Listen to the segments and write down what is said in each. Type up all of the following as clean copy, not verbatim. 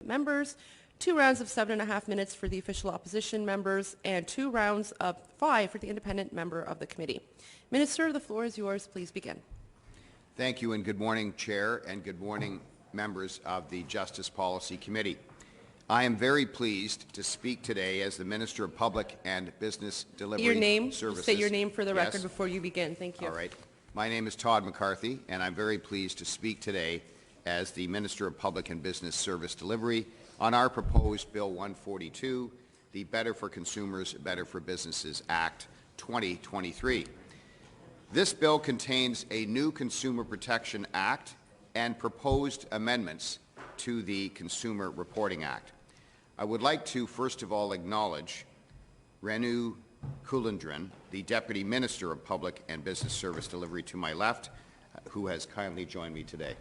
members, 2 rounds of 7.5 minutes for the official opposition members, and 2 rounds of 5 for the independent member of the committee. Minister, the floor is yours. Please begin. Thank you, and good morning, Chair, and good morning, members of the Justice Policy Committee. I am very pleased to speak today as the Minister of Public and Business Delivery Services. Say your name for the record before you begin. Thank you. All right. My name is Todd McCarthy, and I'm very pleased to speak today as the Minister of Public and Business Service Delivery on our proposed Bill 142, the Better for Consumers, Better for Businesses Act 2023. This bill contains a new Consumer Protection Act and proposed amendments to the Consumer Reporting Act. I would like to first of all acknowledge Renu Kulendran, the Deputy Minister of Public and Business Service Delivery to my left, who has kindly joined me today.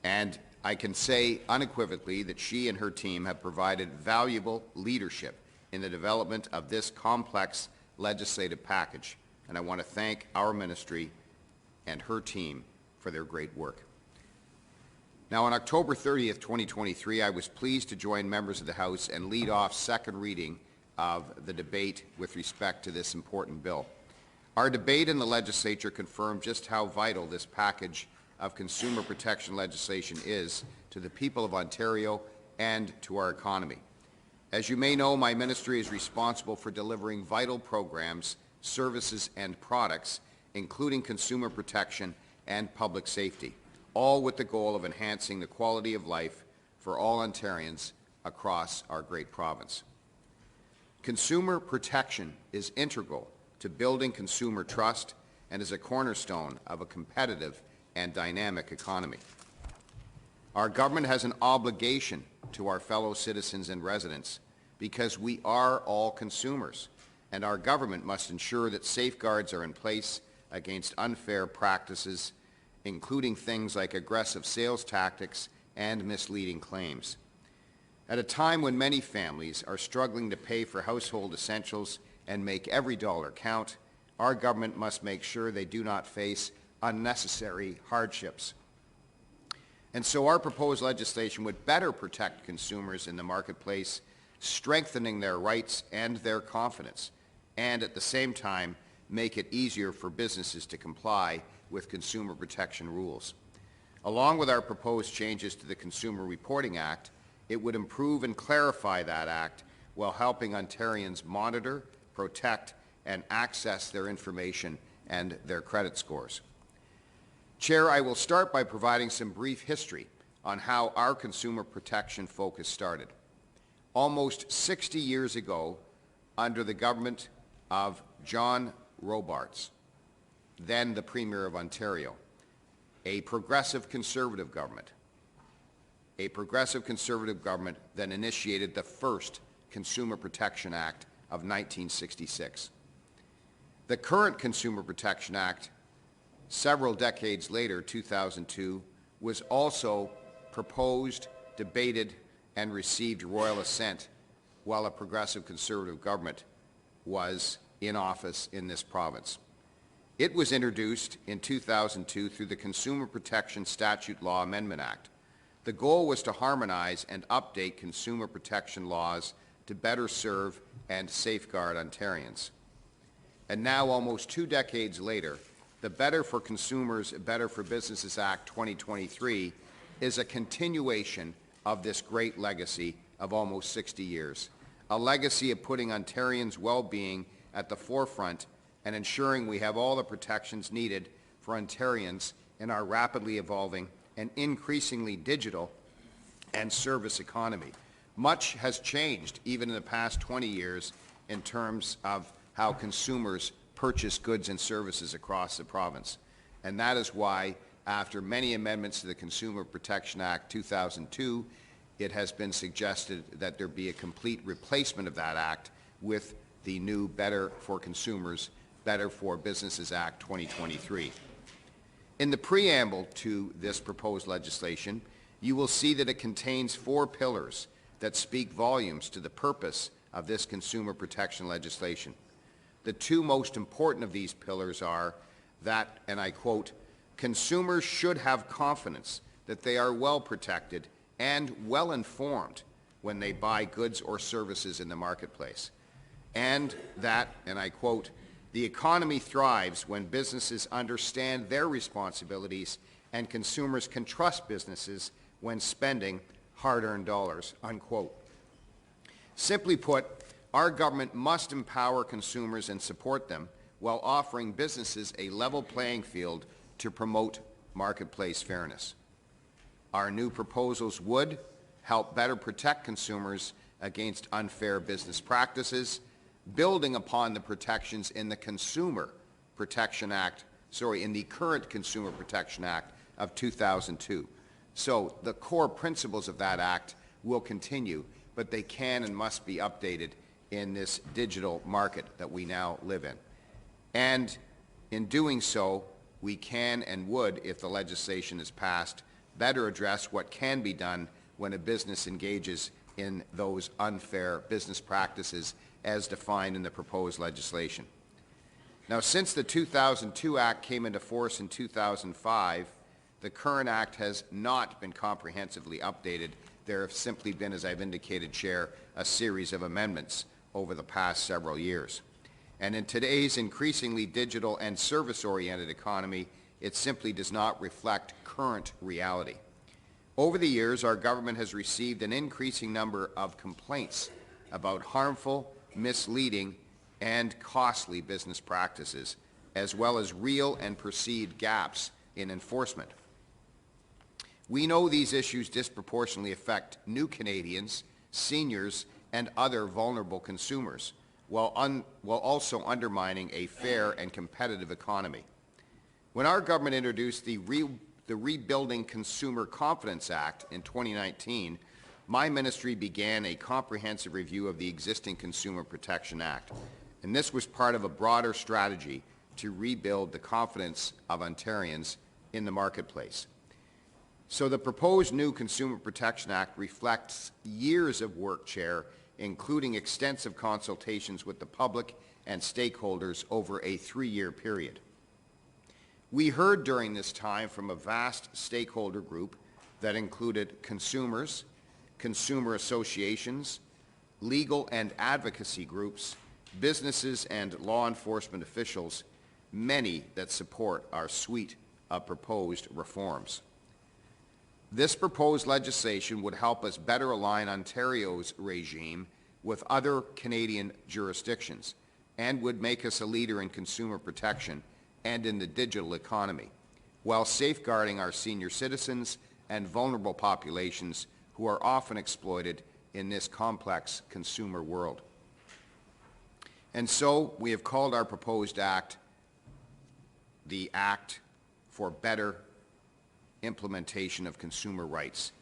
And I can say unequivocally that she and her team have provided valuable leadership in the development of this complex legislative package, and I want to thank our ministry and her team for their great work. Now, on October 30th, 2023, I was pleased to join members of the House and lead off second reading of the debate with respect to this important bill. Our debate in the Legislature confirmed just how vital this package of consumer protection legislation is to the people of Ontario and to our economy. As you may know, my ministry is responsible for delivering vital programs, services, and products, including consumer protection and public safety, all with the goal of enhancing the quality of life for all Ontarians across our great province. Consumer protection is integral to building consumer trust and is a cornerstone of a competitive and dynamic economy. Our government has an obligation to our fellow citizens and residents because we are all consumers, and our government must ensure that safeguards are in place against unfair practices, including things like aggressive sales tactics and misleading claims. At a time when many families are struggling to pay for household essentials and make every dollar count, our government must make sure they do not face unnecessary hardships. And so our proposed legislation would better protect consumers in the marketplace, strengthening their rights and their confidence, and at the same time make it easier for businesses to comply with consumer protection rules. Along with our proposed changes to the Consumer Reporting Act, it would improve and clarify that act while helping Ontarians monitor, protect, and access their information and their credit scores. Chair, I will start by providing some brief history on how our consumer protection focus started. Almost 60 years ago, under the government of John Robarts, then the Premier of Ontario, a progressive conservative government that initiated the first Consumer Protection Act of 1966. The current Consumer Protection Act, several decades later, 2002, was also proposed, debated, and received royal assent while a progressive conservative government was in office in this province. It was introduced in 2002 through the Consumer Protection Statute Law Amendment Act. The goal was to harmonize and update consumer protection laws to better serve and safeguard Ontarians. And now, almost 2 decades later, the Better for Consumers, Better for Businesses Act 2023 is a continuation of this great legacy of almost 60 years, a legacy of putting Ontarians' well-being at the forefront and ensuring we have all the protections needed for Ontarians in our rapidly evolving and increasingly digital and service economy. Much has changed even in the past 20 years in terms of how consumers purchase goods and services across the province. And that is why, after many amendments to the Consumer Protection Act 2002, it has been suggested that there be a complete replacement of that act with the new Better for Consumers, Better for Businesses Act 2023. In the preamble to this proposed legislation, you will see that it contains 4 pillars that speak volumes to the purpose of this consumer protection legislation. The 2 most important of these pillars are that, and I quote, consumers should have confidence that they are well protected and well informed when they buy goods or services in the marketplace. And that, and I quote, "The economy thrives when businesses understand their responsibilities and consumers can trust businesses when spending hard-earned dollars," unquote. Simply put, our government must empower consumers and support them while offering businesses a level playing field to promote marketplace fairness. Our new proposals would help better protect consumers against unfair business practices, building upon the protections in the in the current Consumer Protection Act of 2002. So the core principles of that act will continue, but they can and must be updated in this digital market that we now live in. And in doing so, we can and would, if the legislation is passed, better address what can be done when a business engages in those unfair business practices as defined in the proposed legislation. Now, since the 2002 Act came into force in 2005, the current Act has not been comprehensively updated. There have simply been, as I've indicated, Chair, a series of amendments over the past several years. And in today's increasingly digital and service-oriented economy, it simply does not reflect current reality. Over the years, our government has received an increasing number of complaints about harmful, misleading, and costly business practices, as well as real and perceived gaps in enforcement. We know these issues disproportionately affect new Canadians, seniors, and other vulnerable consumers, while also undermining a fair and competitive economy. When our government introduced the Rebuilding Consumer Confidence Act in 2019, my ministry began a comprehensive review of the existing Consumer Protection Act, and this was part of a broader strategy to rebuild the confidence of Ontarians in the marketplace. So the proposed new Consumer Protection Act reflects years of work, Chair, including extensive consultations with the public and stakeholders over a 3-year period. We heard during this time from a vast stakeholder group that included consumers, consumer associations, legal and advocacy groups, businesses and law enforcement officials, many that support our suite of proposed reforms. This proposed legislation would help us better align Ontario's regime with other Canadian jurisdictions and would make us a leader in consumer protection and in the digital economy, while safeguarding our senior citizens and vulnerable populations who are often exploited in this complex consumer world. And so we have called our proposed act the Act for Better Implementation of Consumer Rights,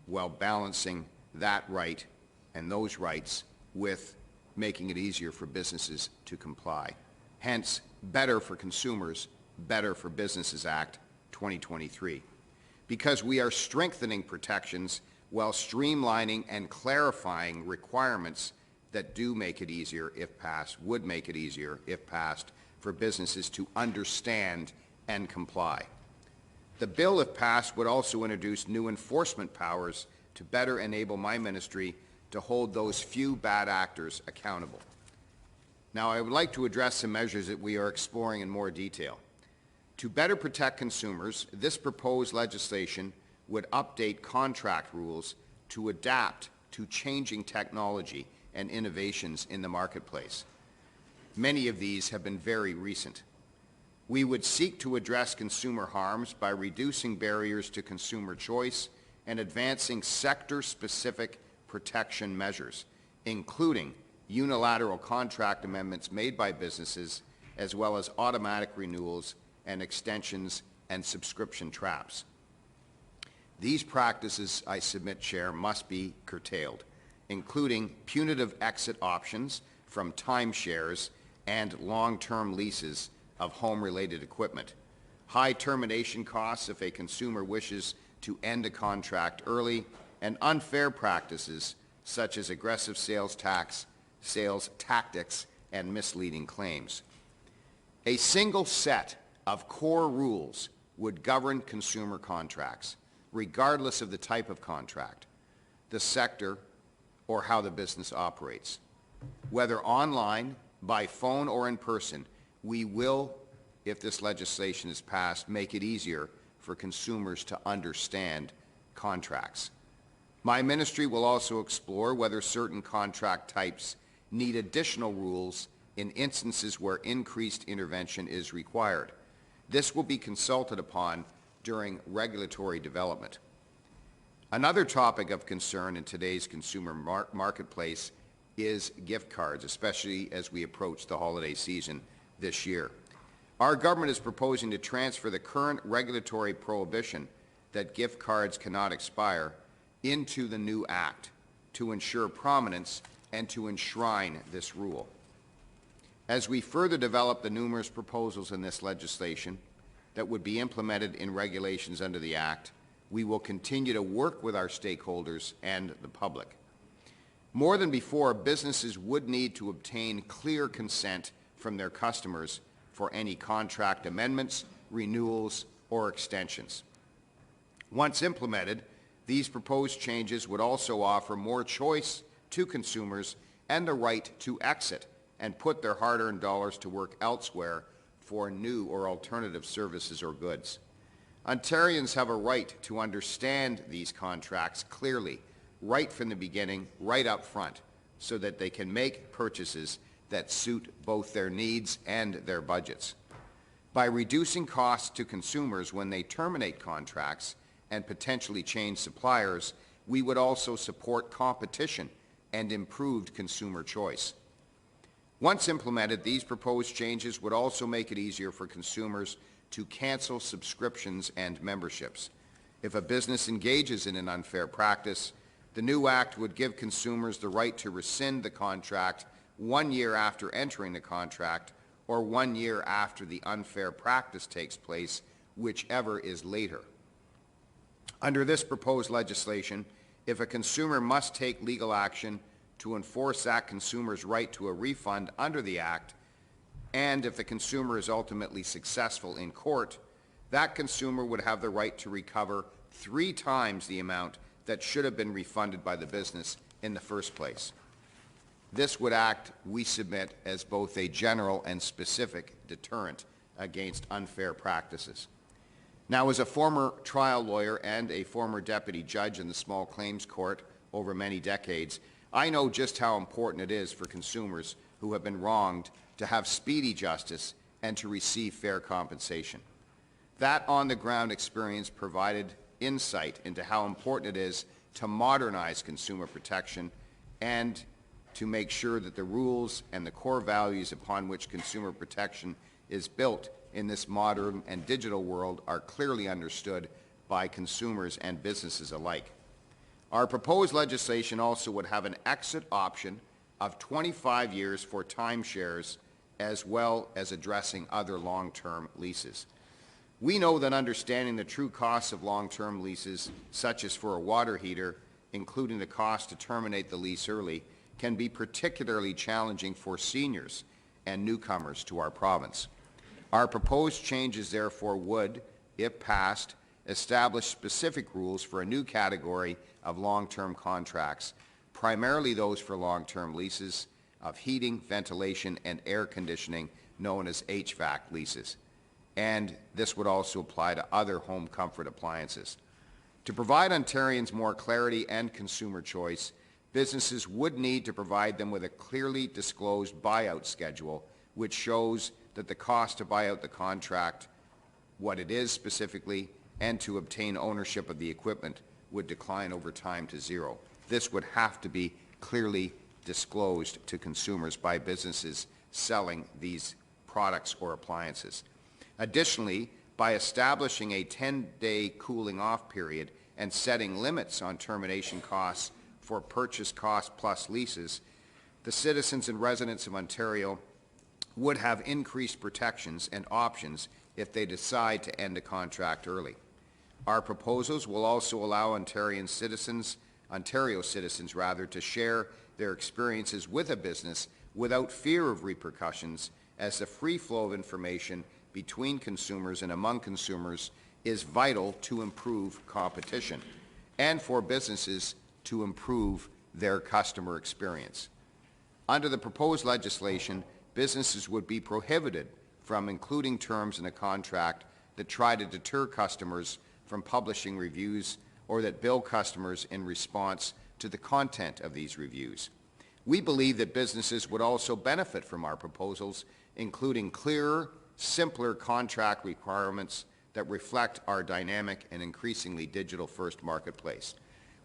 while balancing that right and those rights with making it easier for businesses to comply. Hence, Better for Consumers, Better for Businesses Act 2023. Because we are strengthening protections while streamlining and clarifying requirements that do make it easier if passed, would make it easier if passed, for businesses to understand and comply. The bill, if passed, would also introduce new enforcement powers to better enable my ministry to hold those few bad actors accountable. Now, I would like to address some measures that we are exploring in more detail. To better protect consumers, this proposed legislation would update contract rules to adapt to changing technology and innovations in the marketplace. Many of these have been very recent. We would seek to address consumer harms by reducing barriers to consumer choice and advancing sector-specific protection measures, including unilateral contract amendments made by businesses, as well as automatic renewals and extensions and subscription traps. These practices, I submit, Chair, must be curtailed, including punitive exit options from timeshares and long-term leases of home-related equipment, high termination costs if a consumer wishes to end a contract early, and unfair practices such as aggressive sales tactics and misleading claims. A single set of core rules would govern consumer contracts, regardless of the type of contract, the sector, or how the business operates. Whether online, by phone, or in person, we will, if this legislation is passed, make it easier for consumers to understand contracts. My ministry will also explore whether certain contract types need additional rules in instances where increased intervention is required. This will be consulted upon during regulatory development. Another topic of concern in today's consumer marketplace is gift cards, especially as we approach the holiday season this year. Our government is proposing to transfer the current regulatory prohibition that gift cards cannot expire into the new Act to ensure prominence and to enshrine this rule. As we further develop the numerous proposals in this legislation that would be implemented in regulations under the Act, we will continue to work with our stakeholders and the public. More than before, businesses would need to obtain clear consent from their customers for any contract amendments, renewals, or extensions. Once implemented, these proposed changes would also offer more choice to consumers and the right to exit and put their hard-earned dollars to work elsewhere for new or alternative services or goods. Ontarians have a right to understand these contracts clearly, right from the beginning, right up front, so that they can make purchases that suit both their needs and their budgets. By reducing costs to consumers when they terminate contracts and potentially change suppliers, we would also support competition and improved consumer choice. Once implemented, these proposed changes would also make it easier for consumers to cancel subscriptions and memberships. If a business engages in an unfair practice, the new Act would give consumers the right to rescind the contract 1 year after entering the contract or 1 year after the unfair practice takes place, whichever is later. Under this proposed legislation, if a consumer must take legal action to enforce that consumer's right to a refund under the Act, and if the consumer is ultimately successful in court, that consumer would have the right to recover 3 times the amount that should have been refunded by the business in the first place. This would act, we submit, as both a general and specific deterrent against unfair practices. Now, as a former trial lawyer and a former deputy judge in the small claims court over many decades, I know just how important it is for consumers who have been wronged to have speedy justice and to receive fair compensation. That on-the-ground experience provided insight into how important it is to modernize consumer protection and to make sure that the rules and the core values upon which consumer protection is built in this modern and digital world are clearly understood by consumers and businesses alike. Our proposed legislation also would have an exit option of 25 years for timeshares, as well as addressing other long-term leases. We know that understanding the true costs of long-term leases, such as for a water heater, including the cost to terminate the lease early, can be particularly challenging for seniors and newcomers to our province. Our proposed changes, therefore, would, if passed, establish specific rules for a new category of long-term contracts, primarily those for long-term leases of heating, ventilation, and air conditioning, known as HVAC leases. And this would also apply to other home comfort appliances. To provide Ontarians more clarity and consumer choice, businesses would need to provide them with a clearly disclosed buyout schedule, which shows that the cost to buy out the contract, what it is specifically, and to obtain ownership of the equipment would decline over time to zero. This would have to be clearly disclosed to consumers by businesses selling these products or appliances. Additionally, by establishing a 10-day cooling-off period and setting limits on termination costs for purchase cost plus leases, the citizens and residents of Ontario would have increased protections and options if they decide to end a contract early. Our proposals will also allow Ontario citizens to share their experiences with a business without fear of repercussions, as the free flow of information between consumers and among consumers is vital to improve competition and for businesses to improve their customer experience. Under the proposed legislation, businesses would be prohibited from including terms in a contract that try to deter customers from publishing reviews or that bill customers in response to the content of these reviews. We believe that businesses would also benefit from our proposals, including clearer, simpler contract requirements that reflect our dynamic and increasingly digital-first marketplace.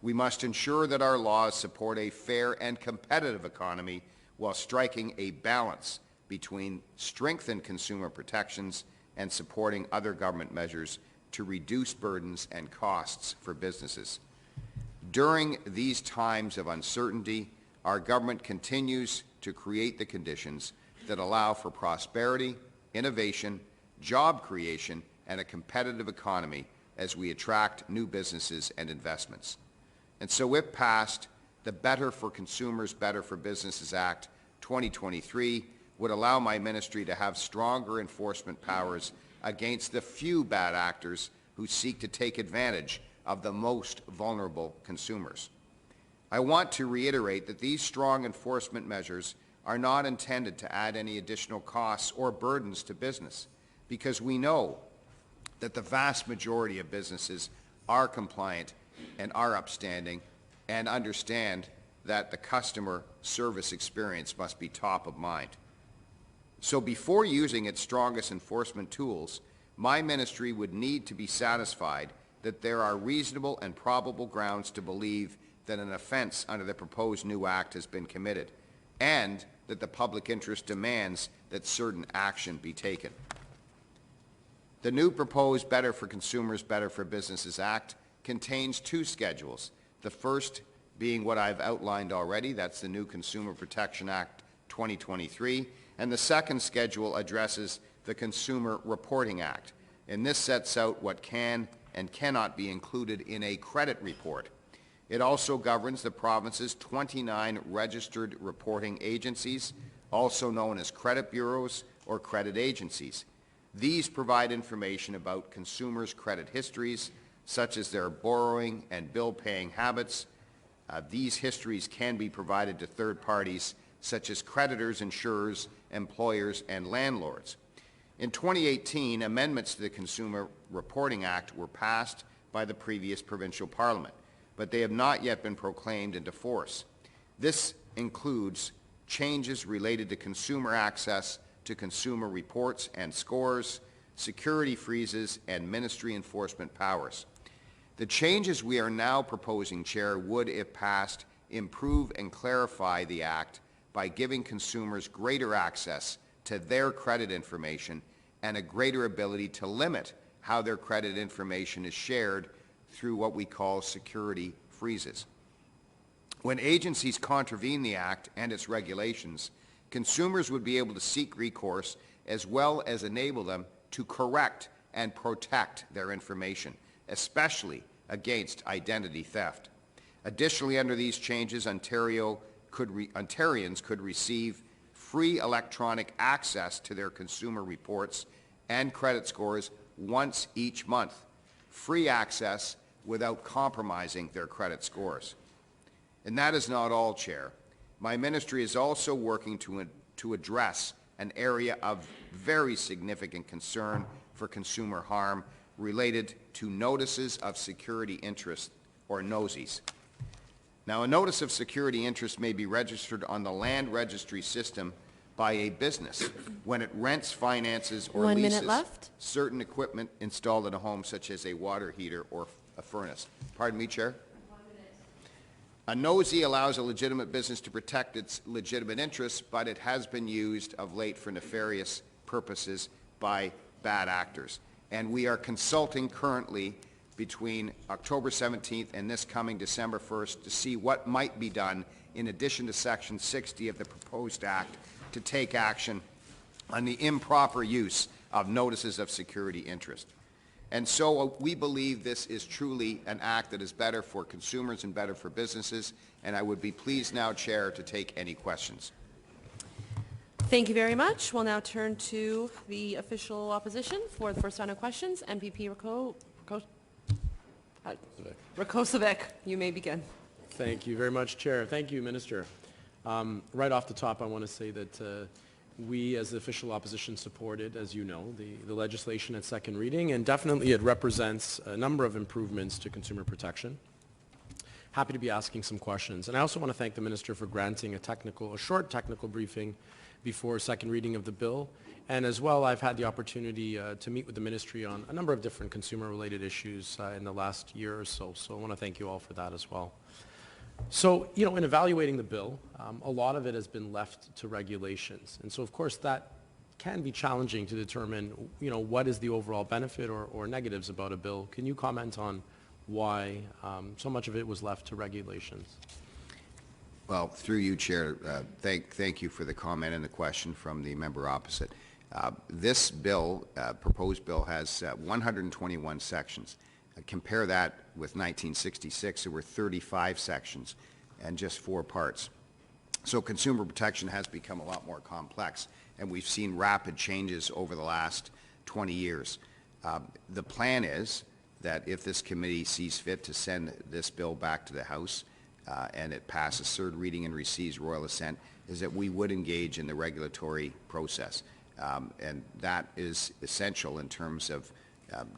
We must ensure that our laws support a fair and competitive economy while striking a balance between strengthened consumer protections and supporting other government measures to reduce burdens and costs for businesses. During these times of uncertainty, our government continues to create the conditions that allow for prosperity, innovation, job creation, and a competitive economy as we attract new businesses and investments. And so if passed, the Better for Consumers, Better for Businesses Act 2023 would allow my ministry to have stronger enforcement powers against the few bad actors who seek to take advantage of the most vulnerable consumers. I want to reiterate that these strong enforcement measures are not intended to add any additional costs or burdens to business, because we know that the vast majority of businesses are compliant and are upstanding and understand that the customer service experience must be top of mind. So before using its strongest enforcement tools, my ministry would need to be satisfied that there are reasonable and probable grounds to believe that an offense under the proposed new act has been committed, and that the public interest demands that certain action be taken. The new proposed Better for Consumers, Better for Businesses Act contains two schedules, the first being what I've outlined already, that's the new Consumer Protection Act 2023, and the second schedule addresses the Consumer Reporting Act, and this sets out what can and cannot be included in a credit report. It also governs the province's 29 registered reporting agencies, also known as credit bureaus or credit agencies. These provide information about consumers' credit histories, such as their borrowing and bill-paying habits. These histories can be provided to third parties, such as creditors, insurers, employers, and landlords. In 2018, amendments to the Consumer Reporting Act were passed by the previous provincial parliament, but they have not yet been proclaimed into force. This includes changes related to consumer access to consumer reports and scores, security freezes, and ministry enforcement powers. The changes we are now proposing, Chair, would, if passed, improve and clarify the Act by giving consumers greater access to their credit information and a greater ability to limit how their credit information is shared through what we call security freezes. When agencies contravene the Act and its regulations, consumers would be able to seek recourse as well as enable them to correct and protect their information, especially against identity theft. Additionally, under these changes, Ontarians could receive free electronic access to their consumer reports and credit scores once each month, free access without compromising their credit scores. And that is not all, Chair. My ministry is also working to address an area of very significant concern for consumer harm related to notices of security interest, or NOSIs. Now, a notice of security interest may be registered on the land registry system by a business when it rents, finances, or leases certain equipment installed in a home, such as a water heater or a furnace. Pardon me, Chair? A NOSI allows a legitimate business to protect its legitimate interests, but it has been used of late for nefarious purposes by bad actors. And we are consulting currently between October 17th and this coming December 1st to see what might be done in addition to Section 60 of the proposed Act to take action on the improper use of notices of security interest. And so we believe this is truly an act that is better for consumers and better for businesses, and I would be pleased now, Chair, to take any questions. Thank you very much. We'll now turn to the official opposition for the first round of questions. MPP Rakocevic, you may begin. Thank you very much, Chair. Thank you, Minister. Right off the top, I want to say that we as the official opposition supported, as you know, the legislation at second reading, and definitely it represents a number of improvements to consumer protection. Happy to be asking some questions. And I also want to thank the Minister for granting a short technical briefing before second reading of the bill. And as well, I've had the opportunity to meet with the Ministry on a number of different consumer-related issues in the last year or so. So I want to thank you all for that as well. So, you know, in evaluating the bill, a lot of it has been left to regulations. And so, of course, that can be challenging to determine, you know, what is the overall benefit or negatives about a bill. Can you comment on why so much of it was left to regulations? Well, through you, Chair, thank you for the comment and the question from the member opposite. This bill, proposed bill, has 121 sections. Compare that with 1966, there were 35 sections and just 4 parts. So consumer protection has become a lot more complex, and we've seen rapid changes over the last 20 years. The plan is that if this committee sees fit to send this bill back to the House and it passes third reading and receives royal assent, is that we would engage in the regulatory process. And that is essential in terms of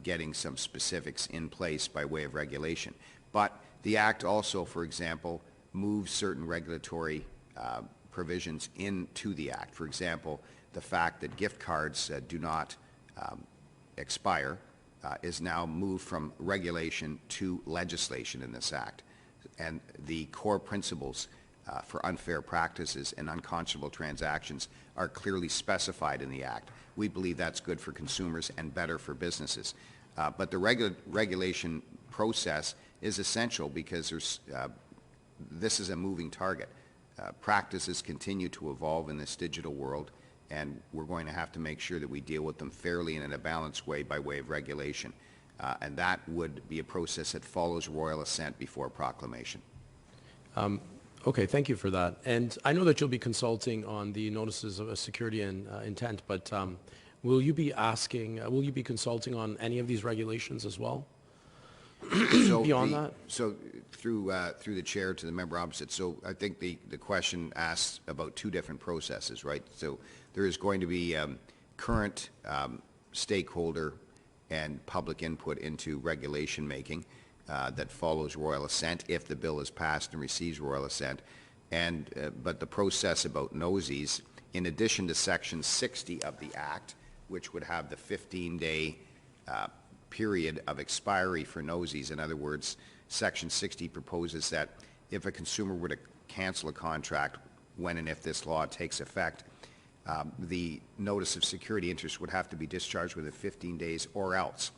getting some specifics in place by way of regulation. But the Act also, for example, moves certain regulatory provisions into the Act. For example, the fact that gift cards do not expire is now moved from regulation to legislation in this Act. And the core principles for unfair practices and unconscionable transactions are clearly specified in the Act. We believe that's good for consumers and better for businesses. But the regulation process is essential because this is a moving target. Practices continue to evolve in this digital world, and we're going to have to make sure that we deal with them fairly and in a balanced way by way of regulation. And that would be a process that follows royal assent before proclamation. Okay, thank you for that. And I know that you'll be consulting on the notices of security and intent, but will you be consulting on any of these regulations as well? So beyond that? So through the chair to the member opposite, so I think the question asks about 2 different processes, right? So there is going to be current stakeholder and public input into regulation making that follows royal assent if the bill is passed and receives royal assent. And but the process about nosies, in addition to Section 60 of the Act, which would have the 15-day period of expiry for nosies. In other words, Section 60 proposes that if a consumer were to cancel a contract when and if this law takes effect, the notice of security interest would have to be discharged within 15 days, or else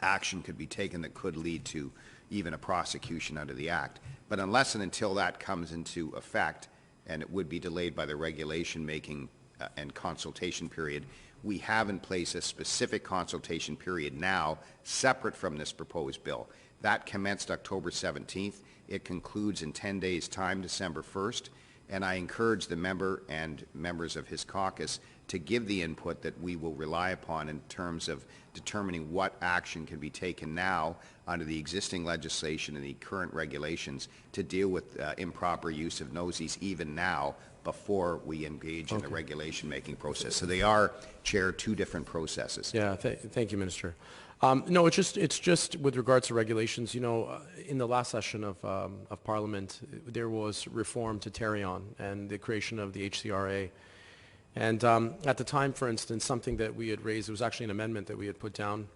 action could be taken that could lead to even a prosecution under the Act. But unless and until that comes into effect, and it would be delayed by the regulation making and consultation period, we have in place a specific consultation period now separate from this proposed bill. That commenced October 17th. It concludes in 10 days' time, December 1st. And I encourage the member and members of his caucus to give the input that we will rely upon in terms of determining what action can be taken now under the existing legislation and the current regulations to deal with improper use of nosies even now before we engage in the regulation making process. So they are, Chair, 2 different processes. Yeah, thank you, Minister. No, it's just with regards to regulations, you know, in the last session of Parliament, there was reform to Tarion and the creation of the HCRA. And at the time, for instance, something that we had raised, it was actually an amendment that we had put down,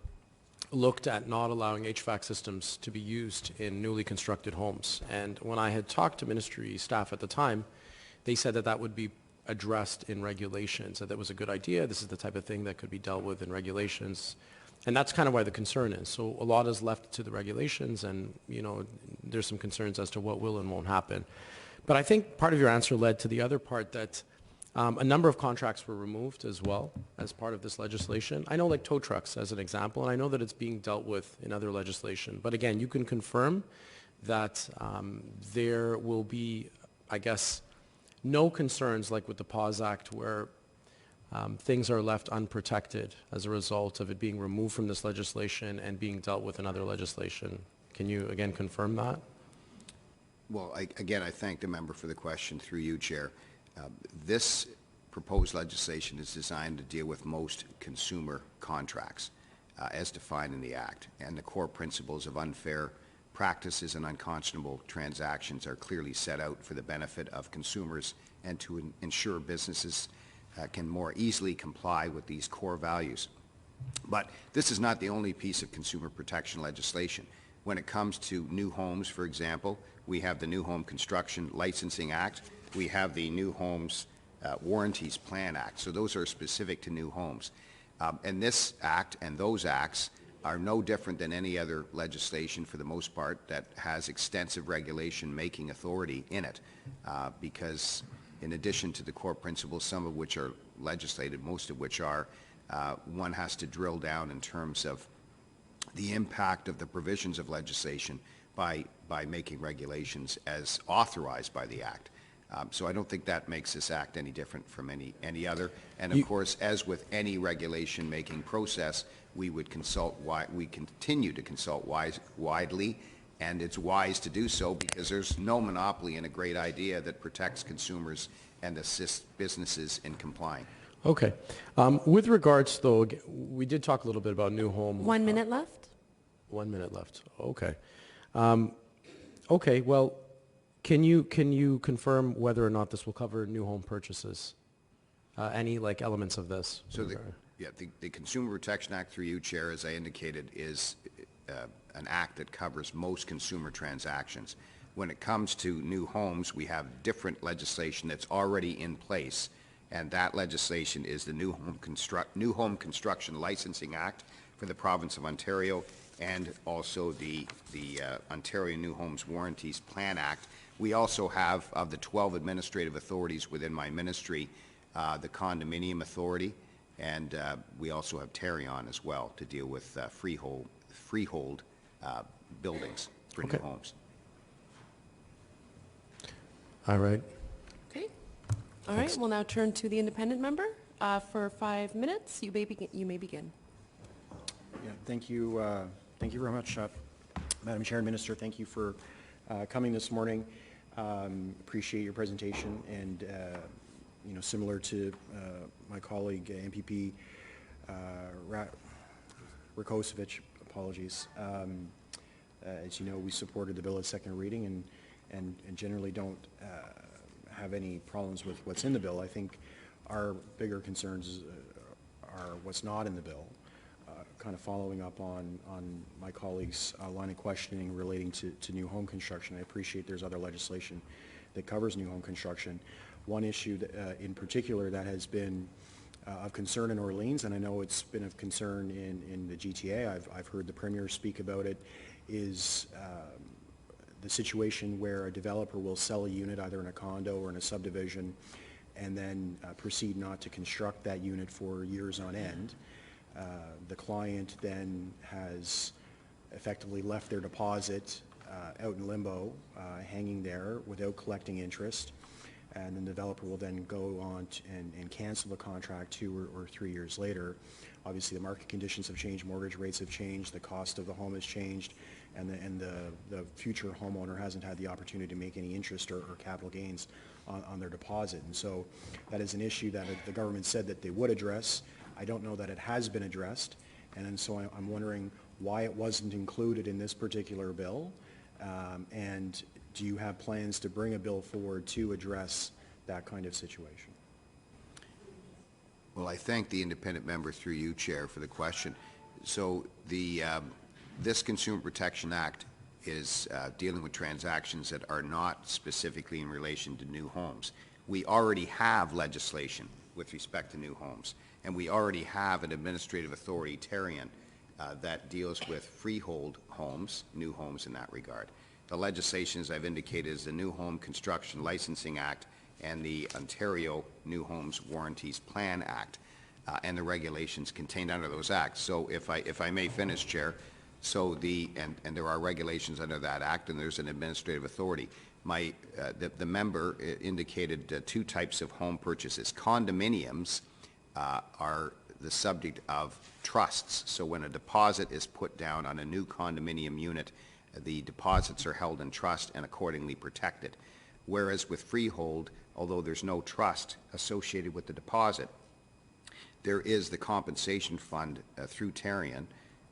looked at not allowing HVAC systems to be used in newly constructed homes. And when I had talked to ministry staff at the time, they said that that would be addressed in regulations, that was a good idea. This is the type of thing that could be dealt with in regulations. And that's kind of why the concern is. So a lot is left to the regulations, and, you know, there's some concerns as to what will and won't happen. But I think part of your answer led to the other part, that a number of contracts were removed as well as part of this legislation. I know, like tow trucks as an example, and I know that it's being dealt with in other legislation. But again, you can confirm that there will be, I guess, no concerns like with the PAWS Act, where things are left unprotected as a result of it being removed from this legislation and being dealt with in other legislation. Can you again confirm that? Well, again, I thank the member for the question through you, Chair. This proposed legislation is designed to deal with most consumer contracts as defined in the Act, and the core principles of unfair practices and unconscionable transactions are clearly set out for the benefit of consumers and to ensure businesses can more easily comply with these core values. But this is not the only piece of consumer protection legislation. When it comes to new homes, for example, we have the New Home Construction Licensing Act. We have the New Homes Warranties Plan Act. So those are specific to new homes. And this act and those acts are no different than any other legislation for the most part that has extensive regulation making authority in it, because in addition to the core principles, some of which are legislated, most of which are, one has to drill down in terms of the impact of the provisions of legislation by making regulations as authorized by the Act. So I don't think that makes this Act any different from any other. And of course, as with any regulation-making process, we would we continue to consult widely, and it's wise to do so because there's no monopoly in a great idea that protects consumers and assists businesses in complying. Okay. With regards, though, we did talk a little bit about new home. 1 minute left. 1 minute left. Okay. Okay. Well, can you confirm whether or not this will cover new home purchases? Any elements of this? So the Consumer Protection Act through you, Chair, as I indicated, is an act that covers most consumer transactions. When it comes to new homes, we have different legislation that's already in place, and that legislation is the New Home Construction Licensing Act for the province of Ontario, and also the Ontario New Homes Warranties Plan Act. We also have, of the 12 administrative authorities within my ministry, the Condominium Authority, and we also have Tarion as well to deal with freehold buildings for new homes. All right. Okay. All right. We'll now turn to the independent member for 5 minutes. You may begin. Yeah. Thank you. Thank you very much, Madam Chair and Minister. Thank you for coming this morning. Appreciate your presentation, and similar to my colleague MPP Rakocevic, apologies. As you know, we supported the bill at second reading, and generally don't have any problems with what's in the bill. I think our bigger concerns are what's not in the bill. Kind of following up on my colleague's line of questioning relating to new home construction. I appreciate there's other legislation that covers new home construction. One issue that, in particular that has been of concern in Orleans, and I know it's been of concern in the GTA, I've heard the Premier speak about it, is the situation where a developer will sell a unit either in a condo or in a subdivision and then proceed not to construct that unit for years on end. The client then has effectively left their deposit out in limbo, hanging there without collecting interest, and the developer will then go on and cancel the contract 2 or 3 years later. Obviously, the market conditions have changed, mortgage rates have changed, the cost of the home has changed, and the future homeowner hasn't had the opportunity to make any interest or capital gains on their deposit. And so that is an issue that the government said that they would address. I don't know that it has been addressed, and so I'm wondering why it wasn't included in this particular bill, and do you have plans to bring a bill forward to address that kind of situation? Well, I thank the independent member through you, Chair, for the question. So this Consumer Protection Act is dealing with transactions that are not specifically in relation to new homes. We already have legislation with respect to new homes, and we already have an administrative authority, Tarion, that deals with freehold homes, new homes in that regard. The legislation, as I've indicated, is the New Home Construction Licensing Act and the Ontario New Homes Warranties Plan Act, and the regulations contained under those acts. So if I may finish, Chair, so and there are regulations under that act, and there's an administrative authority. The member indicated 2 types of home purchases. Condominiums are the subject of trusts. So when a deposit is put down on a new condominium unit, the deposits are held in trust and accordingly protected. Whereas with freehold, although there's no trust associated with the deposit, there is the compensation fund through Tarion,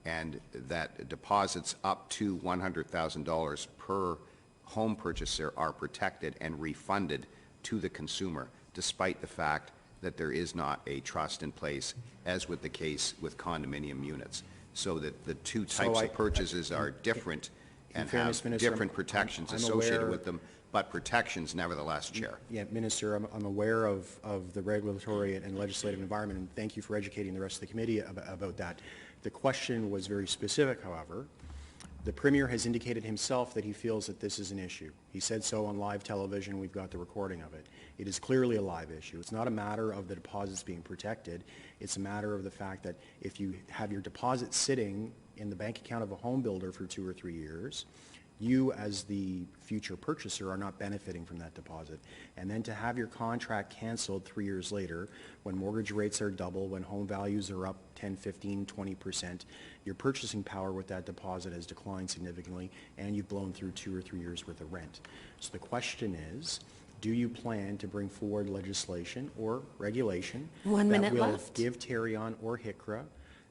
and that deposits up to $100,000 per home purchaser are protected and refunded to the consumer, despite the fact that there is not a trust in place, as with the case with condominium units. So that the two types of purchases are different and have different protections associated with them, but protections nevertheless, Chair. Yeah, Minister, I'm aware of the regulatory and legislative environment, and thank you for educating the rest of the committee about that. The question was very specific, however. The Premier has indicated himself that he feels that this is an issue. He said so on live television. We've got the recording of it. It is clearly a live issue. It's not a matter of the deposits being protected. It's a matter of the fact that if you have your deposit sitting in the bank account of a home builder for 2 or 3 years, you as the future purchaser are not benefiting from that deposit. And then to have your contract canceled 3 years later, when mortgage rates are double, when home values are up 10, 15, 20%, your purchasing power with that deposit has declined significantly, and you've blown through 2 or 3 years worth of rent. So the question is, do you plan to bring forward legislation or regulation that will give Tarion or HICRA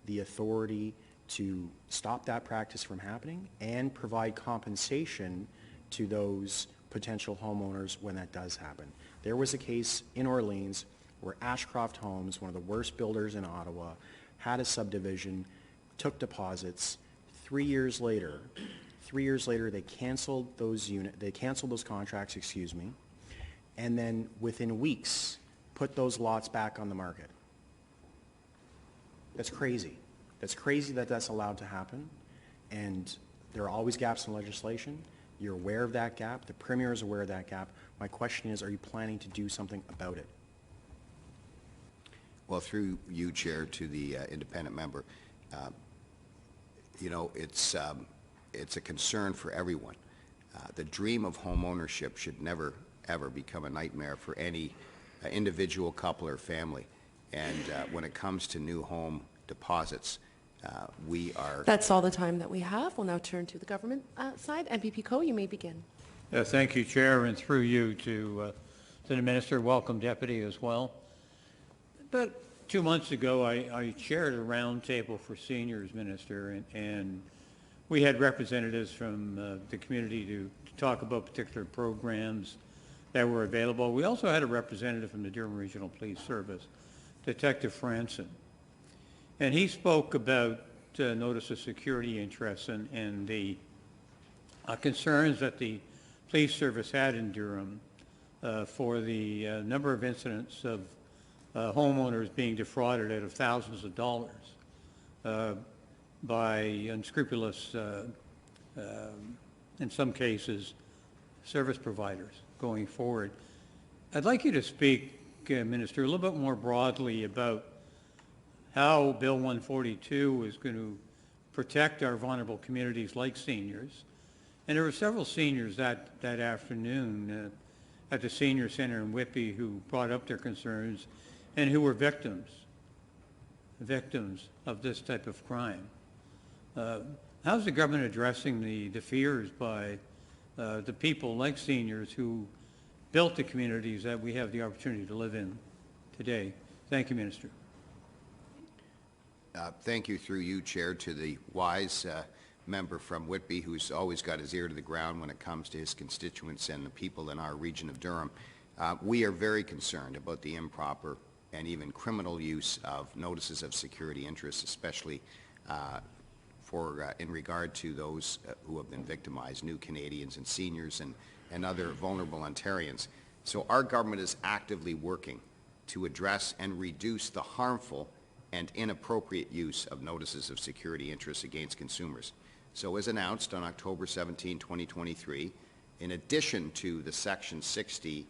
the authority to stop that practice from happening and provide compensation to those potential homeowners when that does happen? There was a case in Orleans where Ashcroft Homes, one of the worst builders in Ottawa, had a subdivision, took deposits. 3 years later, they canceled those contracts, and then within weeks put those lots back on the market. That's crazy. That's crazy that that's allowed to happen, and there are always gaps in legislation. You're aware of that gap. The Premier is aware of that gap. My question is, are you planning to do something about it? Well, through you, Chair, to the independent member, you know, it's a concern for everyone. The dream of home ownership should never, ever become a nightmare for any individual, couple, or family. And when it comes to new home deposits, we are... That's all the time that we have. We'll now turn to the government side. MPP Coe, you may begin. Thank you, Chair, and through you to the Minister. Welcome, Deputy, as well. About 2 months ago, I chaired a roundtable for seniors, Minister, and we had representatives from the community to talk about particular programs that were available. We also had a representative from the Durham Regional Police Service, Detective Franson. And he spoke about notice of security interests and the concerns that the police service had in Durham for the number of incidents of homeowners being defrauded out of thousands of dollars by unscrupulous, in some cases, service providers going forward. I'd like you to speak, Minister, a little bit more broadly about how Bill 142 is going to protect our vulnerable communities like seniors. And there were several seniors that afternoon at the Senior Center in Whitby who brought up their concerns and who were victims of this type of crime. How's the government addressing the fears by the people like seniors who built the communities that we have the opportunity to live in today? Thank you, Minister. Thank you, through you, Chair, to the wise member from Whitby who's always got his ear to the ground when it comes to his constituents and the people in our region of Durham. We are very concerned about the improper and even criminal use of notices of security interest, especially in regard to those who have been victimized, new Canadians and seniors and other vulnerable Ontarians. So our government is actively working to address and reduce the harmful and inappropriate use of notices of security interest against consumers. So as announced on October 17, 2023, in addition to the Section 60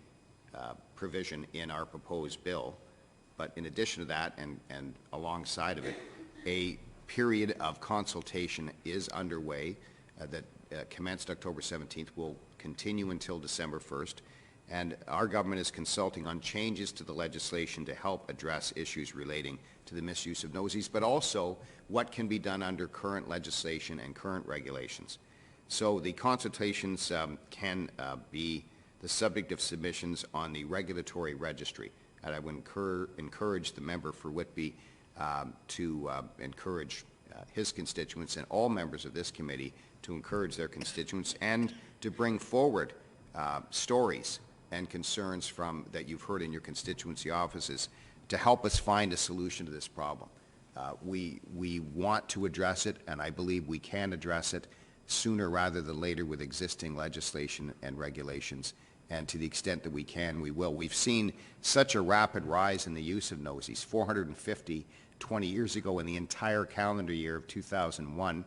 provision in our proposed bill, but in addition to that and alongside of it, a period of consultation is underway that commenced October 17th, will continue until December 1st, and our government is consulting on changes to the legislation to help address issues relating to the misuse of nosies, but also what can be done under current legislation and current regulations. So the consultations can be the subject of submissions on the regulatory registry. And I would encourage the member for Whitby to encourage his constituents and all members of this committee to encourage their constituents and to bring forward stories and concerns that you've heard in your constituency offices to help us find a solution to this problem. We want to address it, and I believe we can address it sooner rather than later with existing legislation and regulations. And to the extent that we can, we will. We've seen such a rapid rise in the use of NOSIs, 450 20 years ago in the entire calendar year of 2001,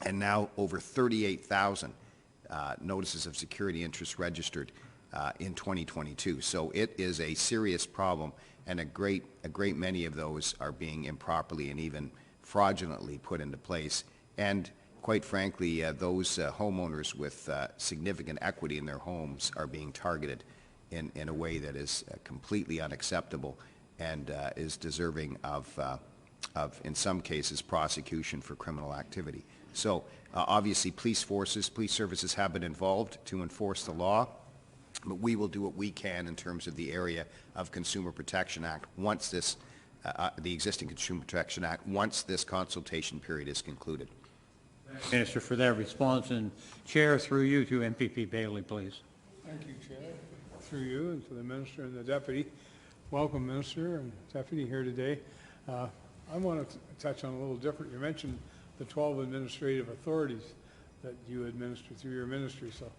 and now over 38,000 notices of security interest registered in 2022. So it is a serious problem, and a great many of those are being improperly and even fraudulently put into place. And quite frankly, those homeowners with significant equity in their homes are being targeted in a way that is completely unacceptable and is deserving of, in some cases, prosecution for criminal activity. So obviously police services have been involved to enforce the law, but we will do what we can in terms of the area of Consumer Protection Act once this, the existing Consumer Protection Act, once this consultation period is concluded. Minister, for that response. And Chair, through you to MPP Bailey, please. Thank you, Chair. Through you and to the Minister and the Deputy. Welcome, Minister and Deputy, here today. I want to touch on a little different. You mentioned the 12 administrative authorities that you administer through your ministry. So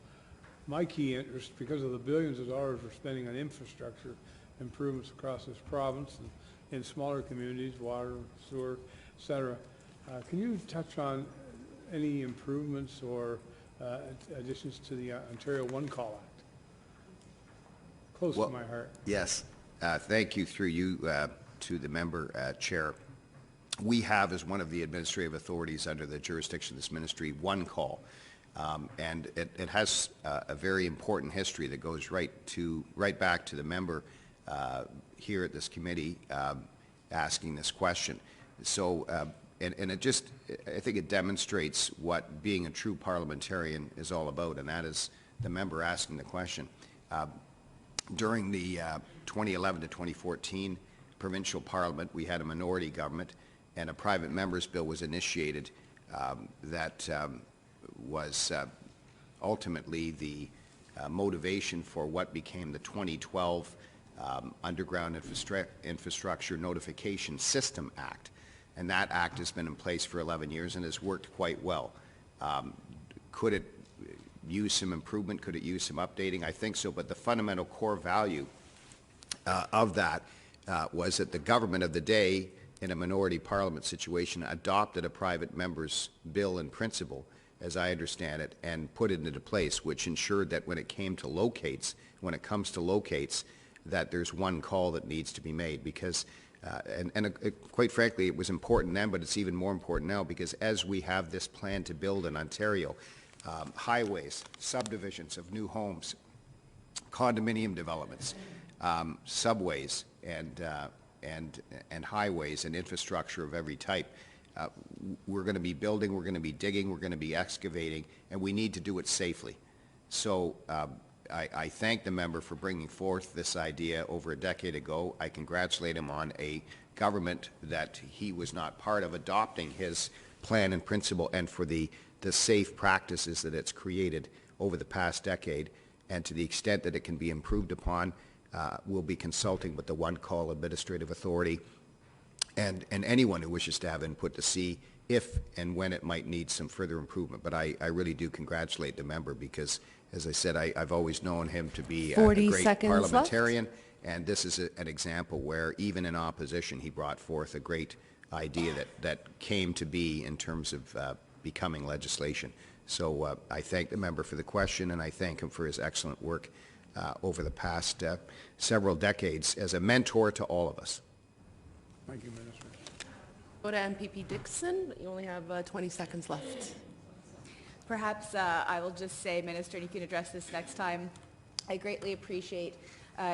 my key interest, because of the billions of dollars we're spending on infrastructure improvements across this province and in smaller communities, water, sewer, et cetera, can you touch on any improvements or additions to the Ontario One Call Act? Close to my heart. Yes. Thank you, through you to the member, Chair. We have, as one of the administrative authorities under the jurisdiction of this ministry, One Call. And it has a very important history that goes right back to the member here at this committee asking this question. So, and it just, I think it demonstrates what being a true parliamentarian is all about, and that is the member asking the question. During the 2011 to 2014 provincial parliament, we had a minority government, and a private member's bill was initiated that was ultimately the motivation for what became the 2012 Underground Infrastructure Notification System Act. And that act has been in place for 11 years and has worked quite well. Could it use some improvement? Could it use some updating? I think so, but the fundamental core value of that was that the government of the day, in a minority parliament situation, adopted a private member's bill in principle, as I understand it, and put it into place, which ensured that when it comes to locates, that there's one call that needs to be made. Because, quite frankly, it was important then, but it's even more important now, because as we have this plan to build in Ontario, highways, subdivisions of new homes, condominium developments, subways, and highways and infrastructure of every type. We're going to be building, we're going to be digging, we're going to be excavating, and we need to do it safely. So I thank the member for bringing forth this idea over a decade ago. I congratulate him on a government that he was not part of adopting his plan in principle, and for the safe practices that it's created over the past decade. And to the extent that it can be improved upon, we'll be consulting with the One Call Administrative Authority and anyone who wishes to have input to see if and when it might need some further improvement. But I really do congratulate the member, because, as I said, I've always known him to be a great parliamentarian, and this is an example where even in opposition he brought forth a great idea that came to be in terms of becoming legislation. So I thank the member for the question, and I thank him for his excellent work over the past several decades as a mentor to all of us. Thank you, Minister. Go to MPP Dixon. You only have 20 seconds left. Perhaps I will just say, Minister, and you can address this next time, I greatly appreciate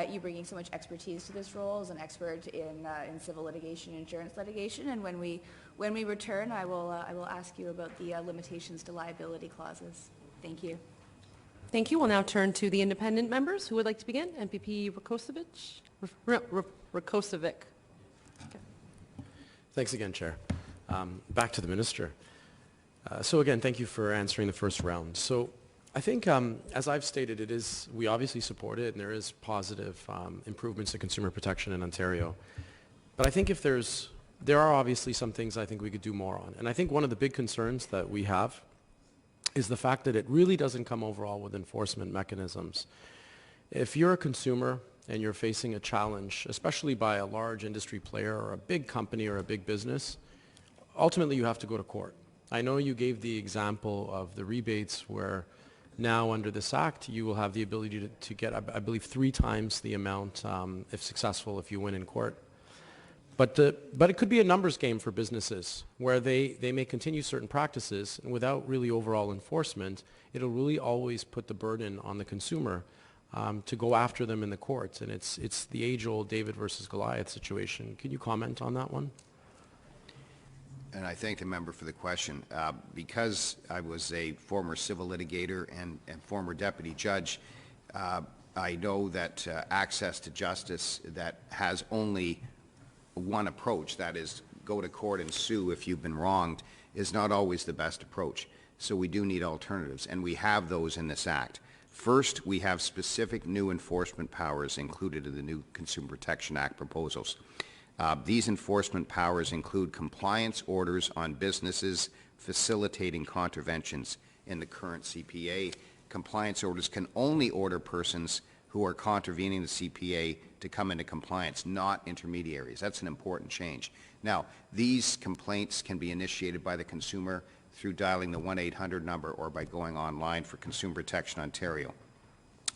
you bringing so much expertise to this role as an expert in civil litigation, insurance litigation. And when we return, I will ask you about the limitations to liability clauses. Thank you. Thank you. We'll now turn to the independent members. Who would like to begin? MPP Rakocevic? Rakocevic. Okay. Thanks again, Chair. Back to the Minister. So again, thank you for answering the first round. So I think, as I've stated, we obviously support it, and there is positive improvements to consumer protection in Ontario. But I think there are obviously some things I think we could do more on. And I think one of the big concerns that we have is the fact that it really doesn't come overall with enforcement mechanisms. If you're a consumer and you're facing a challenge, especially by a large industry player or a big company or a big business, ultimately you have to go to court. I know you gave the example of the rebates where now under this act you will have the ability to get, I believe, 3 times the amount if successful if you win in court. But it could be a numbers game for businesses where they may continue certain practices, and without really overall enforcement, it'll really always put the burden on the consumer to go after them in the courts. And it's the age-old David versus Goliath situation. Can you comment on that one? And I thank the member for the question. Because I was a former civil litigator and former deputy judge, I know that access to justice that has only one approach, that is go to court and sue if you've been wronged, is not always the best approach. So we do need alternatives, and we have those in this Act. First, we have specific new enforcement powers included in the new Consumer Protection Act proposals. These enforcement powers include compliance orders on businesses facilitating contraventions in the current CPA. Compliance orders can only order persons who are contravening the CPA to come into compliance, not intermediaries. That's an important change. Now, these complaints can be initiated by the consumer through dialing the 1-800 number or by going online for Consumer Protection Ontario.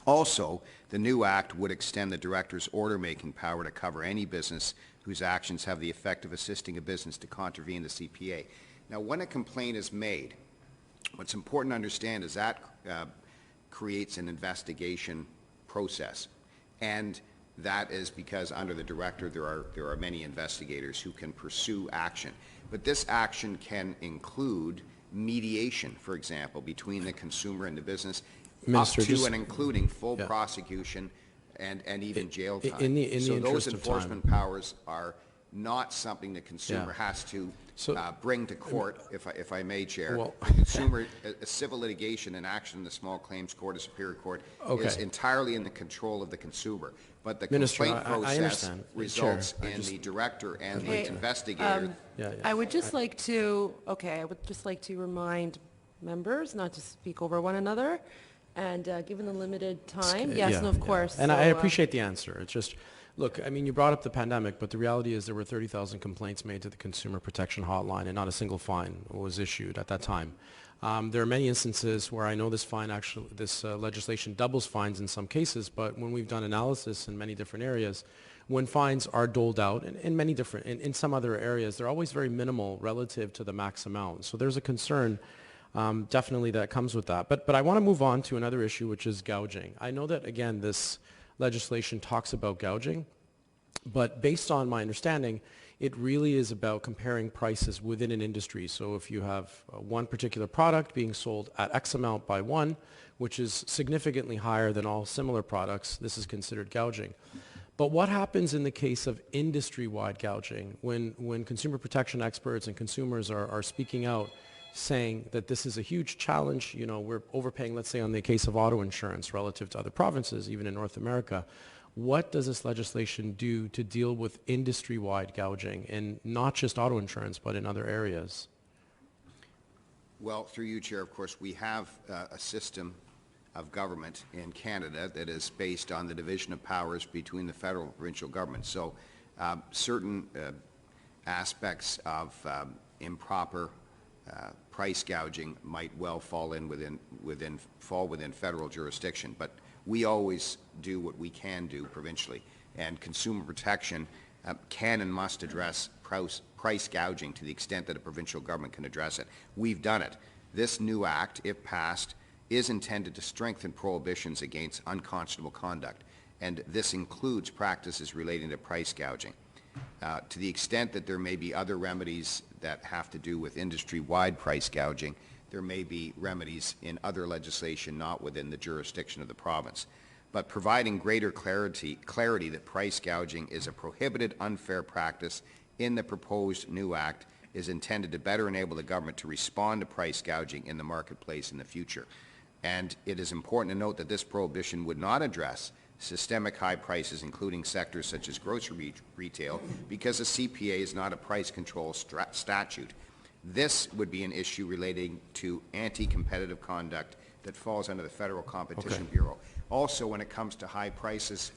Also, the new Act would extend the Director's order-making power to cover any business whose actions have the effect of assisting a business to contravene the CPA. Now, when a complaint is made, what's important to understand is that creates an investigation process, and that is because under the Director there are many investigators who can pursue action. But this action can include mediation, for example, between the consumer and the business, Minister, up to and including full prosecution and even jail time. So those enforcement powers are not something the consumer has to bring to court, if I may, Chair. Well, the consumer, civil litigation and action in the small claims court or superior court is entirely in the control of the consumer. But the Minister, complaint process results Chair, in the director and the investigator. I would just like to, remind members not to speak over one another. And given the limited time, of course. And I appreciate the answer. It's just, look, I mean, you brought up the pandemic, but the reality is there were 30,000 complaints made to the Consumer Protection Hotline, and not a single fine was issued at that time. There are many instances where I know this legislation doubles fines in some cases, but when we've done analysis in many different areas, when fines are doled out in some other areas, they're always very minimal relative to the max amount. So there's a concern definitely that comes with that. But I want to move on to another issue, which is gouging. I know that, again, this legislation talks about gouging, but based on my understanding, it really is about comparing prices within an industry. So if you have one particular product being sold at X amount by one, which is significantly higher than all similar products, this is considered gouging. But what happens in the case of industry-wide gouging when consumer protection experts and consumers are speaking out saying that this is a huge challenge? You know, we're overpaying, let's say, on the case of auto insurance relative to other provinces, even in North America. What does this legislation do to deal with industry-wide gouging, and not just auto insurance, but in other areas? Well, through you, Chair, of course, we have a system of government in Canada that is based on the division of powers between the federal and provincial government. So certain aspects of improper price gouging might well fall within federal jurisdiction, but we always do what we can do provincially, and consumer protection can and must address price gouging to the extent that a provincial government can address it. We've done it. This new act, if passed, is intended to strengthen prohibitions against unconscionable conduct, and this includes practices relating to price gouging. To the extent that there may be other remedies that have to do with industry-wide price gouging, there may be remedies in other legislation not within the jurisdiction of the province. But providing greater clarity that price gouging is a prohibited unfair practice in the proposed new act is intended to better enable the government to respond to price gouging in the marketplace in the future. And it is important to note that this prohibition would not address systemic high prices, including sectors such as grocery retail, because the CPA is not a price control statute. This would be an issue relating to anti-competitive conduct that falls under the Federal Competition Bureau. Also, when it comes to high prices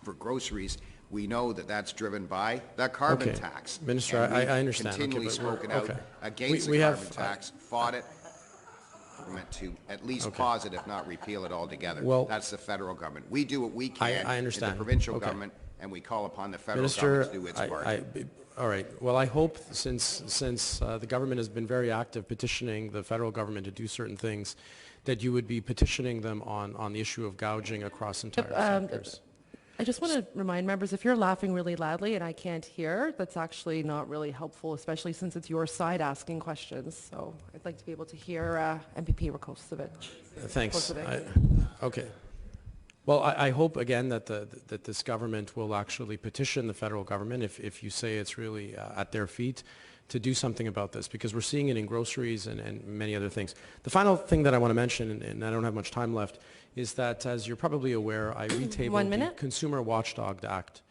for groceries, we know that that's driven by the carbon tax. Minister, I understand. Continually spoken out against the carbon tax, fought it, government to at least pause it, if not repeal it altogether. Well, that's the federal government. We do what we can I understand. in the provincial government, and we call upon the federal Minister, government to do its part. all right. Well, I hope since the government has been very active petitioning the federal government to do certain things, that you would be petitioning them on the issue of gouging across entire sectors. I just want to remind members, if you're laughing really loudly and I can't hear, that's actually not really helpful, especially since it's your side asking questions. So I'd like to be able to hear MPP Rakocevic. Thanks. Okay. Well, I hope again that that this government will actually petition the federal government, if you say it's really at their feet, to do something about this, because we're seeing it in groceries and many other things. The final thing that I want to mention, and I don't have much time left, is that, as you're probably aware, I retabled the Consumer Watchdog Act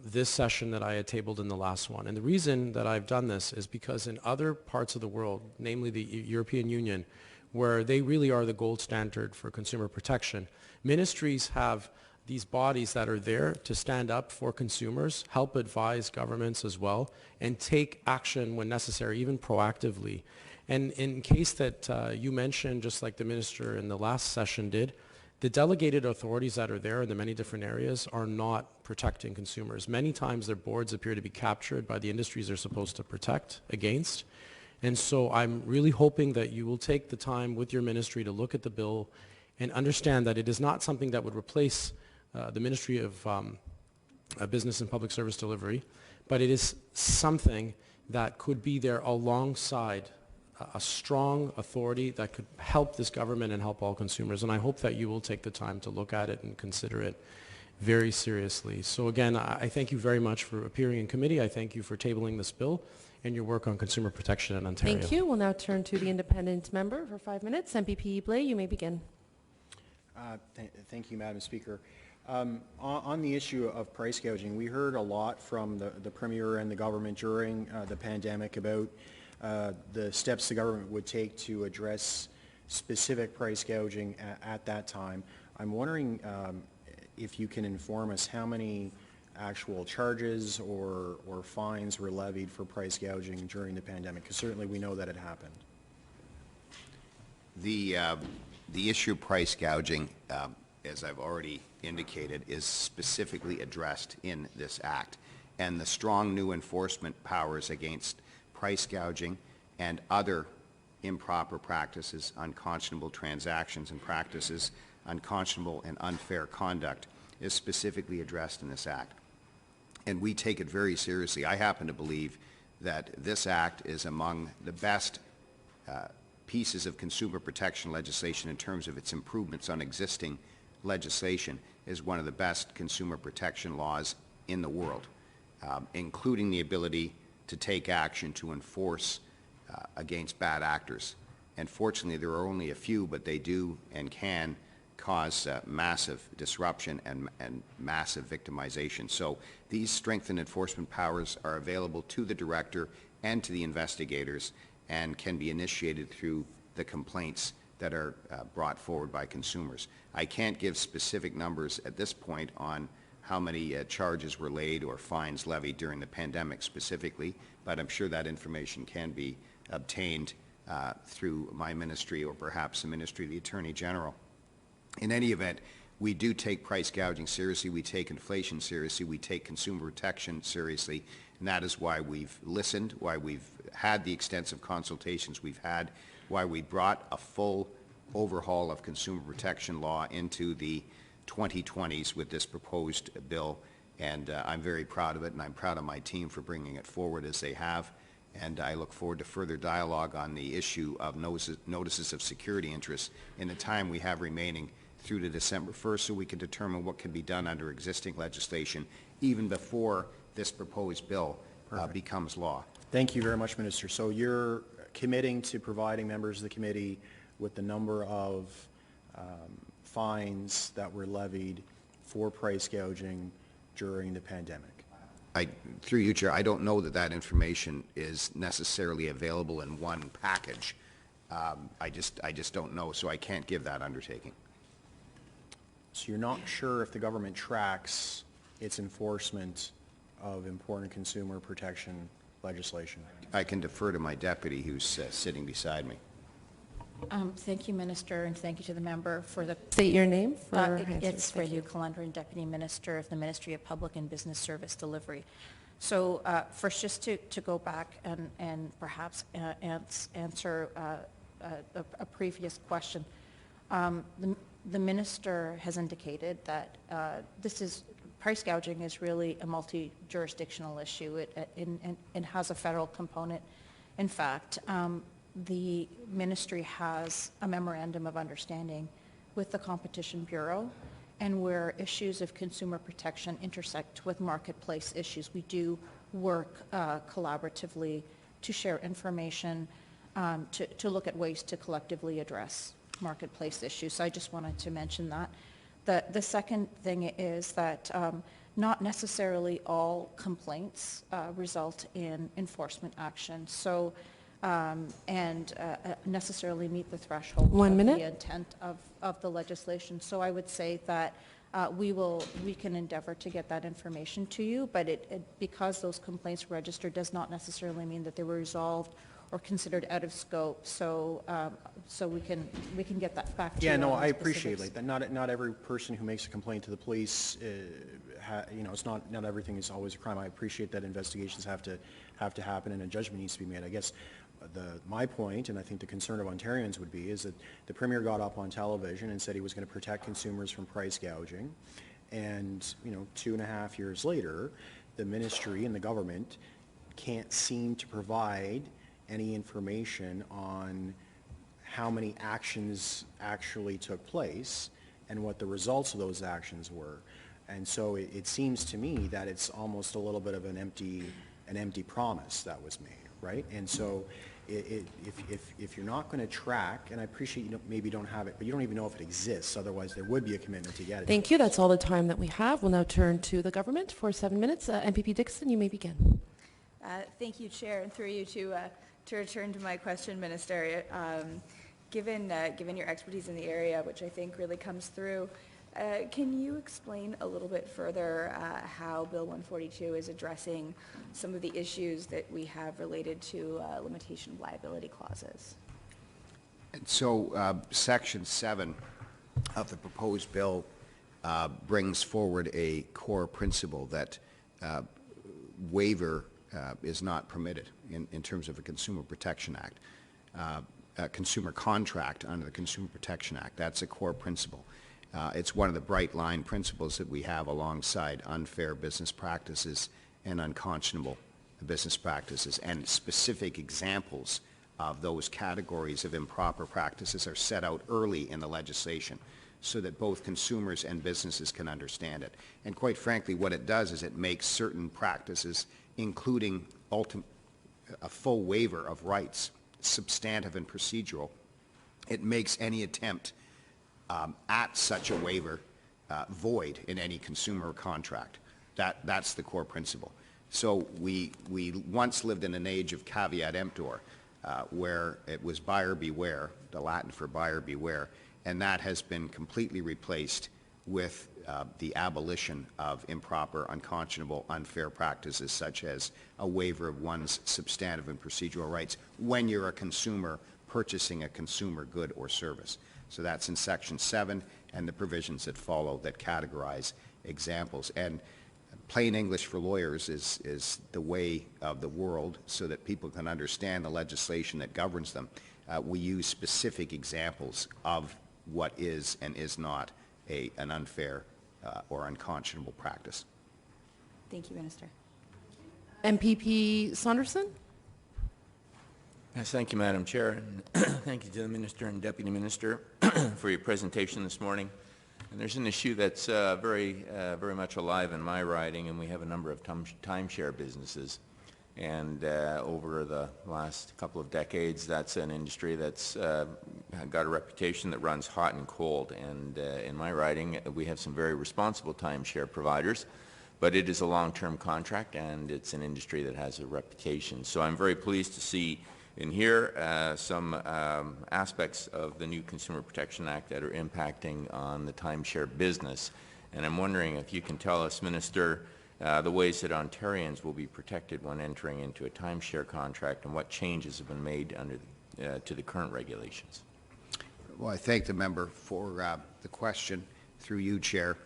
this session that I had tabled in the last one. And the reason that I've done this is because in other parts of the world, namely the European Union, where they really are the gold standard for consumer protection, ministries have these bodies that are there to stand up for consumers, help advise governments as well, and take action when necessary, even proactively. And in case that you mentioned, just like the minister in the last session did, the delegated authorities that are there in the many different areas are not protecting consumers. Many times their boards appear to be captured by the industries they're supposed to protect against. And so I'm really hoping that you will take the time with your ministry to look at the bill and understand that it is not something that would replace the Ministry of Business and Public Service Delivery, but it is something that could be there alongside a strong authority that could help this government and help all consumers. And I hope that you will take the time to look at it and consider it very seriously. So again, I thank you very much for appearing in committee. I thank you for tabling this bill and your work on consumer protection in Ontario. Thank you. We'll now turn to the independent member for 5 minutes. MPP Blais, you may begin. Thank you, Madam Speaker. On the issue of price gouging, we heard a lot from the Premier and the government during the pandemic about the steps the government would take to address specific price gouging at that time. I'm wondering if you can inform us how many actual charges or fines were levied for price gouging during the pandemic, because certainly we know that it happened. The issue of price gouging, as I've already indicated, is specifically addressed in this Act, and the strong new enforcement powers against price gouging and other improper practices, unconscionable transactions and practices, unconscionable and unfair conduct is specifically addressed in this Act. And we take it very seriously. I happen to believe that this Act is among the best pieces of consumer protection legislation in terms of its improvements on existing legislation, is one of the best consumer protection laws in the world, including the ability to take action to enforce against bad actors. And fortunately, there are only a few, but they do and can cause massive disruption and massive victimization. So these strengthened enforcement powers are available to the director and to the investigators and can be initiated through the complaints that are brought forward by consumers. I can't give specific numbers at this point on how many charges were laid or fines levied during the pandemic specifically, but I'm sure that information can be obtained through my ministry or perhaps the Ministry of the Attorney General. In any event, we do take price gouging seriously, we take inflation seriously, we take consumer protection seriously, and that is why we've listened, why we've had the extensive consultations we've had, why we brought a full overhaul of consumer protection law into the 2020s with this proposed bill, and I'm very proud of it, and I'm proud of my team for bringing it forward as they have, and I look forward to further dialogue on the issue of notices of security interest in the time we have remaining through to December 1st, so we can determine what can be done under existing legislation even before this proposed bill becomes law. Thank you very much, Minister. So you're committing to providing members of the committee with the number of fines that were levied for price gouging during the pandemic? Through you, Chair, I don't know that that information is necessarily available in one package. I just don't know, so I can't give that undertaking. So you're not sure if the government tracks its enforcement of important consumer protection legislation? I can defer to my deputy who's sitting beside me. Thank you, Minister, and thank you to the member for the... State your name for answers. It's Thank you. Relu Kalundran, Deputy Minister of the Ministry of Public and Business Service Delivery. So first, just to go back and perhaps answer a previous question. The Minister has indicated that price gouging is really a multi-jurisdictional issue. It has a federal component. In fact, the ministry has a memorandum of understanding with the Competition Bureau, and where issues of consumer protection intersect with marketplace issues, we do work collaboratively to share information, to look at ways to collectively address marketplace issues. So I just wanted to mention that. The second thing is that not necessarily all complaints result in enforcement action. So and necessarily meet the threshold of the intent of the legislation. So I would say that we can endeavor to get that information to you, but because those complaints were registered does not necessarily mean that they were resolved or considered out of scope. So so we can get that back to you. Yeah, no, on I the appreciate specifics. that. Not every person who makes a complaint to the police, it's not everything is always a crime. I appreciate that investigations have to happen and a judgment needs to be made. I guess my point, and I think the concern of Ontarians would be, is that the Premier got up on television and said he was going to protect consumers from price gouging, and 2.5 years later, the ministry and the government can't seem to provide any information on how many actions actually took place and what the results of those actions were. And so it seems to me that it's almost a little bit of an empty promise that was made, right? And so if you're not going to track, and I appreciate you maybe don't have it, but you don't even know if it exists, otherwise there would be a commitment to get it. Thank you. That's all the time that we have. We'll now turn to the government for 7 minutes. MPP Dixon, you may begin. Thank you, Chair, and through you to return to my question, Minister. Given your expertise in the area, which I think really comes through, can you explain a little bit further how Bill 142 is addressing some of the issues that we have related to limitation of liability clauses? And so Section 7 of the proposed bill brings forward a core principle that waiver is not permitted in terms of a Consumer Protection Act, a consumer contract under the Consumer Protection Act. That's a core principle. It's one of the bright line principles that we have alongside unfair business practices and unconscionable business practices, and specific examples of those categories of improper practices are set out early in the legislation so that both consumers and businesses can understand it. And quite frankly, what it does is it makes certain practices, including a full waiver of rights, substantive and procedural, it makes any attempt at such a waiver void in any consumer contract. That's the core principle. So we once lived in an age of caveat emptor, where it was buyer beware, the Latin for buyer beware, and that has been completely replaced with the abolition of improper, unconscionable, unfair practices such as a waiver of one's substantive and procedural rights when you're a consumer purchasing a consumer good or service. So that's in Section 7 and the provisions that follow that categorize examples. And plain English for lawyers is the way of the world so that people can understand the legislation that governs them. We use specific examples of what is and is not an unfair or unconscionable practice. Thank you, Minister. MPP Saunderson? Yes, thank you, Madam Chair, and thank you to the Minister and Deputy Minister for your presentation this morning. And there's an issue that's very much alive in my riding, and we have a number of timeshare businesses. And over the last couple of decades, that's an industry that's got a reputation that runs hot and cold. And in my riding, we have some very responsible timeshare providers, but it is a long-term contract, and it's an industry that has a reputation. So I'm very pleased to see in here some aspects of the new Consumer Protection Act that are impacting on the timeshare business. And I'm wondering if you can tell us, Minister, the ways that Ontarians will be protected when entering into a timeshare contract and what changes have been made under to the current regulations. Well, I thank the member for the question through you, Chair.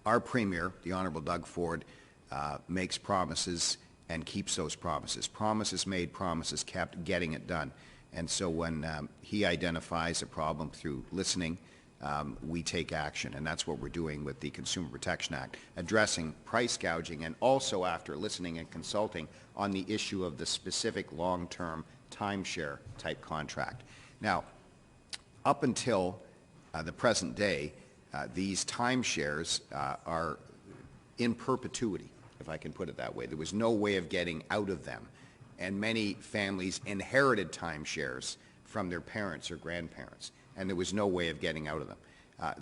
Our Premier, the Honourable Doug Ford, makes promises and keeps those promises. Promises made, promises kept, getting it done. And so when he identifies a problem through listening, we take action, and that's what we're doing with the Consumer Protection Act, addressing price gouging, and also after listening and consulting on the issue of the specific long-term timeshare type contract. Now, up until the present day, these timeshares are in perpetuity, if I can put it that way. There was no way of getting out of them, and many families inherited timeshares from their parents or grandparents, and there was no way of getting out of them.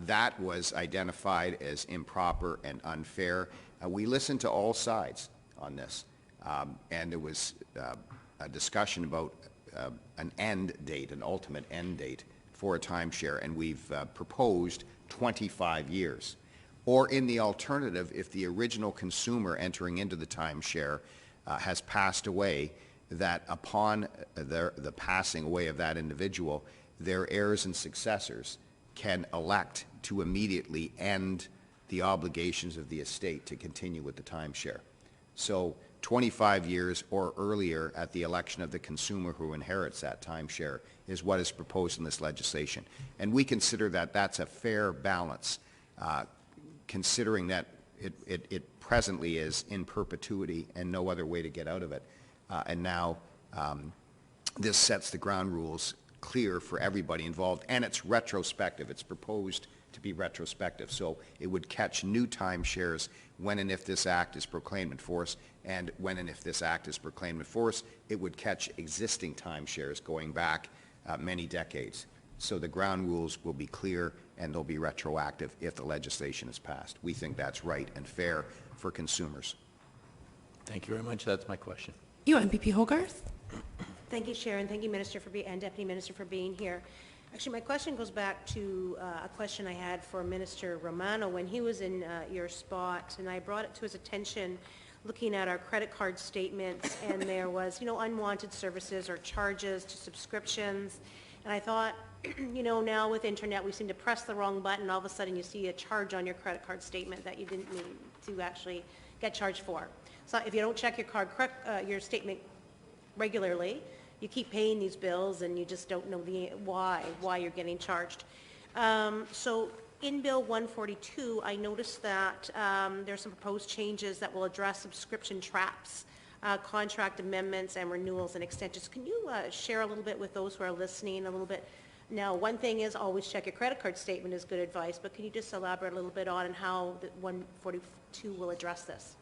That was identified as improper and unfair. We listened to all sides on this, and there was a discussion about an end date, an ultimate end date for a timeshare, and we've proposed 25 years. Or in the alternative, if the original consumer entering into the timeshare has passed away, that upon the passing away of that individual, their heirs and successors can elect to immediately end the obligations of the estate to continue with the timeshare. So 25 years or earlier at the election of the consumer who inherits that timeshare is what is proposed in this legislation. And we consider that that's a fair balance, considering that it presently is in perpetuity and no other way to get out of it. And now this sets the ground rules clear for everybody involved, and it's retrospective. It's proposed to be retrospective, so it would catch new timeshares when and if this act is proclaimed in force, and when and if this act is proclaimed in force, it would catch existing timeshares going back many decades. So the ground rules will be clear, and they'll be retroactive if the legislation is passed. We think that's right and fair for consumers. Thank you very much. That's my question. You, MPP Hogarth? Thank you, Chair, and thank you, Minister, and Deputy Minister, for being here. Actually, my question goes back to a question I had for Minister Romano when he was in your spot, and I brought it to his attention looking at our credit card statements, and there was, unwanted services or charges to subscriptions, and I thought, now with internet, we seem to press the wrong button, all of a sudden you see a charge on your credit card statement that you didn't mean to actually get charged for. So if you don't check your statement regularly, you keep paying these bills and you just don't know why you're getting charged. So in Bill 142, I noticed that there's some proposed changes that will address subscription traps, contract amendments and renewals and extensions. Can you share a little bit with those who are listening a little bit? Now, one thing is always check your credit card statement is good advice, but can you just elaborate a little bit on how the 142 will address this?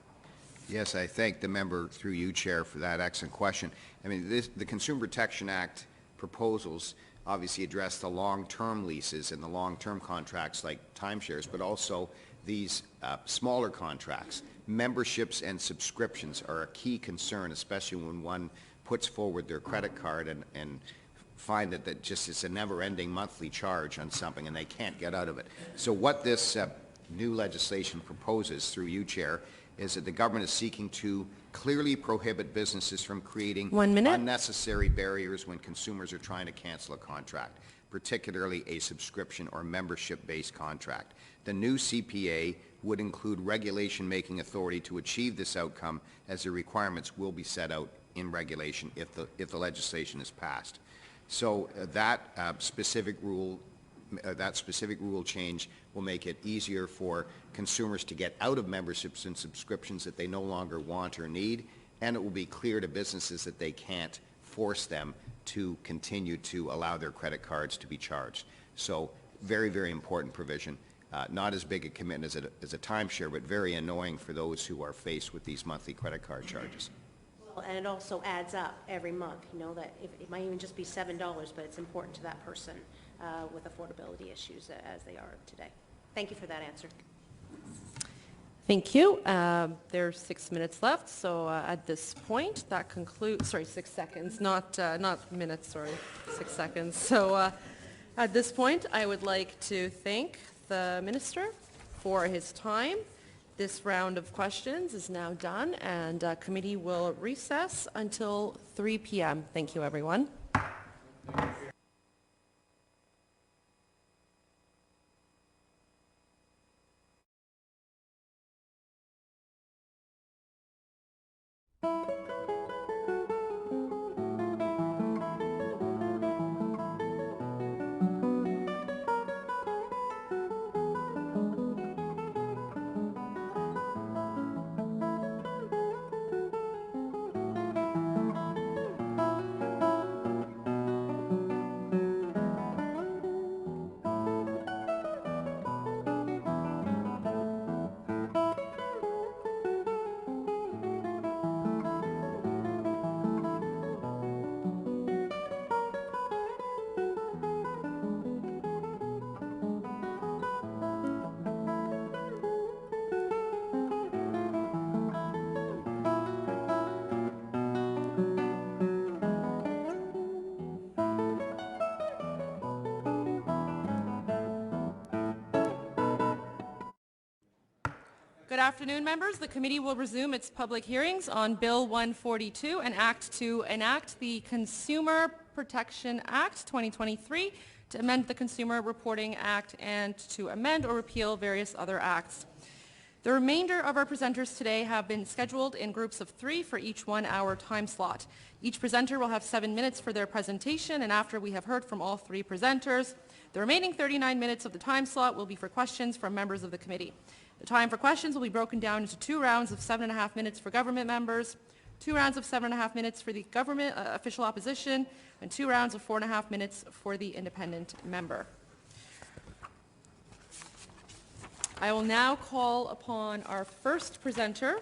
Yes, I thank the member through you, Chair, for that excellent question. I mean, the Consumer Protection Act proposals obviously address the long-term leases and the long-term contracts like timeshares, but also these smaller contracts. Memberships and subscriptions are a key concern, especially when one puts forward their credit card and find that just is a never-ending monthly charge on something and they can't get out of it. So what this new legislation proposes through you, Chair, is that the government is seeking to clearly prohibit businesses from creating unnecessary barriers when consumers are trying to cancel a contract, particularly a subscription or membership-based contract. The new CPA would include regulation-making authority to achieve this outcome, as the requirements will be set out in regulation if the legislation is passed. So that specific rule that specific rule change will make it easier for consumers to get out of memberships and subscriptions that they no longer want or need, and it will be clear to businesses that they can't force them to continue to allow their credit cards to be charged. So very, very important provision. Not as big a commitment as a timeshare, but very annoying for those who are faced with these monthly credit card charges. Well, and it also adds up every month, you know, that it might even just be $7, but it's important to that person with affordability issues as they are today. Thank you for that answer. Thank you. There's 6 minutes left, so at this point, that concludes, sorry, 6 seconds, not minutes, sorry, 6 seconds. So at this point, I would like to thank the Minister for his time. This round of questions is now done, and committee will recess until 3 p.m. Thank you, everyone. Good afternoon, members. The committee will resume its public hearings on Bill 142, an act to enact the Consumer Protection Act 2023, to amend the Consumer Reporting Act, and to amend or repeal various other acts. The remainder of our presenters today have been scheduled in groups of 3 for each 1-hour time slot. Each presenter will have 7 minutes for their presentation, and after we have heard from all 3 presenters, the remaining 39 minutes of the time slot will be for questions from members of the committee. The time for questions will be broken down into 2 rounds of 7.5 minutes for government members, 2 rounds of 7.5 minutes for the government official opposition, and 2 rounds of 4.5 minutes for the independent member. I will now call upon our first presenter,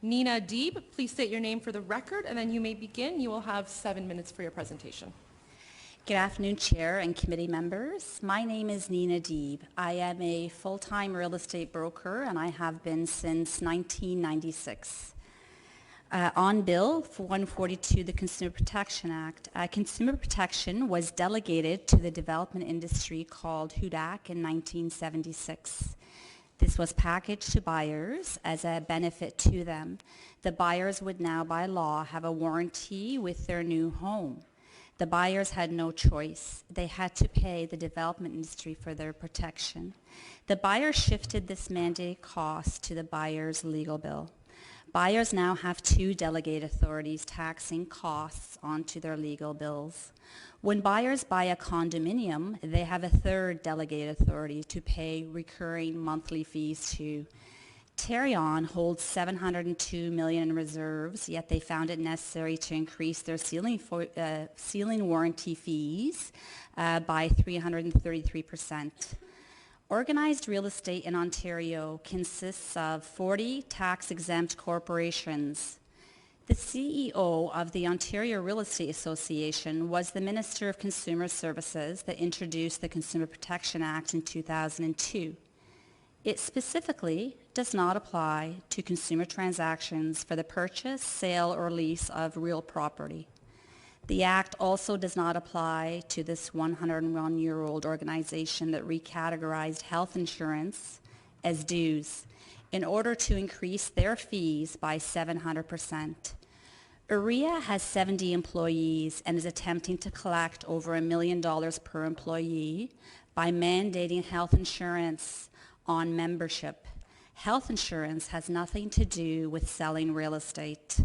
Nina Deeb. Please state your name for the record, and then you may begin. You will have 7 minutes for your presentation. Good afternoon, Chair and committee members. My name is Nina Deeb. I am a full-time real estate broker, and I have been since 1996. On Bill 142, the Consumer Protection Act, consumer protection was delegated to the development industry called HUDAC in 1976. This was packaged to buyers as a benefit to them. The buyers would now, by law, have a warranty with their new home. The buyers had no choice. They had to pay the development industry for their protection. The buyers shifted this mandated cost to the buyer's legal bill. Buyers now have 2 delegate authorities taxing costs onto their legal bills. When buyers buy a condominium, they have a 3rd delegate authority to pay recurring monthly fees to. Tarion holds $702 million in reserves, yet they found it necessary to increase their ceiling warranty fees by 333%. Organized real estate in Ontario consists of 40 tax-exempt corporations. The CEO of the Ontario Real Estate Association was the Minister of Consumer Services that introduced the Consumer Protection Act in 2002. It specifically does not apply to consumer transactions for the purchase, sale, or lease of real property. The Act also does not apply to this 101-year-old organization that recategorized health insurance as dues in order to increase their fees by 700%. UREA has 70 employees and is attempting to collect over $1 million per employee by mandating health insurance on membership. Health insurance has nothing to do with selling real estate.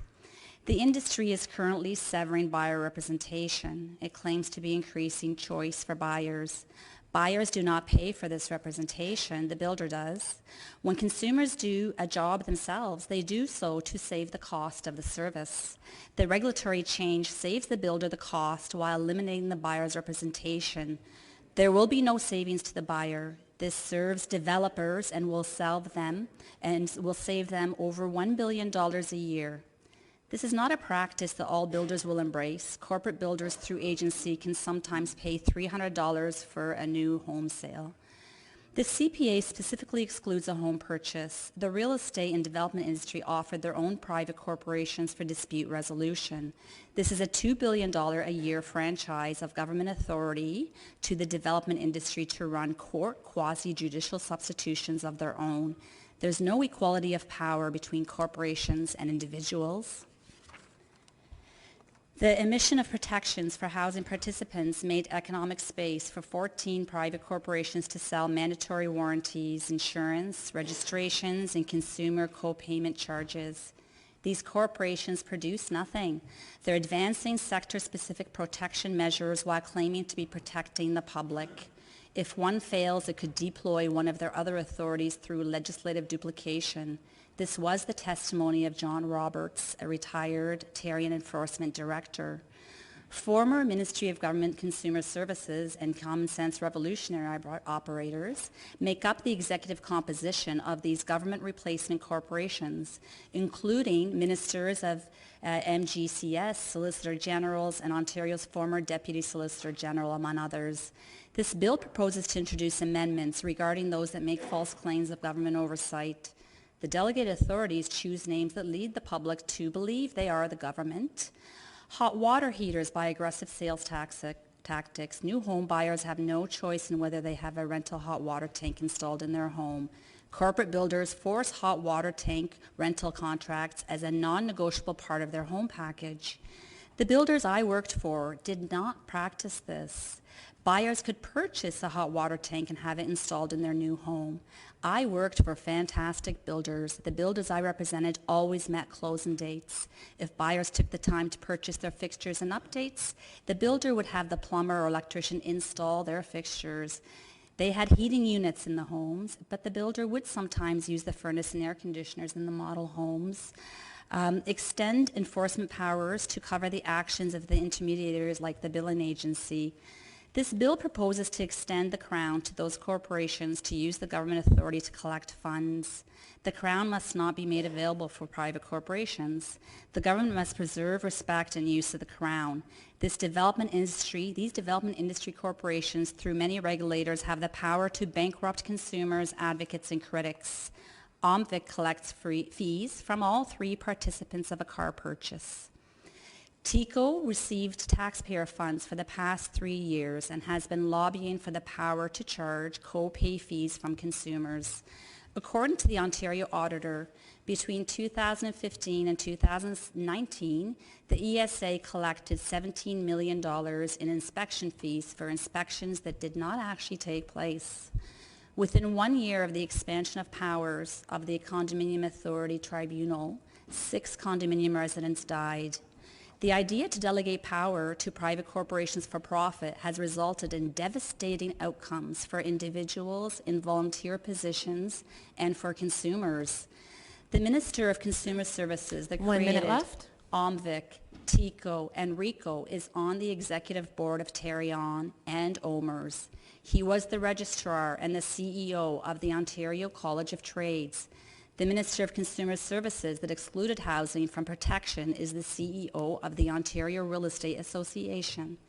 The industry is currently severing buyer representation. It claims to be increasing choice for buyers. Buyers do not pay for this representation, the builder does. When consumers do a job themselves, they do so to save the cost of the service. The regulatory change saves the builder the cost while eliminating the buyer's representation. There will be no savings to the buyer. This serves developers and will save them over $1 billion a year. This is not a practice that all builders will embrace. Corporate builders through agency can sometimes pay $300 for a new home sale. The CPA specifically excludes a home purchase. The real estate and development industry offered their own private corporations for dispute resolution. This is a $2 billion a year franchise of government authority to the development industry to run court quasi-judicial substitutions of their own. There's no equality of power between corporations and individuals. The emission of protections for housing participants made economic space for 14 private corporations to sell mandatory warranties, insurance, registrations, and consumer co-payment charges. These corporations produce nothing. They're advancing sector-specific protection measures while claiming to be protecting the public. If one fails, it could deploy one of their other authorities through legislative duplication. This was the testimony of John Roberts, a retired Tarion Enforcement Director. Former Ministry of Government Consumer Services and Common Sense Revolutionary operators make up the executive composition of these government replacement corporations, including ministers of MGCS, Solicitor Generals, and Ontario's former Deputy Solicitor General, among others. This bill proposes to introduce amendments regarding those that make false claims of government oversight. The delegated authorities choose names that lead the public to believe they are the government. Hot water heaters by aggressive sales tactics. New home buyers have no choice in whether they have a rental hot water tank installed in their home. Corporate builders force hot water tank rental contracts as a non-negotiable part of their home package. The builders I worked for did not practice this. Buyers could purchase a hot water tank and have it installed in their new home. I worked for fantastic builders. The builders I represented always met closing dates. If buyers took the time to purchase their fixtures and updates, the builder would have the plumber or electrician install their fixtures. They had heating units in the homes, but the builder would sometimes use the furnace and air conditioners in the model homes. Extend enforcement powers to cover the actions of the intermediaries like the billing agency. This bill proposes to extend the Crown to those corporations to use the government authority to collect funds. The Crown must not be made available for private corporations. The government must preserve, respect, and use of the Crown. These development industry corporations, through many regulators, have the power to bankrupt consumers, advocates, and critics. OMVIC collects fees from all three participants of a car purchase. TECO received taxpayer funds for the past 3 years and has been lobbying for the power to charge co-pay fees from consumers. According to the Ontario Auditor, between 2015 and 2019, the ESA collected $17 million in inspection fees for inspections that did not actually take place. Within 1 year of the expansion of powers of the Condominium Authority Tribunal, 6 condominium residents died. The idea to delegate power to private corporations for profit has resulted in devastating outcomes for individuals in volunteer positions and for consumers. The Minister of Consumer Services that created OMVIC, TECO, and RICO is on the executive board of Tarion and OMERS. He was the registrar and the CEO of the Ontario College of Trades. The Minister of Consumer Services that excluded housing from protection is the CEO of the Ontario Real Estate Association.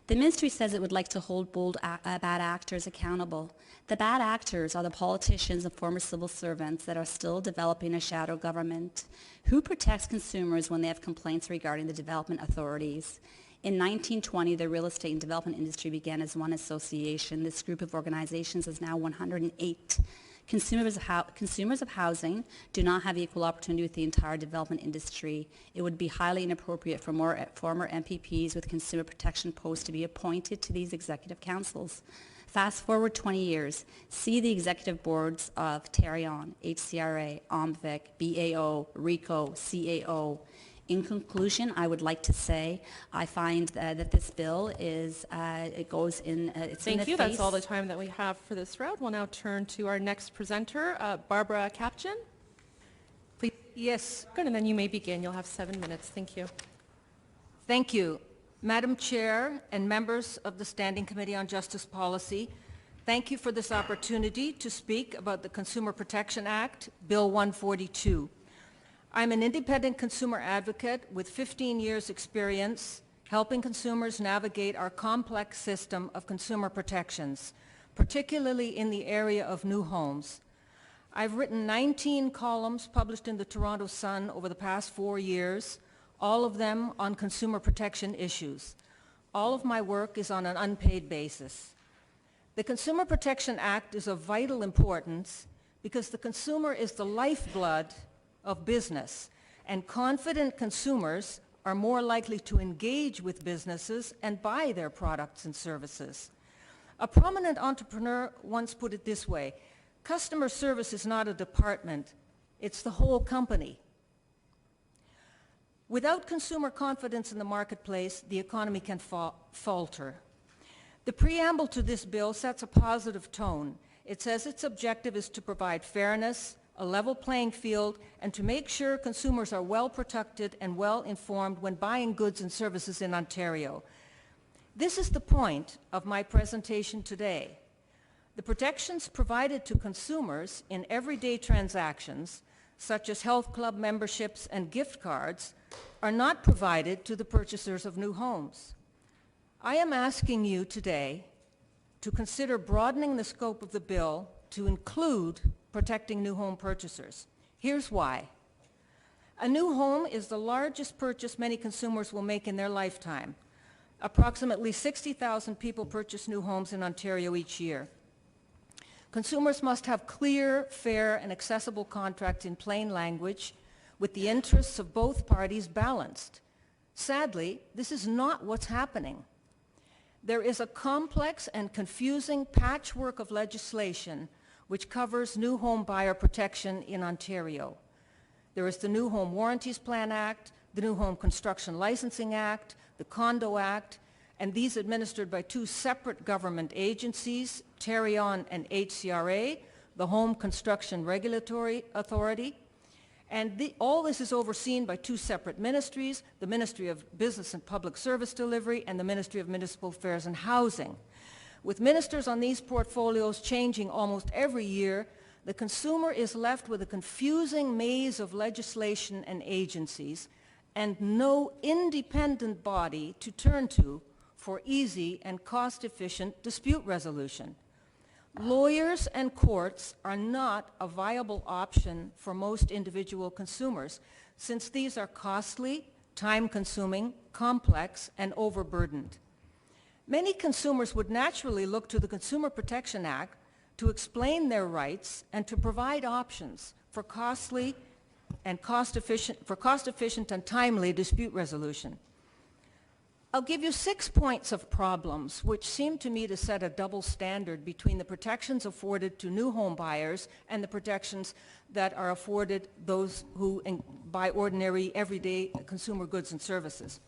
The ministry says it would like to hold bad actors accountable. The bad actors are the politicians and former civil servants that are still developing a shadow government. Who protects consumers when they have complaints regarding the development authorities? In 1920, the real estate and development industry began as one association. This group of organizations is now 108. Consumers of housing do not have equal opportunity with the entire development industry. It would be highly inappropriate for more former MPPs with consumer protection posts to be appointed to these executive councils. Fast forward 20 years, see the executive boards of Tarion, HCRA, OMVIC, BAO, RICO, CAO. In conclusion, I would like to say I find that this bill is, it goes in, it's in the Thank you. face. That's all the time that we have for this round. We'll now turn to our next presenter, Barbara Kapchin. Please. Yes, Good, and then you may begin. You'll have 7 minutes. Thank you. thank you. Madam Chair and members of the Standing Committee on Justice Policy, thank you for this opportunity to speak about the Consumer Protection Act, Bill 142. I'm an independent consumer advocate with 15 years' experience helping consumers navigate our complex system of consumer protections, particularly in the area of new homes. I've written 19 columns published in the Toronto Sun over the past 4 years, all of them on consumer protection issues. All of my work is on an unpaid basis. The Consumer Protection Act is of vital importance because the consumer is the lifeblood of business, and confident consumers are more likely to engage with businesses and buy their products and services. A prominent entrepreneur once put it this way: customer service is not a department, it's the whole company. Without consumer confidence in the marketplace, the economy can falter. The preamble to this bill sets a positive tone. It says its objective is to provide fairness, a level playing field, and to make sure consumers are well protected and well informed when buying goods and services in Ontario. This is the point of my presentation today. The protections provided to consumers in everyday transactions, such as health club memberships and gift cards, are not provided to the purchasers of new homes. I am asking you today to consider broadening the scope of the bill to include protecting new home purchasers. Here's why. A new home is the largest purchase many consumers will make in their lifetime. Approximately 60,000 people purchase new homes in Ontario each year. Consumers must have clear, fair, and accessible contracts in plain language with the interests of both parties balanced. Sadly, this is not what's happening. There is a complex and confusing patchwork of legislation which covers new home buyer protection in Ontario. There is the New Home Warranties Plan Act, the New Home Construction Licensing Act, the Condo Act, and these administered by two separate government agencies, Tarion and HCRA, the Home Construction Regulatory Authority. And all this is overseen by two separate ministries, the Ministry of Business and Public Service Delivery and the Ministry of Municipal Affairs and Housing. With ministers on these portfolios changing almost every year, the consumer is left with a confusing maze of legislation and agencies and no independent body to turn to for easy and cost-efficient dispute resolution. Lawyers and courts are not a viable option for most individual consumers, since these are costly, time-consuming, complex, and overburdened. Many consumers would naturally look to the Consumer Protection Act to explain their rights and to provide options for cost-efficient and timely dispute resolution. I'll give you 6 points of problems which seem to me to set a double standard between the protections afforded to new home buyers and the protections that are afforded those who buy ordinary, everyday consumer goods and services.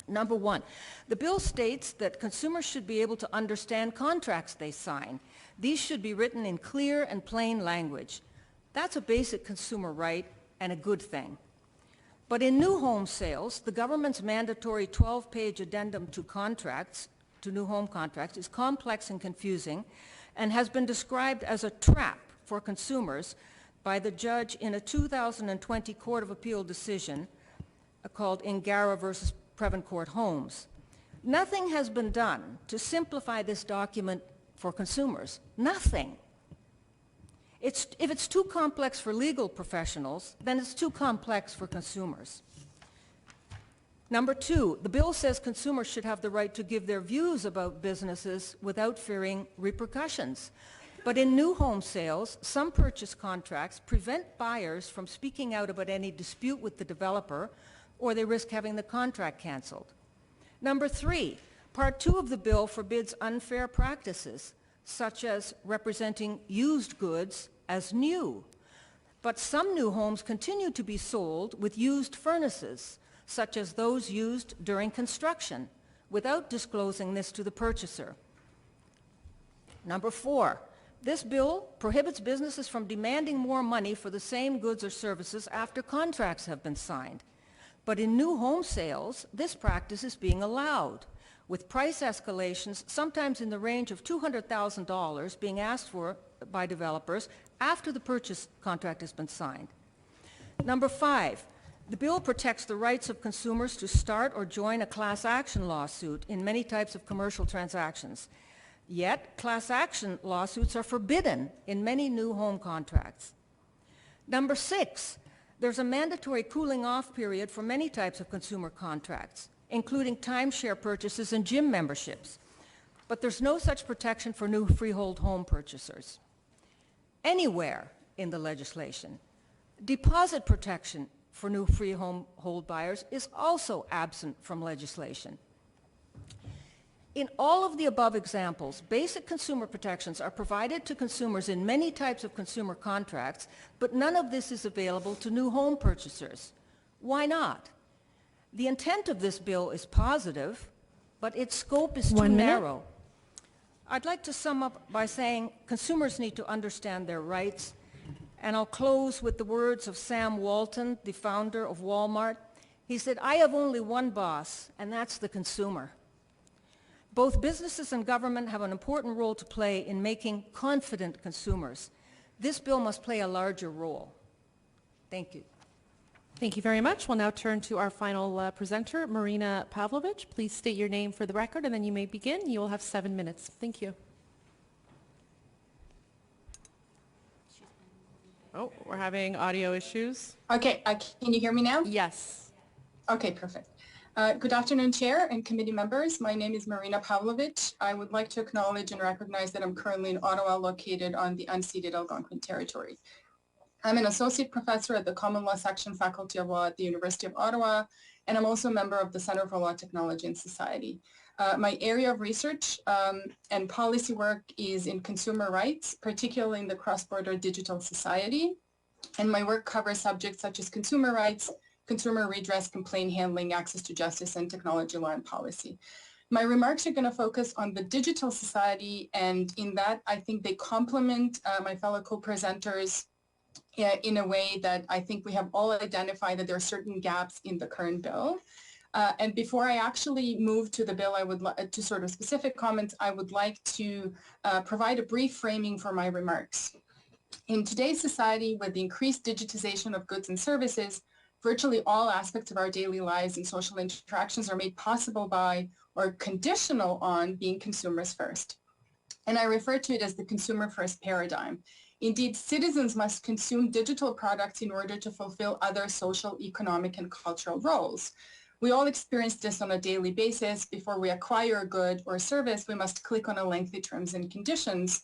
Number one, the bill states that consumers should be able to understand contracts they sign. These should be written in clear and plain language. That's a basic consumer right and a good thing. But in new home sales, the government's mandatory 12-page addendum to contracts, to new home contracts, is complex and confusing and has been described as a trap for consumers by the judge in a 2020 Court of Appeal decision called Ingara versus Prevencourt Homes. Nothing has been done to simplify this document for consumers. Nothing. If it's too complex for legal professionals, then it's too complex for consumers. Number two, the bill says consumers should have the right to give their views about businesses without fearing repercussions. But in new home sales, some purchase contracts prevent buyers from speaking out about any dispute with the developer, or they risk having the contract canceled. Number three, Part 2 of the bill forbids unfair practices, such as representing used goods as new. But some new homes continue to be sold with used furnaces, such as those used during construction, without disclosing this to the purchaser. Number 4, this bill prohibits businesses from demanding more money for the same goods or services after contracts have been signed. But in new home sales, this practice is being allowed, with price escalations sometimes in the range of $200,000 being asked for by developers after the purchase contract has been signed. Number 5, the bill protects the rights of consumers to start or join a class action lawsuit in many types of commercial transactions. Yet, class action lawsuits are forbidden in many new home contracts. Number 6, there's a mandatory cooling off period for many types of consumer contracts, including timeshare purchases and gym memberships. But there's no such protection for new freehold home purchasers. Anywhere in the legislation, deposit protection for new freehold buyers is also absent from legislation. In all of the above examples, basic consumer protections are provided to consumers in many types of consumer contracts, but none of this is available to new home purchasers. Why not? The intent of this bill is positive, but its scope is too narrow. I'd like to sum up by saying consumers need to understand their rights, and I'll close with the words of Sam Walton, the founder of Walmart. He said, "I have only one boss, and that's the consumer." Both businesses and government have an important role to play in making confident consumers. This bill must play a larger role. Thank you. Thank you very much. We'll now turn to our final presenter, Marina Pavlovich. Please state your name for the record, and then you may begin. You will have 7 minutes. Thank you. Oh, we're having audio issues. Okay, can you hear me now? Yes. Okay, perfect. Good afternoon, Chair and committee members. My name is Marina Pavlovich. I would like to acknowledge and recognize that I'm currently in Ottawa, located on the unceded Algonquin territory. I'm an associate professor at the Common Law Section Faculty of Law at the University of Ottawa, and I'm also a member of the Center for Law, Technology and Society. My area of research and policy work is in consumer rights, particularly in the cross-border digital society. And my work covers subjects such as consumer rights, consumer redress, complaint handling, access to justice, and technology law and policy. My remarks are going to focus on the digital society, and in that, I think they complement my fellow co-presenters in a way that I think we have all identified that there are certain gaps in the current bill. And before I actually move to the bill, I would to sort of specific comments, I would like to provide a brief framing for my remarks. In today's society, with the increased digitization of goods and services, virtually all aspects of our daily lives and social interactions are made possible by or conditional on being consumers first. And I refer to it as the consumer first paradigm. Indeed, citizens must consume digital products in order to fulfill other social, economic, and cultural roles. We all experience this on a daily basis. Before we acquire a good or service, we must click on a lengthy terms and conditions,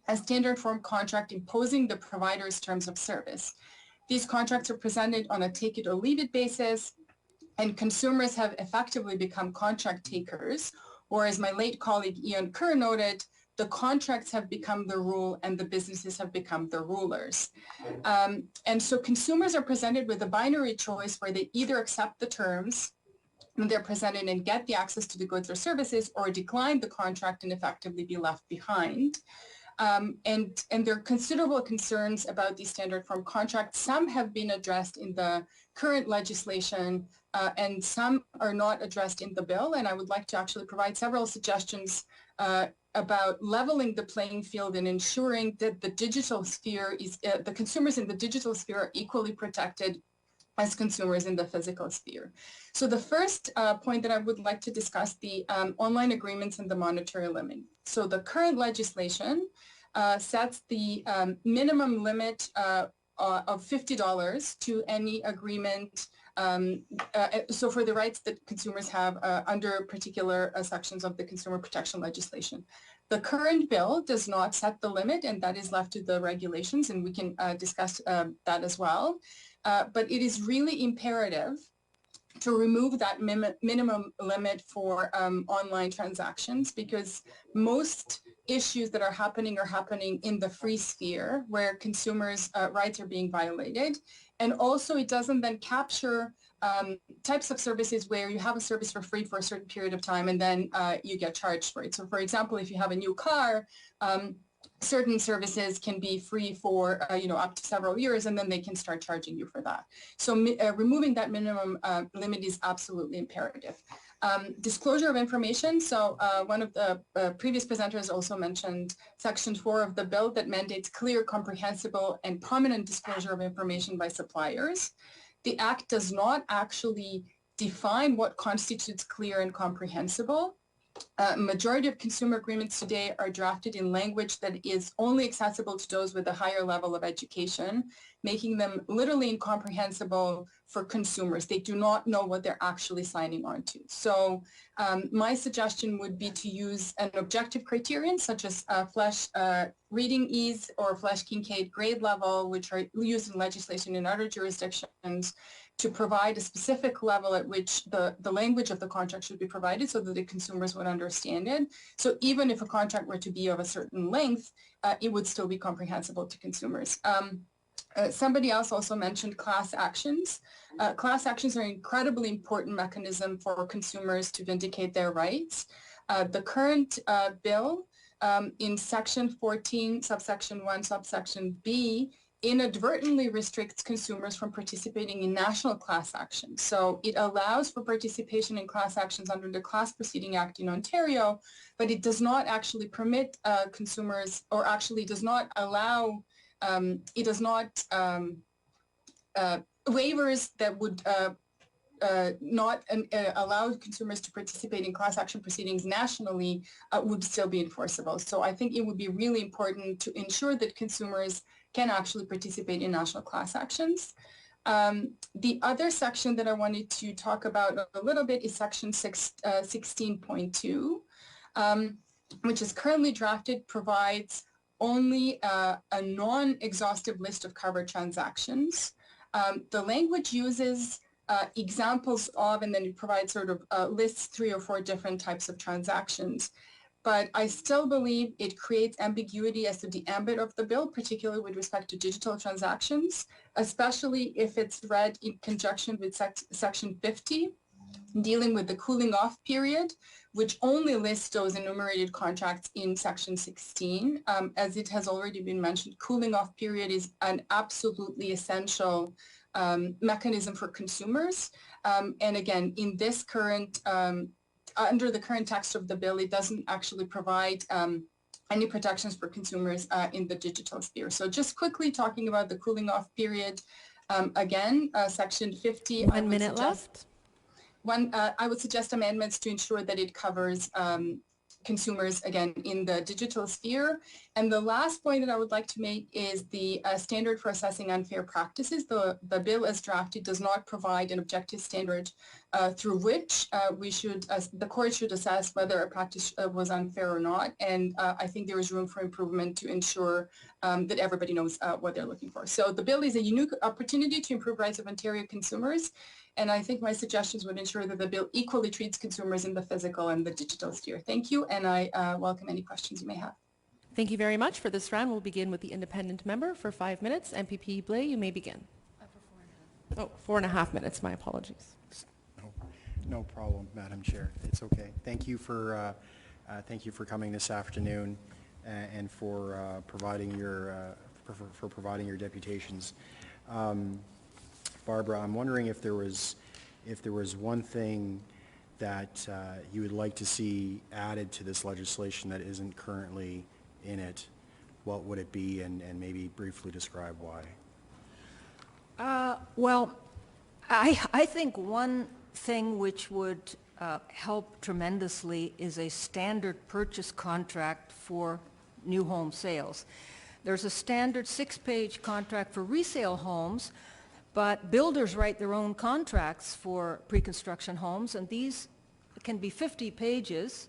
a standard form contract imposing the provider's terms of service. These contracts are presented on a take it or leave it basis, and consumers have effectively become contract takers, or as my late colleague Ian Kerr noted, the contracts have become the rule and the businesses have become the rulers. And so consumers are presented with a binary choice where they either accept the terms and they're presented and get the access to the goods or services, or decline the contract and effectively be left behind. And there are considerable concerns about these standard form contracts. Some have been addressed in the current legislation, and some are not addressed in the bill. And I would like to actually provide several suggestions about leveling the playing field and ensuring that the digital sphere is, the consumers in the digital sphere are equally protected as consumers in the physical sphere. So the first point that I would like to discuss, the online agreements and the monetary limit. So the current legislation sets the minimum limit of $50 to any agreement, so for the rights that consumers have under particular sections of the consumer protection legislation. The current bill does not set the limit, and that is left to the regulations, and we can discuss that as well. But it is really imperative to remove that minimum limit for online transactions, because most issues that are happening in the free sphere where consumers' rights are being violated. And also it doesn't then capture types of services where you have a service for free for a certain period of time and then you get charged for it. So for example, if you have a new car, certain services can be free for up to several years, and then they can start charging you for that. So removing that minimum limit is absolutely imperative. Disclosure of information. So one of the previous presenters also mentioned Section 4 of the bill that mandates clear, comprehensible, and prominent disclosure of information by suppliers. The Act does not actually define what constitutes clear and comprehensible. Majority of consumer agreements today are drafted in language that is only accessible to those with a higher level of education, making them literally incomprehensible for consumers. They do not know what they're actually signing on to. So my suggestion would be to use an objective criterion such as Flesch reading ease or Flesch-Kincaid grade level, which are used in legislation in other jurisdictions, to provide a specific level at which the language of the contract should be provided so that the consumers would understand it. So even if a contract were to be of a certain length, it would still be comprehensible to consumers. Somebody else also mentioned class actions. Class actions are an incredibly important mechanism for consumers to vindicate their rights. The current bill in Section 14, subsection 1, subsection B, inadvertently restricts consumers from participating in national class actions. So it allows for participation in class actions under the Class Proceeding Act in Ontario, but it does not actually permit consumers, or actually does not allow, waivers that would not allow consumers to participate in class action proceedings nationally would still be enforceable. So I think it would be really important to ensure that consumers can actually participate in national class actions. The other section that I wanted to talk about a little bit is Section 16.2, which is currently drafted, provides only a non-exhaustive list of covered transactions. The language uses examples of, and then it provides sort of lists 3 or 4 different types of transactions. But I still believe it creates ambiguity as to the ambit of the bill, particularly with respect to digital transactions, especially if it's read in conjunction with Section 50, dealing with the cooling off period, which only lists those enumerated contracts in Section 16. As it has already been mentioned, cooling off period is an absolutely essential mechanism for consumers. And again, in this current under the current text of the bill, it doesn't actually provide any protections for consumers in the digital sphere. So just quickly talking about the cooling off period, again, Section 50. 1 minute left. I would suggest amendments to ensure that it covers consumers, again, in the digital sphere. And the last point that I would like to make is the standard for assessing unfair practices. The bill as drafted does not provide an objective standard through which the court should assess whether a practice was unfair or not. And I think there is room for improvement to ensure that everybody knows what they're looking for. So the bill is a unique opportunity to improve rights of Ontario consumers. And I think my suggestions would ensure that the bill equally treats consumers in the physical and the digital sphere. Thank you, and I welcome any questions you may have. Thank you very much. For this round, we'll begin with the independent member for 5 minutes. MPP Blais, you may begin. Oh, 4.5 minutes. My apologies. No problem, Madam Chair. It's okay. Thank you for coming this afternoon and for providing your deputations. Barbara, I'm wondering if there was one thing that you would like to see added to this legislation that isn't currently in it. What would it be, and maybe briefly describe why? Well, I think one thing which would help tremendously is a standard purchase contract for new home sales. There's a standard 6-page contract for resale homes, but builders write their own contracts for pre-construction homes, and these can be 50 pages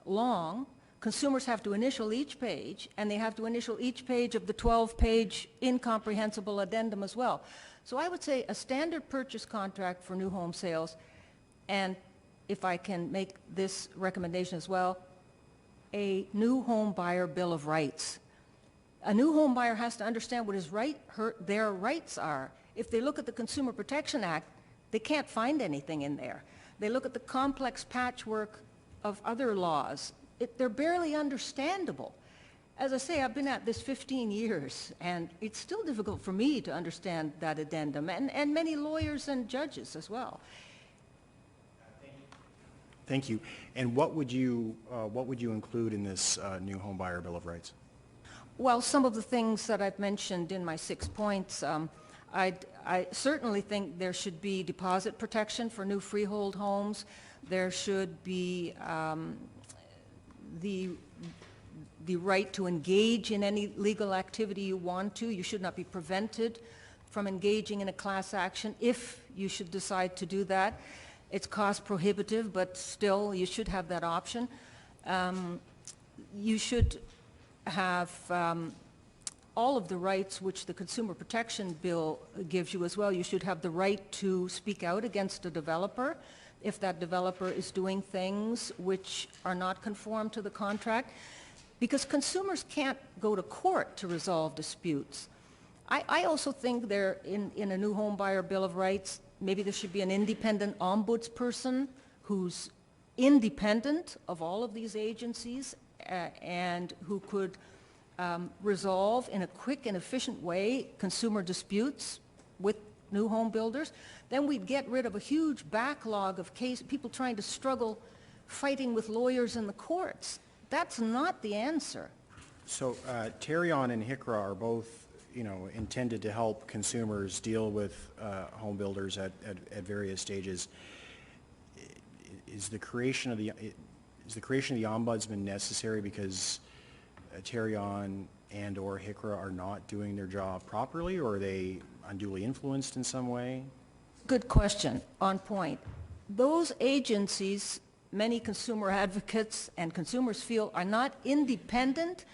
long. Consumers have to initial each page, and they have to initial each page of the 12-page incomprehensible addendum as well. So I would say a standard purchase contract for new home sales, and if I can make this recommendation as well, a new home buyer Bill of Rights. A new home buyer has to understand what their rights are. If they look at the Consumer Protection Act, they can't find anything in there. They look at the complex patchwork of other laws. They're barely understandable. As I say, I've been at this 15 years, and it's still difficult for me to understand that addendum, and many lawyers and judges as well. Thank you. And what would you include in this new home buyer Bill of Rights? Well, some of the things that I've mentioned in my 6 points, I certainly think there should be deposit protection for new freehold homes. There should be the right to engage in any legal activity you want to. You should not be prevented from engaging in a class action if you should decide to do that. It's cost prohibitive, but still you should have that option. You should have all of the rights which the Consumer Protection Bill gives you as well. You should have the right to speak out against a developer if that developer is doing things which are not conform to the contract, because consumers can't go to court to resolve disputes. I also think there, in a new home buyer Bill of Rights, maybe there should be an independent ombudsperson who's independent of all of these agencies and who could resolve in a quick and efficient way consumer disputes with new home builders. Then we'd get rid of a huge backlog of people trying to struggle fighting with lawyers in the courts. That's not the answer. So Tarion and HICRA are both, intended to help consumers deal with home builders at various stages. Is the creation of the ombudsman necessary because Tarion and or HICRA are not doing their job properly, or are they unduly influenced in some way? Good question, on point. Those agencies, many consumer advocates and consumers feel, are not independent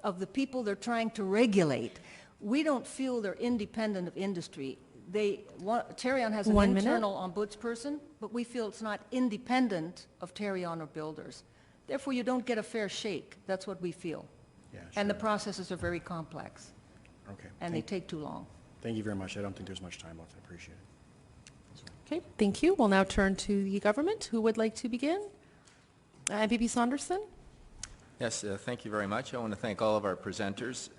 of the people they're trying to regulate. We don't feel they're independent of industry. Tarion has an internal ombudsperson, but we feel it's not independent of Tarion or builders. Therefore, you don't get a fair shake. That's what we feel. Yeah, sure. And the processes are very complex. Okay. And they take too long. Thank you very much. I don't think there's much time left. I appreciate it. Okay, thank you. We'll now turn to the government. Who would like to begin? MPP Saunderson. Yes, thank you very much. I want to thank all of our presenters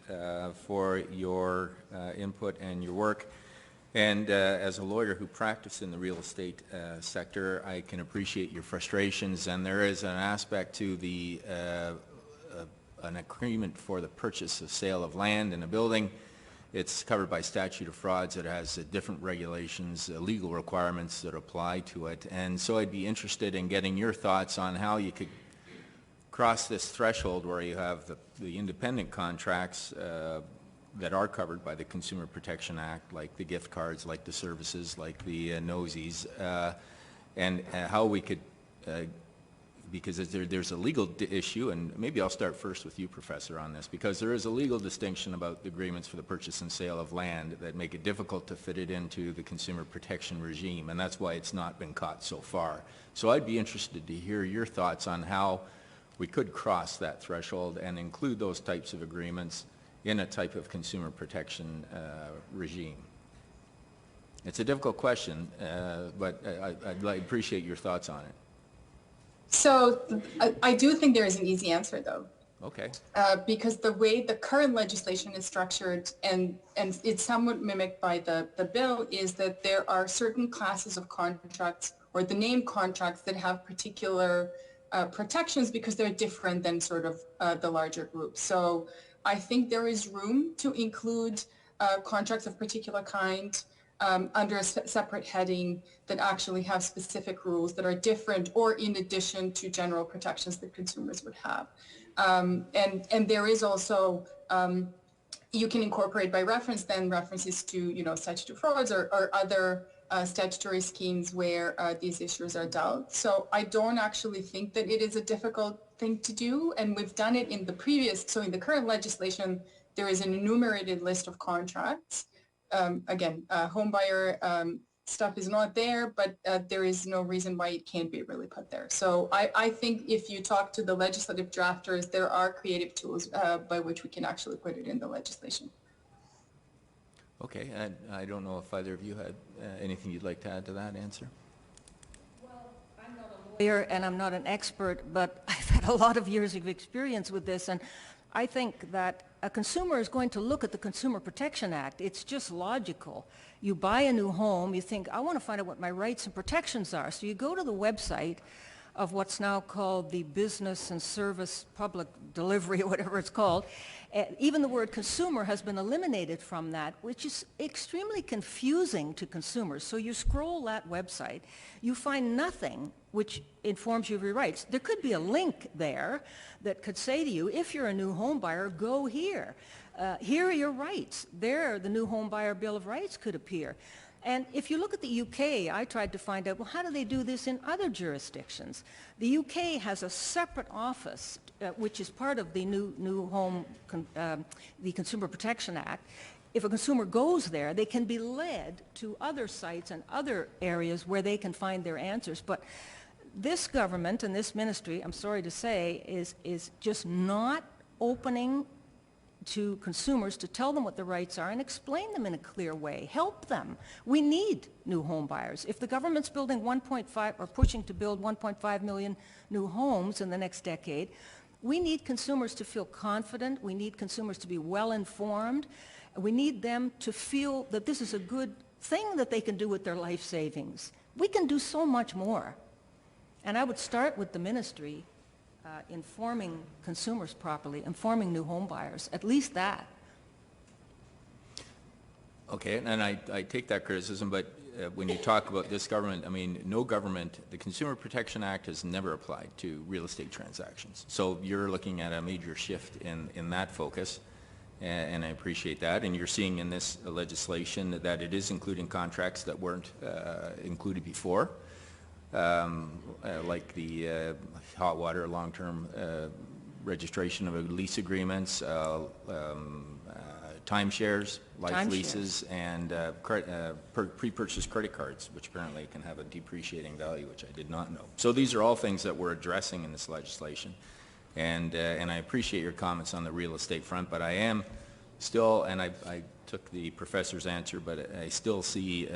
for your input and your work. And as a lawyer who practiced in the real estate sector, I can appreciate your frustrations. And there is an aspect to the an agreement for the purchase of sale of land in a building. It's covered by statute of frauds. It has different regulations, legal requirements that apply to it. And so I'd be interested in getting your thoughts on how you could cross this threshold where you have the independent contracts that are covered by the Consumer Protection Act, like the gift cards, like the services, like the nosies, and how we could, because there's a legal issue, and maybe I'll start first with you, Professor, on this, because there is a legal distinction about the agreements for the purchase and sale of land that make it difficult to fit it into the consumer protection regime, and that's why it's not been caught so far. So I'd be interested to hear your thoughts on how we could cross that threshold and include those types of agreements in a type of consumer protection regime. It's a difficult question, but I'd appreciate your thoughts on it. So I do think there is an easy answer, though. Okay. Because the way the current legislation is structured, and it's somewhat mimicked by the bill, is that there are certain classes of contracts, or the named contracts, that have particular protections because they're different than sort of the larger group. So I think there is room to include contracts of particular kind under a separate heading that actually have specific rules that are different or in addition to general protections that consumers would have. And there is also, you can incorporate by reference then references to, statutory frauds or other statutory schemes where these issues are dealt. So I don't actually think that it is a difficult thing to do, and we've done it in the current legislation, there is an enumerated list of contracts. Again, home buyer stuff is not there, but there is no reason why it can't be really put there. So I think if you talk to the legislative drafters, there are creative tools by which we can actually put it in the legislation. Okay, I don't know if either of you had anything you'd like to add to that answer? Lawyer, and I'm not an expert, but I've had a lot of years of experience with this, and I think that a consumer is going to look at the Consumer Protection Act. It's just logical. You buy a new home, you think, I want to find out what my rights and protections are. So you go to the website of what's now called the Business and Service Public Delivery, or whatever it's called. Even the word consumer has been eliminated from that, which is extremely confusing to consumers. So you scroll that website, you find nothing which informs you of your rights. There could be a link there that could say to you, if you're a new home buyer, go here. Here are your rights. There, the new home buyer Bill of Rights could appear. And if you look at the UK, I tried to find out, well, how do they do this in other jurisdictions? The UK has a separate office, which is part of the new home, the Consumer Protection Act. If a consumer goes there, they can be led to other sites and other areas where they can find their answers. But this government and this ministry, I'm sorry to say, is just not opening to consumers to tell them what the rights are and explain them in a clear way. Help them. We need new home buyers. If the government's building 1.5 or pushing to build 1.5 million new homes in the next decade, we need consumers to feel confident. We need consumers to be well informed. We need them to feel that this is a good thing that they can do with their life savings. We can do so much more. And I would start with the ministry informing consumers properly, informing new home buyers, at least that. Okay, and I take that criticism, but when you talk about this government, I mean, no government, the Consumer Protection Act has never applied to real estate transactions. So you're looking at a major shift in that focus, and I appreciate that. And you're seeing in this legislation that it is including contracts that weren't included before. Like the hot water long-term registration of lease agreements, timeshares, life leases, and pre-purchase credit cards, which apparently can have a depreciating value, which I did not know. So these are all things that we're addressing in this legislation. And I appreciate your comments on the real estate front, but I am still, and I took the professor's answer, but I still see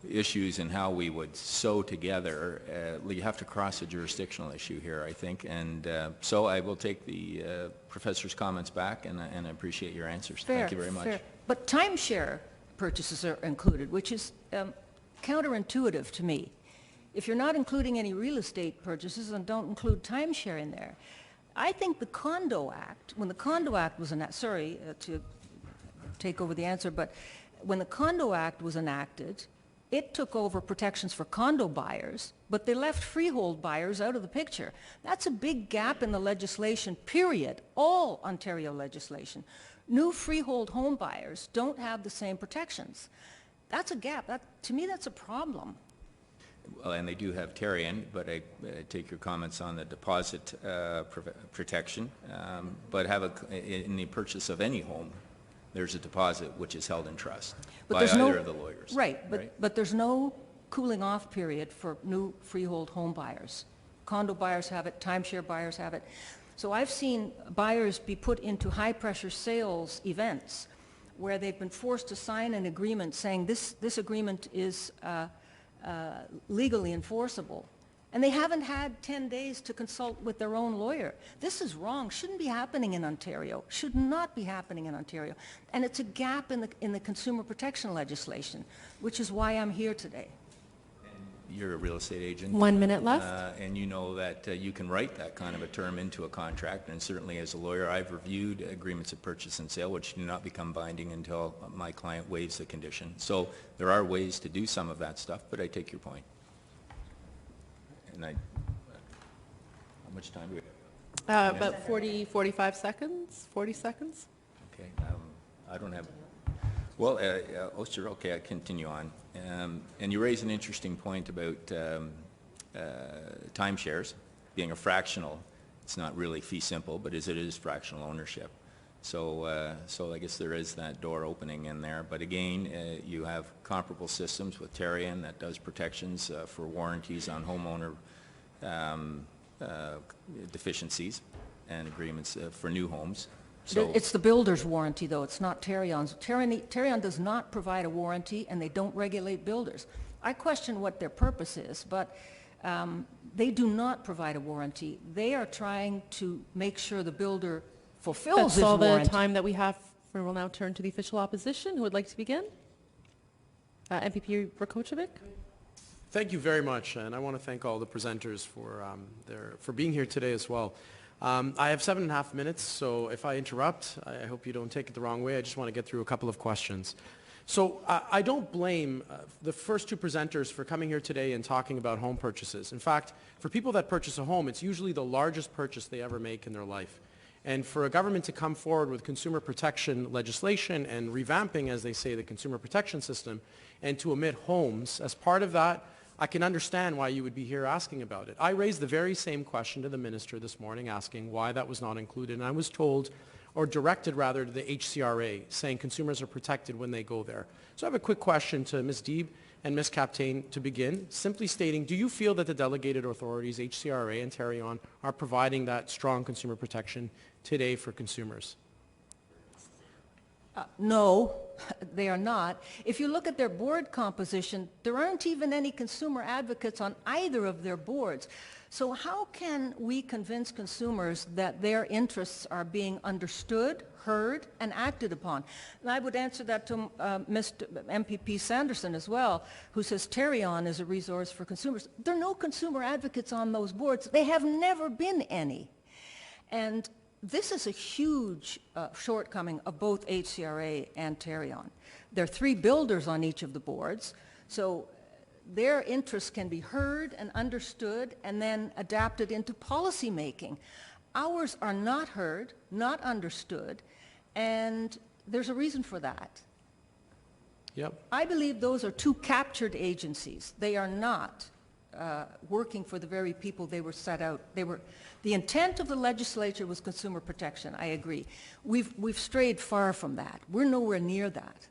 issues in how we would sew together. You have to cross a jurisdictional issue here, I think, and so I will take the professor's comments back, and I appreciate your answers. Fair, thank you very much. Fair. But timeshare purchases are included, which is counterintuitive to me. If you're not including any real estate purchases, then don't include timeshare in there. I think the Condo Act, when the Condo Act was enacted, sorry to take over the answer, but when the Condo Act was enacted, it took over protections for condo buyers, but they left freehold buyers out of the picture. That's a big gap in the legislation, period. All Ontario legislation. New freehold home buyers don't have the same protections. That's a gap. To me, that's a problem. Well, and they do have Tarian, but I take your comments on the deposit protection, but in the purchase of any home, there's a deposit which is held in trust by either of the lawyers. Right, but there's no cooling off period for new freehold home buyers. Condo buyers have it, timeshare buyers have it. So I've seen buyers be put into high-pressure sales events where they've been forced to sign an agreement saying this agreement is legally enforceable. And they haven't had 10 days to consult with their own lawyer. This is wrong. Shouldn't be happening in Ontario. Should not be happening in Ontario. And it's a gap in the consumer protection legislation, which is why I'm here today. You're a real estate agent. 1 minute left. And you know that you can write that kind of a term into a contract. And certainly as a lawyer, I've reviewed agreements of purchase and sale, which do not become binding until my client waives the condition. So there are ways to do some of that stuff, but I take your point. And how much time do we have? About 45 seconds, 40 seconds. Okay, I don't have, well, oh sure, okay, I'll continue on. And you raise an interesting point about timeshares being a fractional. It's not really fee simple, but it is fractional ownership. So I guess there is that door opening in there. But again, you have comparable systems with Tarion that does protections for warranties on homeowner deficiencies and agreements for new homes. So It's the builder's warranty, though. It's not Tarion's. Tarion does not provide a warranty, and they don't regulate builders. I question what their purpose is, but they do not provide a warranty. They are trying to make sure the builder fulfills his That's all warranty. the time that we have. We'll now turn to the official opposition. Who would like to begin? MPP Rakocevic. Thank you very much, and I want to thank all the presenters for being here today as well. I have 7.5 minutes, so if I interrupt, I hope you don't take it the wrong way. I just want to get through a couple of questions. So I don't blame the first two presenters for coming here today and talking about home purchases. In fact, for people that purchase a home, it's usually the largest purchase they ever make in their life. And for a government to come forward with consumer protection legislation and revamping, as they say, the consumer protection system, and to omit homes as part of that, I can understand why you would be here asking about it. I raised the very same question to the minister this morning, asking why that was not included, and I was told, or directed rather, to the HCRA, saying consumers are protected when they go there. So I have a quick question to Ms. Deeb and Ms. Captain to begin, simply stating, do you feel that the delegated authorities, HCRA and Tarion, are providing that strong consumer protection today for consumers? No, they are not. If you look at their board composition, there aren't even any consumer advocates on either of their boards. So how can we convince consumers that their interests are being understood, heard, and acted upon? And I would answer that to Mr. MPP Sanderson as well, who says Tarion is a resource for consumers. There are no consumer advocates on those boards. They have never been any. And this is a huge shortcoming of both HCRA and Tarion. There are 3 builders on each of the boards, so their interests can be heard and understood and then adapted into policy making. Ours are not heard, not understood, and there's a reason for that. Yep. I believe those are 2 captured agencies. They are not working for the very people they were set out. The intent of the legislature was consumer protection, I agree. We've strayed far from that. We're nowhere near that.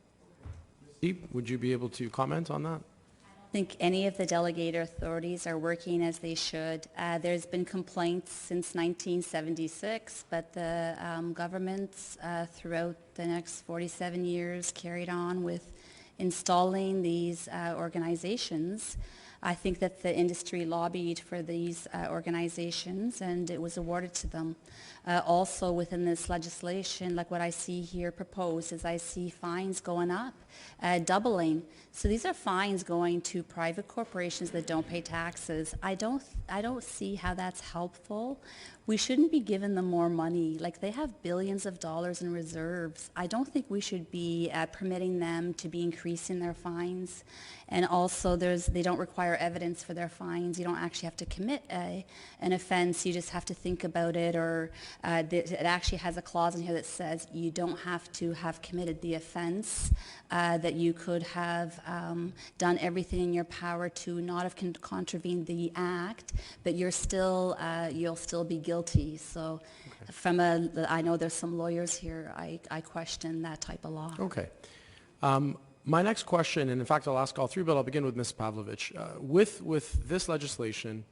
Deeb, would you be able to comment on that? I think any of the delegated authorities are working as they should. There's been complaints since 1976, but the governments throughout the next 47 years carried on with installing these organizations. I think that the industry lobbied for these organizations and it was awarded to them. Also within this legislation, like what I see here proposed, is I see fines going up, doubling. So these are fines going to private corporations that don't pay taxes. I don't see how that's helpful. We shouldn't be giving them more money. Like, they have billions of dollars in reserves. I don't think we should be permitting them to be increasing their fines. And also, they don't require evidence for their fines. You don't actually have to commit an offense. You just have to think about it, or it actually has a clause in here that says you don't have to have committed the offense, that you could have done everything in your power to not have contravened the act, but you'll still be guilty. So I know there's some lawyers here, I question that type of law. Okay. My next question, and in fact I'll ask all 3, but I'll begin with Ms. Pavlovich. With this legislation,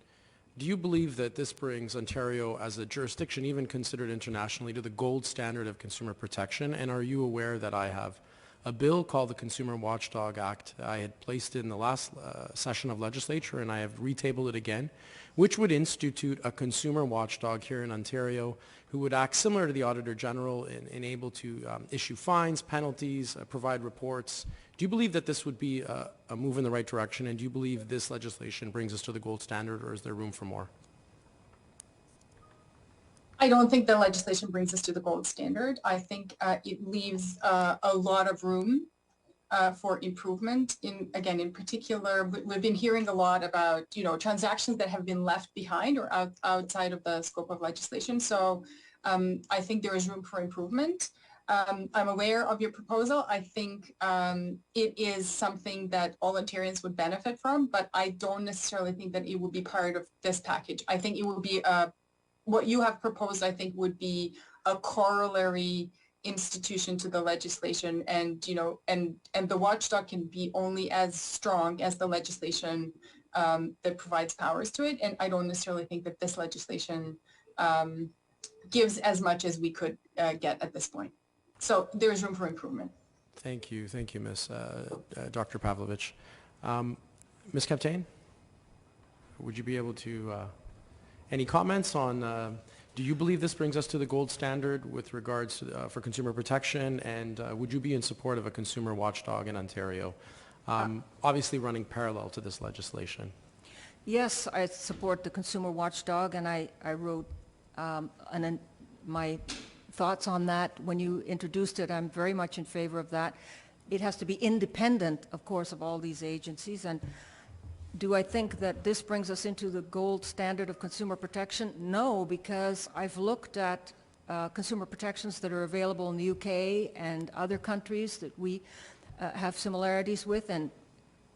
do you believe that this brings Ontario as a jurisdiction, even considered internationally, to the gold standard of consumer protection? And are you aware that I have a bill called the Consumer Watchdog Act? I had placed it in the last session of legislature, and I have retabled it again, which would institute a consumer watchdog here in Ontario who would act similar to the Auditor General and able to issue fines, penalties, provide reports. Do you believe that this would be a move in the right direction, and do you believe this legislation brings us to the gold standard, or is there room for more? I don't think the legislation brings us to the gold standard. I think it leaves a lot of room for improvement. In particular, we've been hearing a lot about, transactions that have been left behind or outside of the scope of legislation. So I think there is room for improvement. I'm aware of your proposal. I think it is something that all Ontarians would benefit from, but I don't necessarily think that it would be part of this package. I think it would be what you have proposed, I think, would be a corollary institution to the legislation, and and the watchdog can be only as strong as the legislation that provides powers to it. And I don't necessarily think that this legislation gives as much as we could get at this point. So there's room for improvement. Thank you, Ms. Dr. Pavlovich. Ms. Captain, would you be able to, any comments on, do you believe this brings us to the gold standard with regards to, for consumer protection, and would you be in support of a consumer watchdog in Ontario, obviously running parallel to this legislation? Yes, I support the consumer watchdog, and I wrote my thoughts on that when you introduced it. I'm very much in favor of that. It has to be independent, of course, of all these agencies. And do I think that this brings us into the gold standard of consumer protection? No, because I've looked at consumer protections that are available in the UK and other countries that we have similarities with, and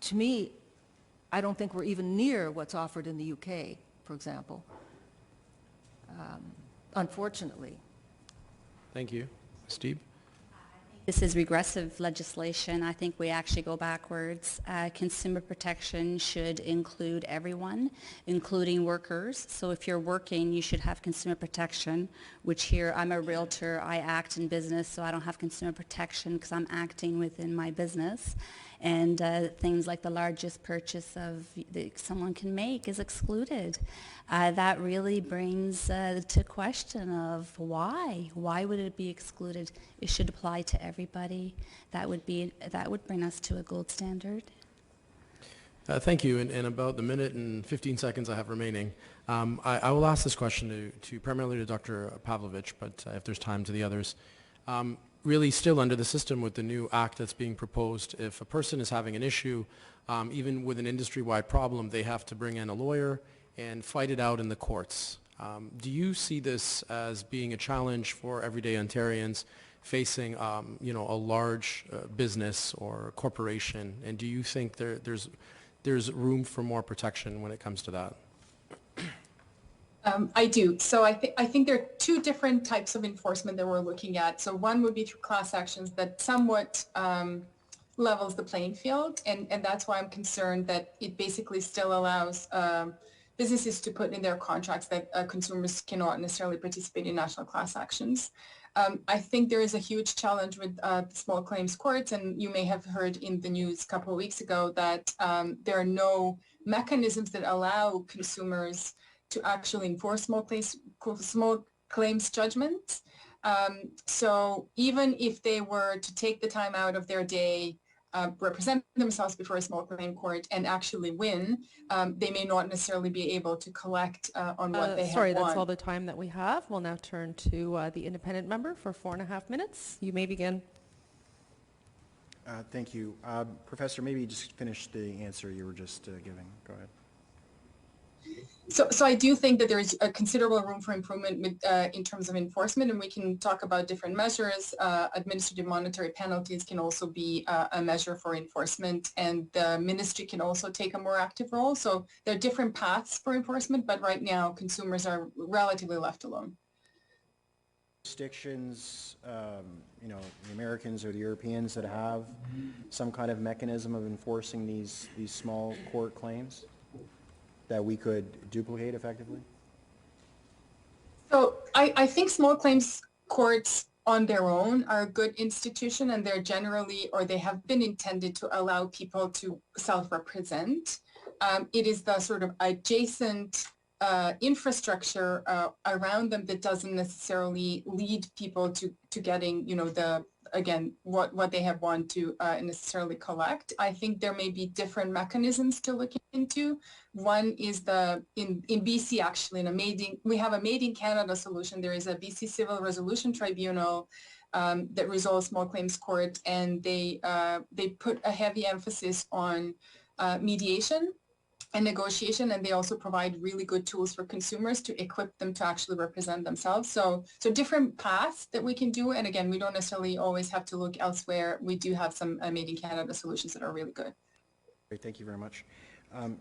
to me, I don't think we're even near what's offered in the UK, for example, unfortunately. Thank you. Steve? This is regressive legislation. I think we actually go backwards. Consumer protection should include everyone, including workers. So if you're working, you should have consumer protection, which here, I'm a realtor, I act in business, so I don't have consumer protection because I'm acting within my business. And things like the largest purchase that someone can make is excluded. That really brings to question of why. Why would it be excluded? It should apply to everybody. That would bring us to a gold standard. Thank you. In about the minute and 15 seconds I have remaining, I will ask this question to primarily to Dr. Pavlovich, but if there's time to the others. Really still under the system with the new act that's being proposed, if a person is having an issue, even with an industry-wide problem, they have to bring in a lawyer and fight it out in the courts. Do you see this as being a challenge for everyday Ontarians facing a large business or corporation, and do you think there's room for more protection when it comes to that? I do. So I think there are two different types of enforcement that we're looking at. So one would be through class actions that somewhat levels the playing field, and that's why I'm concerned that it basically still allows businesses to put in their contracts that consumers cannot necessarily participate in national class actions. I think there is a huge challenge with small claims courts, and you may have heard in the news a couple of weeks ago that there are no mechanisms that allow consumers to actually enforce small claims judgments. So even if they were to take the time out of their day, represent themselves before a small claim court and actually win, they may not necessarily be able to collect on what they have won. Sorry, that's all the time that we have. We'll now turn to the independent member for 4.5 minutes. You may begin. Thank you. Professor, maybe just finish the answer you were just giving. Go ahead. So I do think that there is a considerable room for improvement with, in terms of enforcement, and we can talk about different measures. Administrative monetary penalties can also be a measure for enforcement, and the ministry can also take a more active role. So there are different paths for enforcement, but right now consumers are relatively left alone. Jurisdictions, the Americans or the Europeans that have some kind of mechanism of enforcing these small court claims that we could duplicate effectively? So I think small claims courts on their own are a good institution, and they're generally, or they have been intended to allow people to self-represent. It is the sort of adjacent infrastructure around them that doesn't necessarily lead people to getting, what they have won to necessarily collect. I think there may be different mechanisms to look into. One is in BC, actually, we have a Made in Canada solution. There is a BC Civil Resolution Tribunal that resolves small claims court, and they put a heavy emphasis on mediation and negotiation, and they also provide really good tools for consumers to equip them to actually represent themselves. So different paths that we can do, and again, we don't necessarily always have to look elsewhere. We do have some Made in Canada solutions that are really good. Great, thank you very much.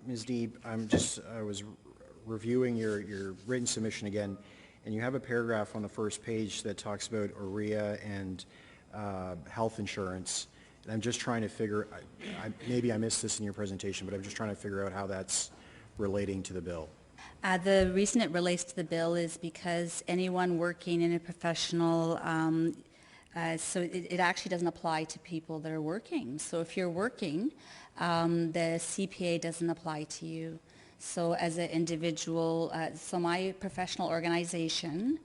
Ms. Deeb, I was reviewing your written submission again, and you have a paragraph on the first page that talks about urea and health insurance. And I'm just trying to figure, maybe I missed this in your presentation, but I'm just trying to figure out how that's relating to the bill. The reason it relates to the bill is because anyone working in a professional, so it actually doesn't apply to people that are working. So if you're working, the CPA doesn't apply to you. So as an individual, so my professional organization,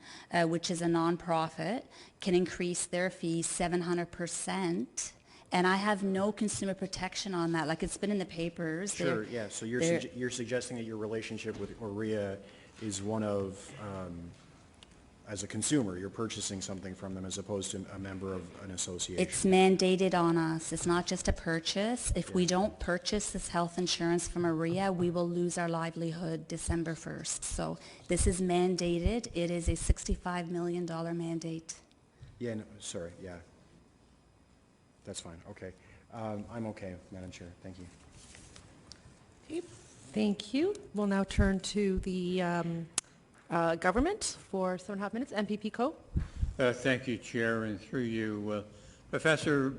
which is a nonprofit, can increase their fees 700%. And I have no consumer protection on that. Like, it's been in the papers. Sure, yeah. So you're suggesting that your relationship with urea is one of, as a consumer, you're purchasing something from them as opposed to a member of an association. It's mandated on us. It's not just a purchase. If we don't purchase this health insurance from urea, we will lose our livelihood December 1st. So this is mandated. It is a $65 million mandate. Yeah, no, sorry, yeah. That's fine, okay. I'm okay, Madam Chair, thank you. Okay, thank you. We'll now turn to the government for 7.5 minutes. MPP Coe. Thank you, Chair, and through you, Professor,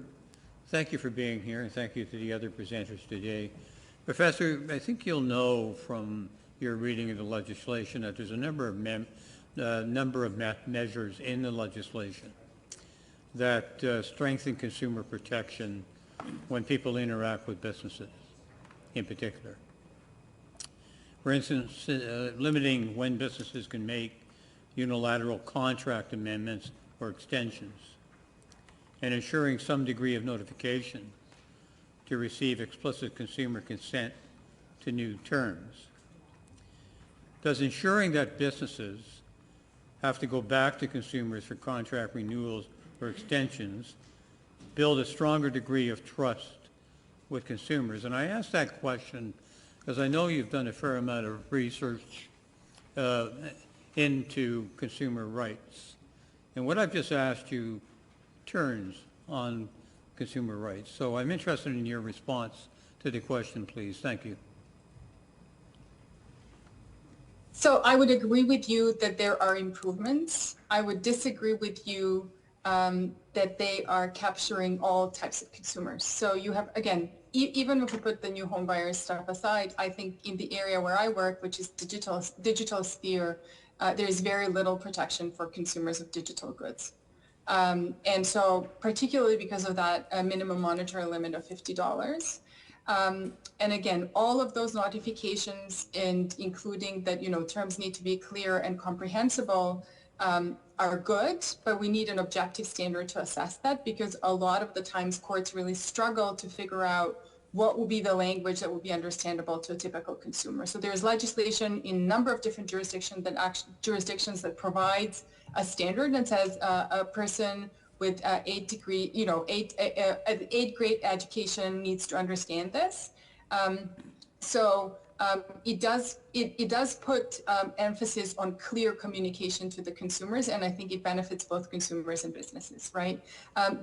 thank you for being here, and thank you to the other presenters today. Professor, I think you'll know from your reading of the legislation that there's a number of measures in the legislation that strengthen consumer protection when people interact with businesses in particular. For instance, limiting when businesses can make unilateral contract amendments or extensions, and ensuring some degree of notification to receive explicit consumer consent to new terms. Does ensuring that businesses have to go back to consumers for contract renewals or extensions build a stronger degree of trust with consumers? And I ask that question because I know you've done a fair amount of research into consumer rights. And what I've just asked you turns on consumer rights. So I'm interested in your response to the question, please. Thank you. So I would agree with you that there are improvements. I would disagree with you that they are capturing all types of consumers. So you have, again, even if we put the new home buyers stuff aside, I think in the area where I work, which is digital sphere, there's very little protection for consumers of digital goods. And so particularly because of that minimum monetary limit of $50. And again, all of those notifications, and including that, terms need to be clear and comprehensible, are good, but we need an objective standard to assess that, because a lot of the times courts really struggle to figure out what will be the language that will be understandable to a typical consumer. So there's legislation in a number of different jurisdictions that provides a standard that says a person with eighth grade education needs to understand this. It does put emphasis on clear communication to the consumers, and I think it benefits both consumers and businesses, right?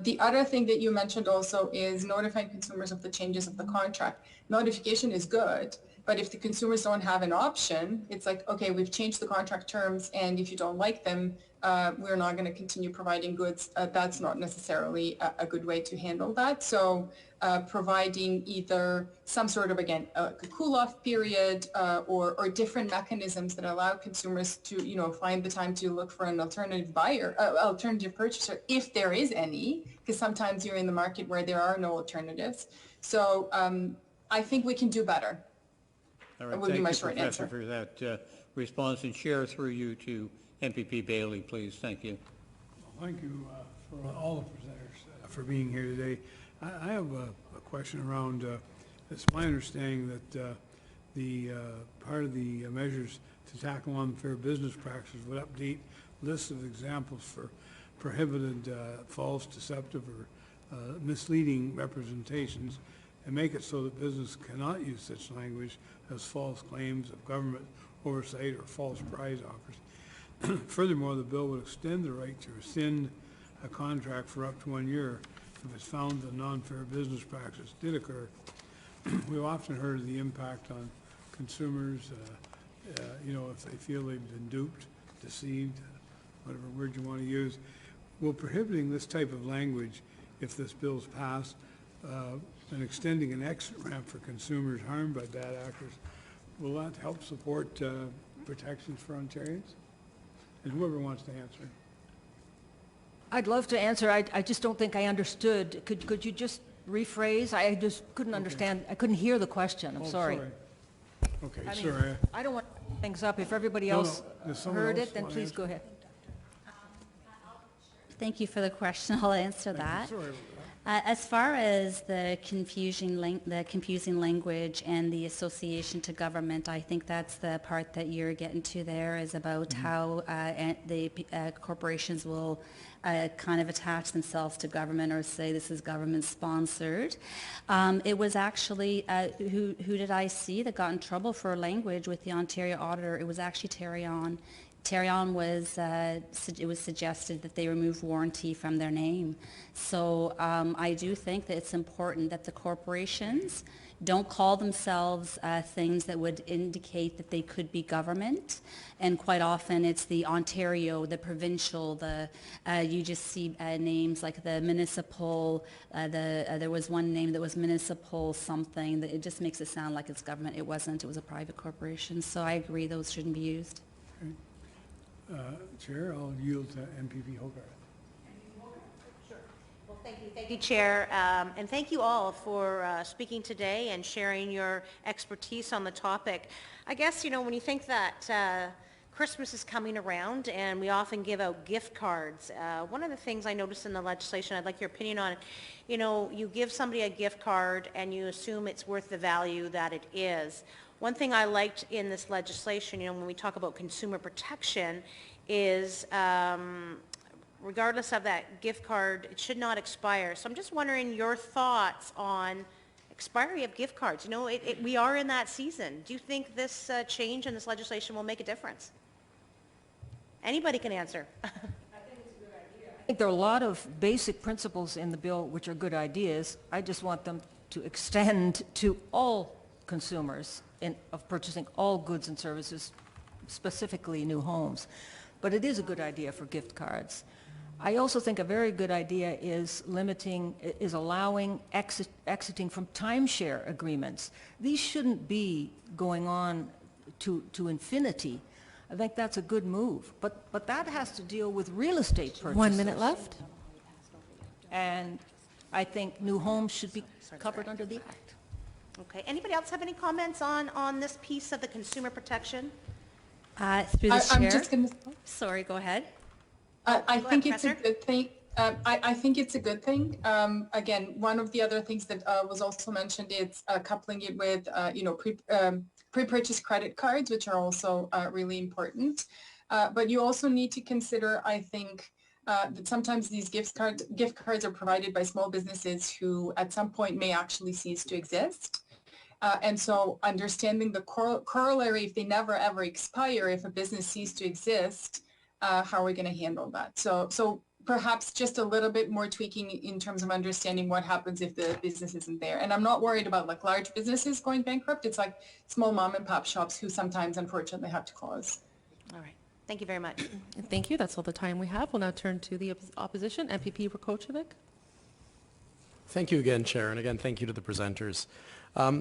The other thing that you mentioned also is notifying consumers of the changes of the contract. Notification is good, but if the consumers don't have an option, it's like, okay, we've changed the contract terms, and if you don't like them, we're not going to continue providing goods. That's not necessarily a good way to handle that. So providing either some sort of, again, a cool-off period or different mechanisms that allow consumers to, find the time to look for an alternative buyer, alternative purchaser, if there is any, because sometimes you're in the market where there are no alternatives. So I think we can do better. All right, that would be my short Professor, answer. for that response, and Chair, through you to MPP Bailey, please. Thank you. Well, thank you for all the presenters for being here today. I have a question around, it's my understanding that the part of the measures to tackle unfair business practices would update lists of examples for prohibited false, deceptive, or misleading representations, and make it so that business cannot use such language as false claims of government oversight or false prize offers. Furthermore, the bill would extend the right to rescind a contract for up to 1 year if it's found that non-fair business practice did occur. We've often heard of the impact on consumers, if they feel they've been duped deceived, whatever word you want to use. Will prohibiting this type of language, if this bill's passed, and extending an exit ramp for consumers harmed by bad actors, will that help support protections for Ontarians? And whoever wants to answer. I'd love to answer. I just don't think I understood. Could you just rephrase? I just couldn't understand. I couldn't hear the question. I'm sorry. Okay, I mean, sorry. I don't want to mix things up. If everybody No, else does someone heard else it, then want to please answer? go ahead. Thank you for the question. I'll answer that. Sorry about that. As far as the confusing language and the association to government, I think that's the part that you're getting to there, is about how the corporations will kind of attach themselves to government or say this is government sponsored. It was actually, who did I see that got in trouble for language with the Ontario Auditor? It was actually Terrion. Terrion was, it was suggested that they remove warranty from their name. So I do think that it's important that the corporations don't call themselves things that would indicate that they could be government. And quite often it's the Ontario, the provincial, you just see names like the municipal, there was one name that was municipal something, that it just makes it sound like it's government. It wasn't, it was a private corporation. So I agree those shouldn't be used. Okay. Chair, I'll yield to MPP Hogarth. Well, thank you, Chair, and thank you all for speaking today and sharing your expertise on the topic. I guess, you know, when you think that Christmas is coming around and we often give out gift cards, one of the things I noticed in the legislation, I'd like your opinion on it, you know, you give somebody a gift card and you assume it's worth the value that it is. One thing I liked in this legislation, you know, when we talk about consumer protection, is regardless of that gift card, it should not expire. So I'm just wondering your thoughts on expiry of gift cards. You know, we are in that season. Do you think this change in this legislation will make a difference? Anybody can answer. I think there are a lot of basic principles in the bill which are good ideas. I just want them to extend to all consumers of purchasing all goods and services, specifically new homes. But it is a good idea for gift cards. I also think a very good idea is allowing exiting from timeshare agreements. These shouldn't be going on to infinity. I think that's a good move. But that has to deal with real estate purchases. 1 minute left. And I think new homes should be covered under the Act. Okay. Anybody else have any comments on this piece of the consumer protection? Through the chair. I'm just going to. Sorry, go ahead. I Go think ahead, it's a good thing. I think it's a good thing. Again, one of the other things that was also mentioned is coupling it with, you know, pre-purchase credit cards, which are also really important. But you also need to consider, I think, that sometimes these gift cards are provided by small businesses who at some point may actually cease to exist. And so understanding the corollary, if they never ever expire, if a business ceases to exist, how are we going to handle that? So perhaps just a little bit more tweaking in terms of understanding what happens if the business isn't there. And I'm not worried about like large businesses going bankrupt. It's like small mom and pop shops who sometimes unfortunately have to close. All right. Thank you very much. Thank you. That's all the time we have. We'll now turn to the opposition. MPP Rakocevic. Thank you again, Chair, and again, thank you to the presenters.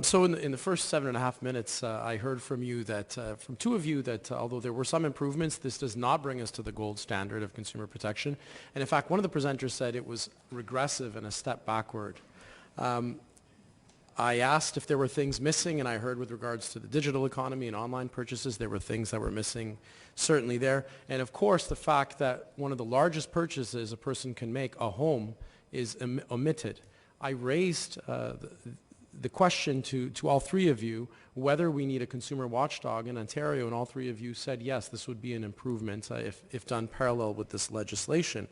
So in the first 7.5 minutes, I heard from you that, from two of you, that although there were some improvements, this does not bring us to the gold standard of consumer protection. And in fact, one of the presenters said it was regressive and a step backward. I asked if there were things missing, and I heard with regards to the digital economy and online purchases, there were things that were missing certainly there. And of course, the fact that one of the largest purchases a person can make, a home, is omitted. I raised the question to all three of you whether we need a consumer watchdog in Ontario, and all three of you said yes, this would be an improvement if done parallel with this legislation.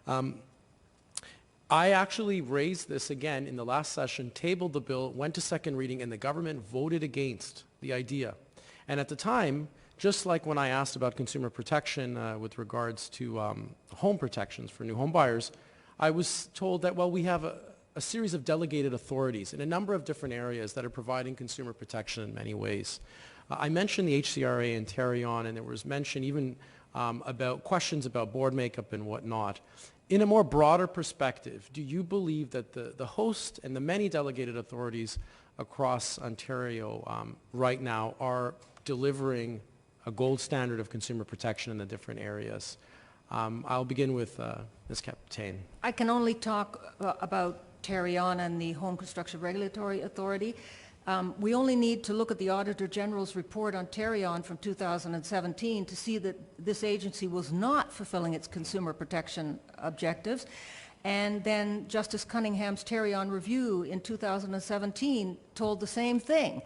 I actually raised this again in the last session, tabled the bill, went to second reading, and the government voted against the idea. And at the time, just like when I asked about consumer protection with regards to home protections for new home buyers, I was told that, well, we have a series of delegated authorities in a number of different areas that are providing consumer protection in many ways. I mentioned the HCRA and Terrion, and there was mention even about questions about board makeup and whatnot. In a more broader perspective, do you believe that the host and the many delegated authorities across Ontario right now are delivering a gold standard of consumer protection in the different areas? I'll begin with Ms. Captain. I can only talk about Tarion and the Home Construction Regulatory Authority. We only need to look at the Auditor General's report on Tarion from 2017 to see that this agency was not fulfilling its consumer protection objectives. And then Justice Cunningham's Tarion review in 2017 told the same thing.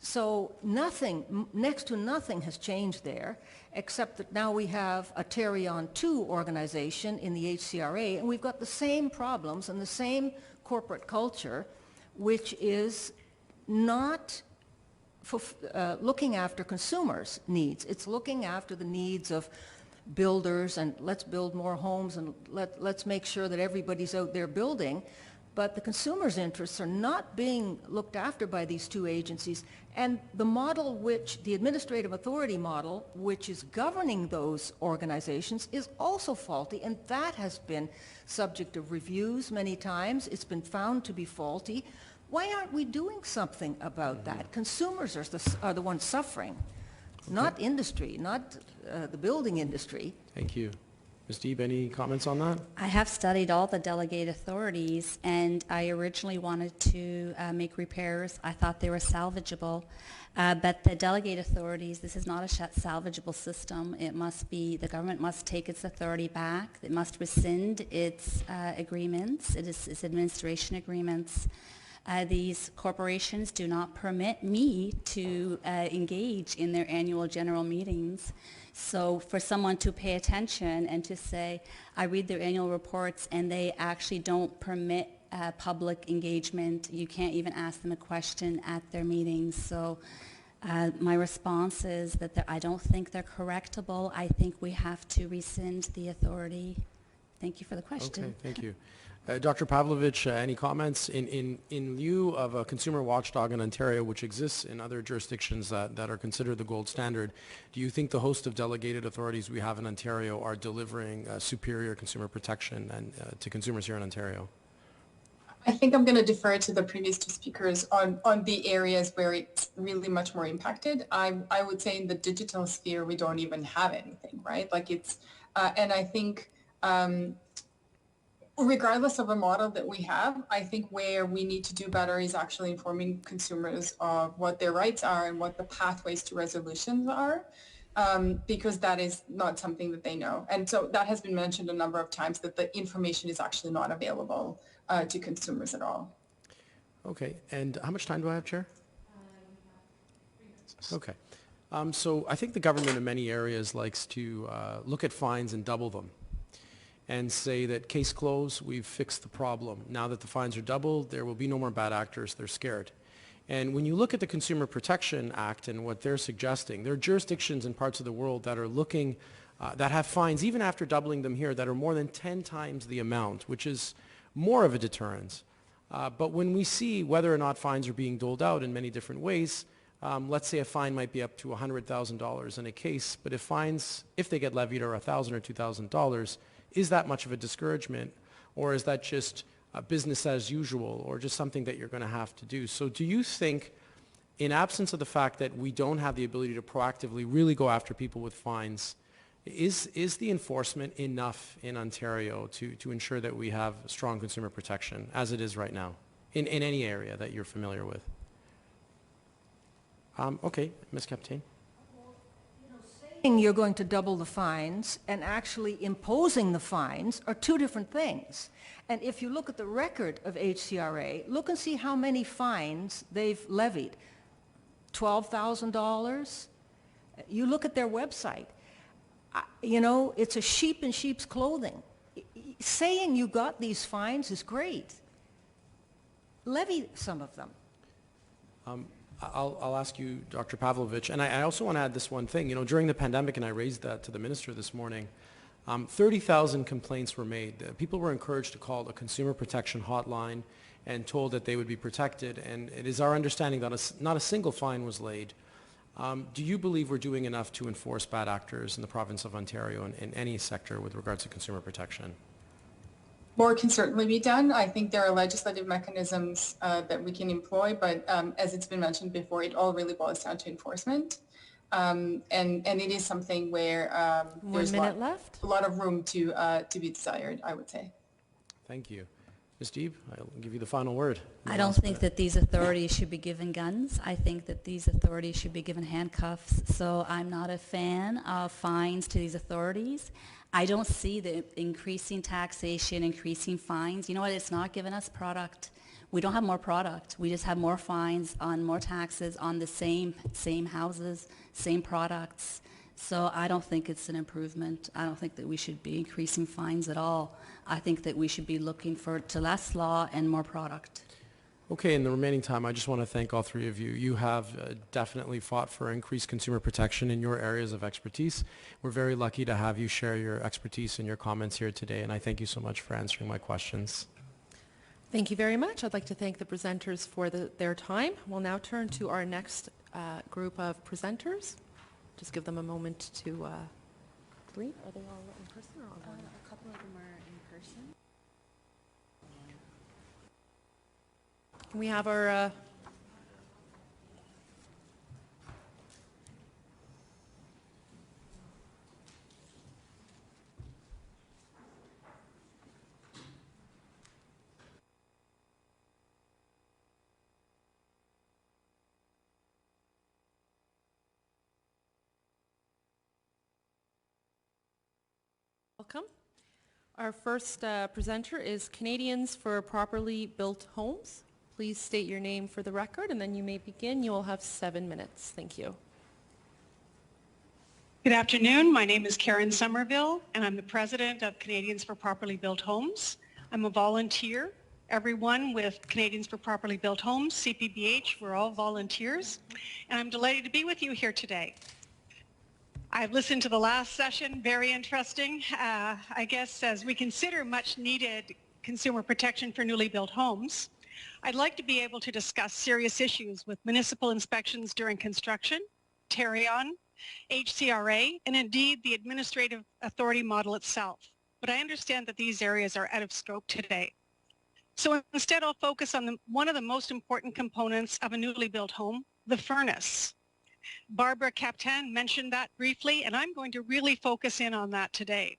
So nothing, next to nothing has changed there, except that now we have a Tarion 2 organization in the HCRA, and we've got the same problems and the same corporate culture, which is not looking after consumers' needs. It's looking after the needs of builders, and let's build more homes, and let's make sure that everybody's out there building. But the consumers' interests are not being looked after by these two agencies. And the model which, the administrative authority model, which is governing those organizations, is also faulty, and that has been subject of reviews many times. It's been found to be faulty. Why aren't we doing something about that? Consumers are the ones suffering, not industry, not the building industry. Thank you. Ms. Deeb, any comments on that? I have studied all the delegated authorities, and I originally wanted to make repairs. I thought they were salvageable, but the delegated authorities, this is not a salvageable system. It must be, the government must take its authority back. It must rescind its agreements, its administration agreements. These corporations do not permit me to engage in their annual general meetings. So for someone to pay attention and to say, I read their annual reports and they actually don't permit public engagement, you can't even ask them a question at their meetings. So my response is that I don't think they're correctable. I think we have to rescind the authority. Thank you for the question. Okay, thank you. Dr. Pavlovich, any comments? In lieu of a consumer watchdog in Ontario, which exists in other jurisdictions that are considered the gold standard, do you think the host of delegated authorities we have in Ontario are delivering superior consumer protection and to consumers here in Ontario? I think I'm going to defer to the previous two speakers on the areas where it's really much more impacted. I would say in the digital sphere, we don't even have anything, right? Like it's, and I think, regardless of a model that we have, I think where we need to do better is actually informing consumers of what their rights are and what the pathways to resolutions are, because that is not something that they know. And so that has been mentioned a number of times, that the information is actually not available to consumers at all. Okay, and how much time do I have, Chair? Okay. So I think the government in many areas likes to look at fines and double them, and say that case closed, we've fixed the problem. Now that the fines are doubled, there will be no more bad actors, they're scared. And when you look at the Consumer Protection Act and what they're suggesting, there are jurisdictions in parts of the world that are looking, that have fines, even after doubling them here, that are more than 10 times the amount, which is more of a deterrence. But when we see whether or not fines are being doled out in many different ways, let's say a fine might be up to $100,000 in a case, but if fines, if they get levied, are $1,000 or $2,000, is that much of a discouragement, or is that just business as usual, or just something that you're going to have to do? So do you think, in absence of the fact that we don't have the ability to proactively really go after people with fines, is the enforcement enough in Ontario to ensure that we have strong consumer protection as it is right now, in any area that you're familiar with? Okay, Ms. Captain. Saying you're going to double the fines and actually imposing the fines are two different things. And if you look at the record of HCRA, look and see how many fines they've levied. $12,000. You look at their website. You know, it's a sheep in sheep's clothing. Saying you got these fines is great. Levy some of them. I'll ask you, Dr. Pavlovich, and I also want to add this one thing. You know, during the pandemic, and I raised that to the minister this morning, 30,000 complaints were made. People were encouraged to call the consumer protection hotline and told that they would be protected, and it is our understanding that not a single fine was laid. Do you believe we're doing enough to enforce bad actors in the province of Ontario in any sector with regards to consumer protection? More can certainly be done. I think there are legislative mechanisms that we can employ, but as it's been mentioned before, it all really boils down to enforcement. And it is something where there's a lot of room to be desired, I would say. Thank you. Ms. Deeb, I'll give you the final word. I don't think that these authorities should be given guns. I think that these authorities should be given handcuffs. So I'm not a fan of fines to these authorities. I don't see the increasing taxation, increasing fines. You know what? It's not giving us product. We don't have more product. We just have more fines on more taxes on the same houses, same products. So I don't think it's an improvement. I don't think that we should be increasing fines at all. I think that we should be looking to less law and more product. Okay, in the remaining time, I just want to thank all three of you. You have definitely fought for increased consumer protection in your areas of expertise. We're very lucky to have you share your expertise and your comments here today, and I thank you so much for answering my questions. Thank you very much. I'd like to thank the presenters for their time. We'll now turn to our next group of presenters. Just give them a moment to leave. Are they all in person or online? A couple of them are in person. We have our welcome. Our first presenter is Canadians for Properly Built Homes. Please state your name for the record, and then you may begin. You will have 7 minutes. Thank you. Good afternoon. My name is Karen Somerville, and I'm the president of Canadians for Properly Built Homes. I'm a volunteer. Everyone with Canadians for Properly Built Homes, CPBH, we're all volunteers, and I'm delighted to be with you here today. I've listened to the last session, very interesting. I guess as we consider much needed consumer protection for newly built homes, I'd like to be able to discuss serious issues with municipal inspections during construction, TARION, HCRA, and indeed the administrative authority model itself. But I understand that these areas are out of scope today. So instead I'll focus on one of the most important components of a newly built home, the furnace. Barbara Captain mentioned that briefly, and I'm going to really focus in on that today.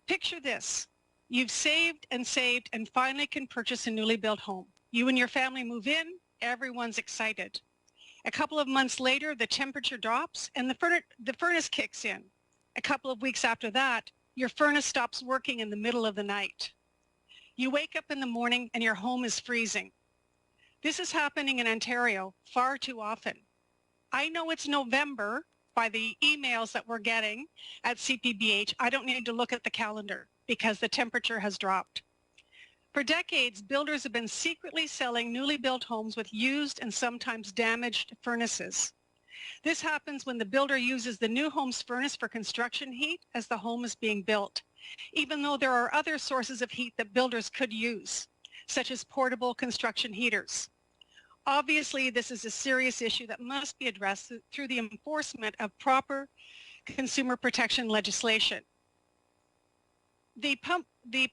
Picture this. You've saved and finally can purchase a newly built home. You and your family move in, everyone's excited. A couple of months later, the temperature drops and the furnace kicks in. A couple of weeks after that, your furnace stops working in the middle of the night. You wake up in the morning and your home is freezing. This is happening in Ontario far too often. I know it's November by the emails that we're getting at CPBH. I don't need to look at the calendar because the temperature has dropped. For decades, builders have been secretly selling newly built homes with used and sometimes damaged furnaces. This happens when the builder uses the new home's furnace for construction heat as the home is being built, even though there are other sources of heat that builders could use, such as portable construction heaters. Obviously, this is a serious issue that must be addressed through the enforcement of proper consumer protection legislation. The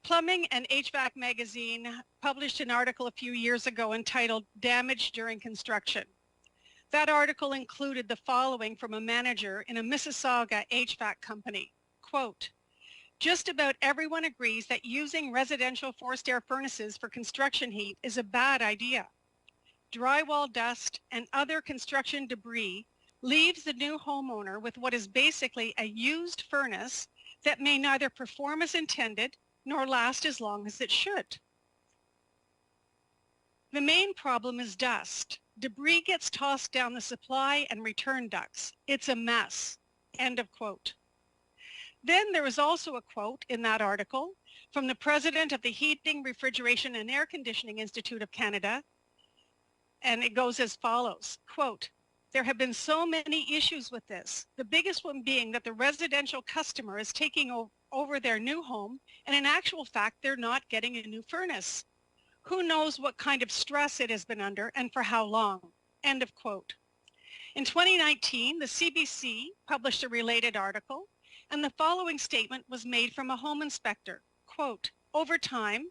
Plumbing and HVAC magazine published an article a few years ago entitled Damage During Construction. That article included the following from a manager in a Mississauga HVAC company. Quote, "Just about everyone agrees that using residential forced air furnaces for construction heat is a bad idea. Drywall dust and other construction debris leaves the new homeowner with what is basically a used furnace that may neither perform as intended nor last as long as it should. The main problem is dust. Debris gets tossed down the supply and return ducts. It's a mess." End of quote. Then there was also a quote in that article from the president of the Heating, Refrigeration and Air Conditioning Institute of Canada, and it goes as follows, quote, "There have been so many issues with this, the biggest one being that the residential customer is taking over their new home, and in actual fact, they're not getting a new furnace. Who knows what kind of stress it has been under and for how long?" End of quote. In 2019, the CBC published a related article, and the following statement was made from a home inspector. Quote, over time,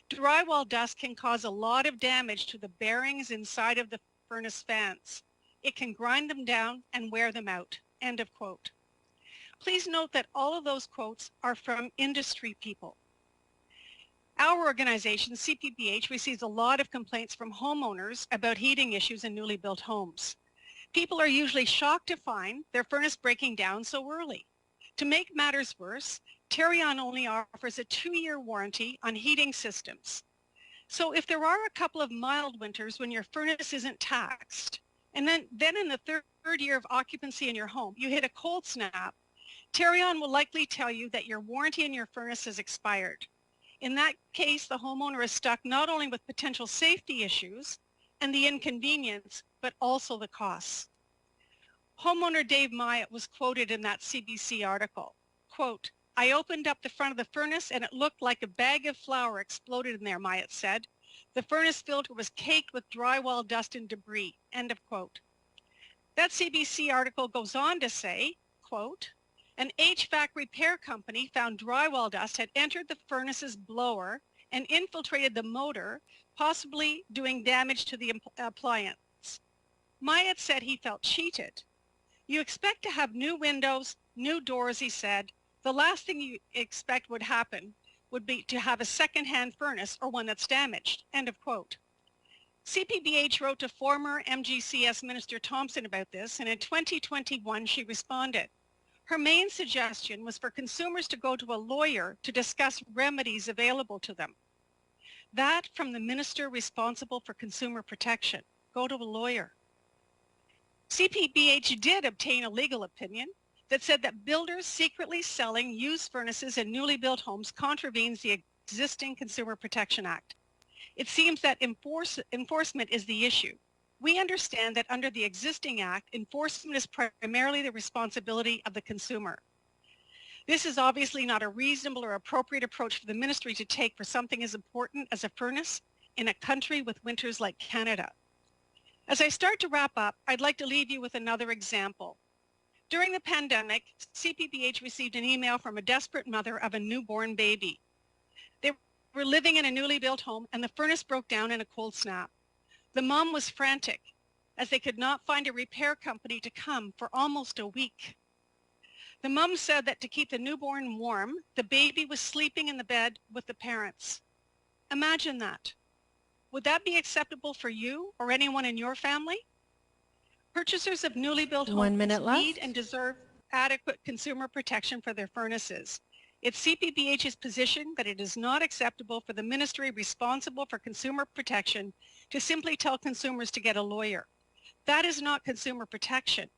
drywall dust can cause a lot of damage to the bearings inside of the furnace fans. It can grind them down and wear them out. End of quote. Please note that all of those quotes are from industry people. Our organization, CPBH, receives a lot of complaints from homeowners about heating issues in newly built homes. People are usually shocked to find their furnace breaking down so early. To make matters worse, Tarion only offers a 2-year warranty on heating systems. So if there are a couple of mild winters when your furnace isn't taxed, and then in the third year of occupancy in your home, you hit a cold snap, Tarion will likely tell you that your warranty in your furnace has expired. In that case, the homeowner is stuck not only with potential safety issues and the inconvenience, but also the costs. Homeowner Dave Myatt was quoted in that CBC article. Quote, I opened up the front of the furnace and it looked like a bag of flour exploded in there, Myatt said. The furnace filter was caked with drywall dust and debris, end of quote. That CBC article goes on to say, quote, an HVAC repair company found drywall dust had entered the furnace's blower and infiltrated the motor, possibly doing damage to the appliance. Myatt said he felt cheated. You expect to have new windows, new doors, he said. The last thing you expect would happen would be to have a second-hand furnace or one that's damaged, end of quote. CPBH wrote to former MGCS Minister Thompson about this, and in 2021 she responded. Her main suggestion was for consumers to go to a lawyer to discuss remedies available to them. That from the minister responsible for consumer protection. Go to a lawyer. CPBH did obtain a legal opinion that said that builders secretly selling used furnaces in newly built homes contravenes the existing Consumer Protection Act. It seems that enforcement is the issue. We understand that under the existing Act, enforcement is primarily the responsibility of the consumer. This is obviously not a reasonable or appropriate approach for the ministry to take for something as important as a furnace in a country with winters like Canada. As I start to wrap up, I'd like to leave you with another example. During the pandemic, CPBH received an email from a desperate mother of a newborn baby. They were living in a newly built home and the furnace broke down in a cold snap. The mom was frantic as they could not find a repair company to come for almost a week. The mom said that to keep the newborn warm, the baby was sleeping in the bed with the parents. Imagine that. Would that be acceptable for you or anyone in your family? Purchasers of newly built homes need and deserve adequate consumer protection for their furnaces. It's CPBH's position that it is not acceptable for the ministry responsible for consumer protection to simply tell consumers to get a lawyer. That is not consumer protection.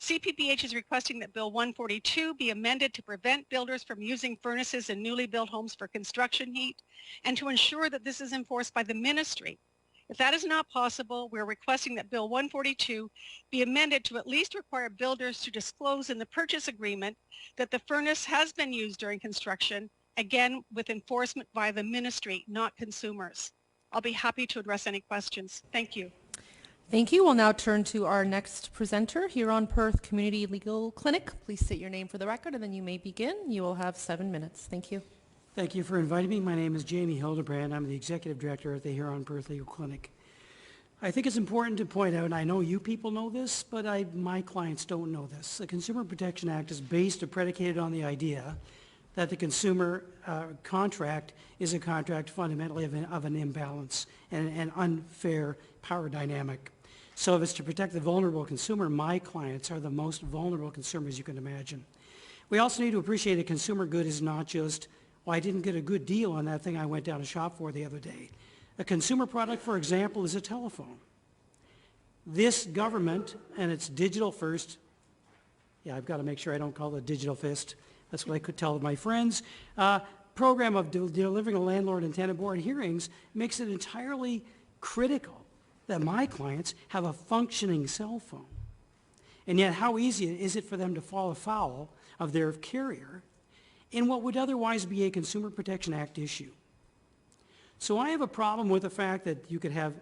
CPBH is requesting that Bill 142 be amended to prevent builders from using furnaces in newly built homes for construction heat and to ensure that this is enforced by the ministry. If that is not possible, we're requesting that Bill 142 be amended to at least require builders to disclose in the purchase agreement that the furnace has been used during construction, again with enforcement via the ministry, not consumers. I'll be happy to address any questions. Thank you. Thank you. We'll now turn to our next presenter, Huron Perth Community Legal Clinic. Please state your name for the record and then you may begin. You will have 7 minutes. Thank you. Thank you for inviting me. My name is Jamie Hildebrand. I'm the Executive Director at the Huron Perth Legal Clinic. I think it's important to point out, and I know you people know this, but my clients don't know this. The Consumer Protection Act is based or predicated on the idea that the consumer contract is a contract fundamentally of an imbalance and an unfair power dynamic. So if it's to protect the vulnerable consumer, my clients are the most vulnerable consumers you can imagine. We also need to appreciate a consumer good is not just, well, I didn't get a good deal on that thing I went down to shop for the other day. A consumer product, for example, is a telephone. This government, and it's digital first, yeah, I've got to make sure I don't call it digital fist, that's what I could tell my friends, program of delivering a landlord and tenant board hearings makes it entirely critical that my clients have a functioning cell phone. And yet how easy is it for them to fall afoul of their carrier in what would otherwise be a Consumer Protection Act issue? So I have a problem with the fact that you could have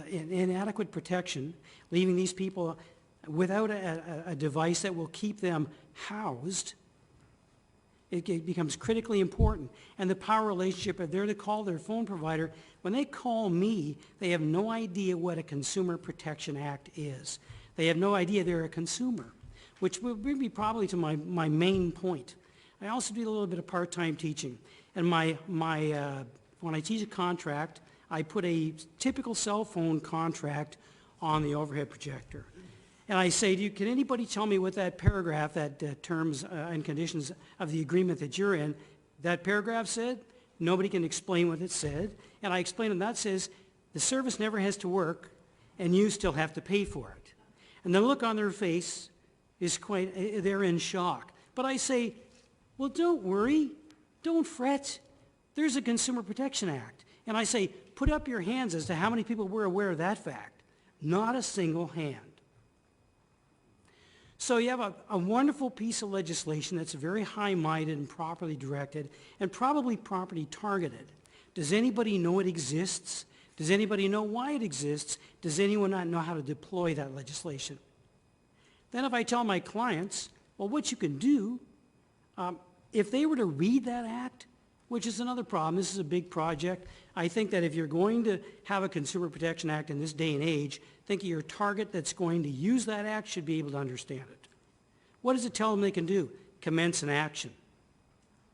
inadequate protection, leaving these people without a device that will keep them housed, it becomes critically important. And the power relationship, if they're to call their phone provider, when they call me, they have no idea what a Consumer Protection Act is. They have no idea they're a consumer, which will bring me probably to my main point. I also do a little bit of part-time teaching. And when I teach a contract, I put a typical cell phone contract on the overhead projector. And I say to you, can anybody tell me what that paragraph, that terms and conditions of the agreement that you're in, that paragraph said? Nobody can explain what it said. And I explain, and that says the service never has to work, and you still have to pay for it. And the look on their face is they're in shock. But I say, well, don't worry, don't fret. There's a Consumer Protection Act. And I say, put up your hands as to how many people were aware of that fact. Not a single hand. So you have a wonderful piece of legislation that's very high-minded and properly directed and probably properly targeted. Does anybody know it exists? Does anybody know why it exists? Does anyone not know how to deploy that legislation? Then if I tell my clients, well, what you can do, if they were to read that act, which is another problem, this is a big project, I think that if you're going to have a Consumer Protection Act in this day and age, think your target that's going to use that act should be able to understand it. What does it tell them they can do? Commence an action.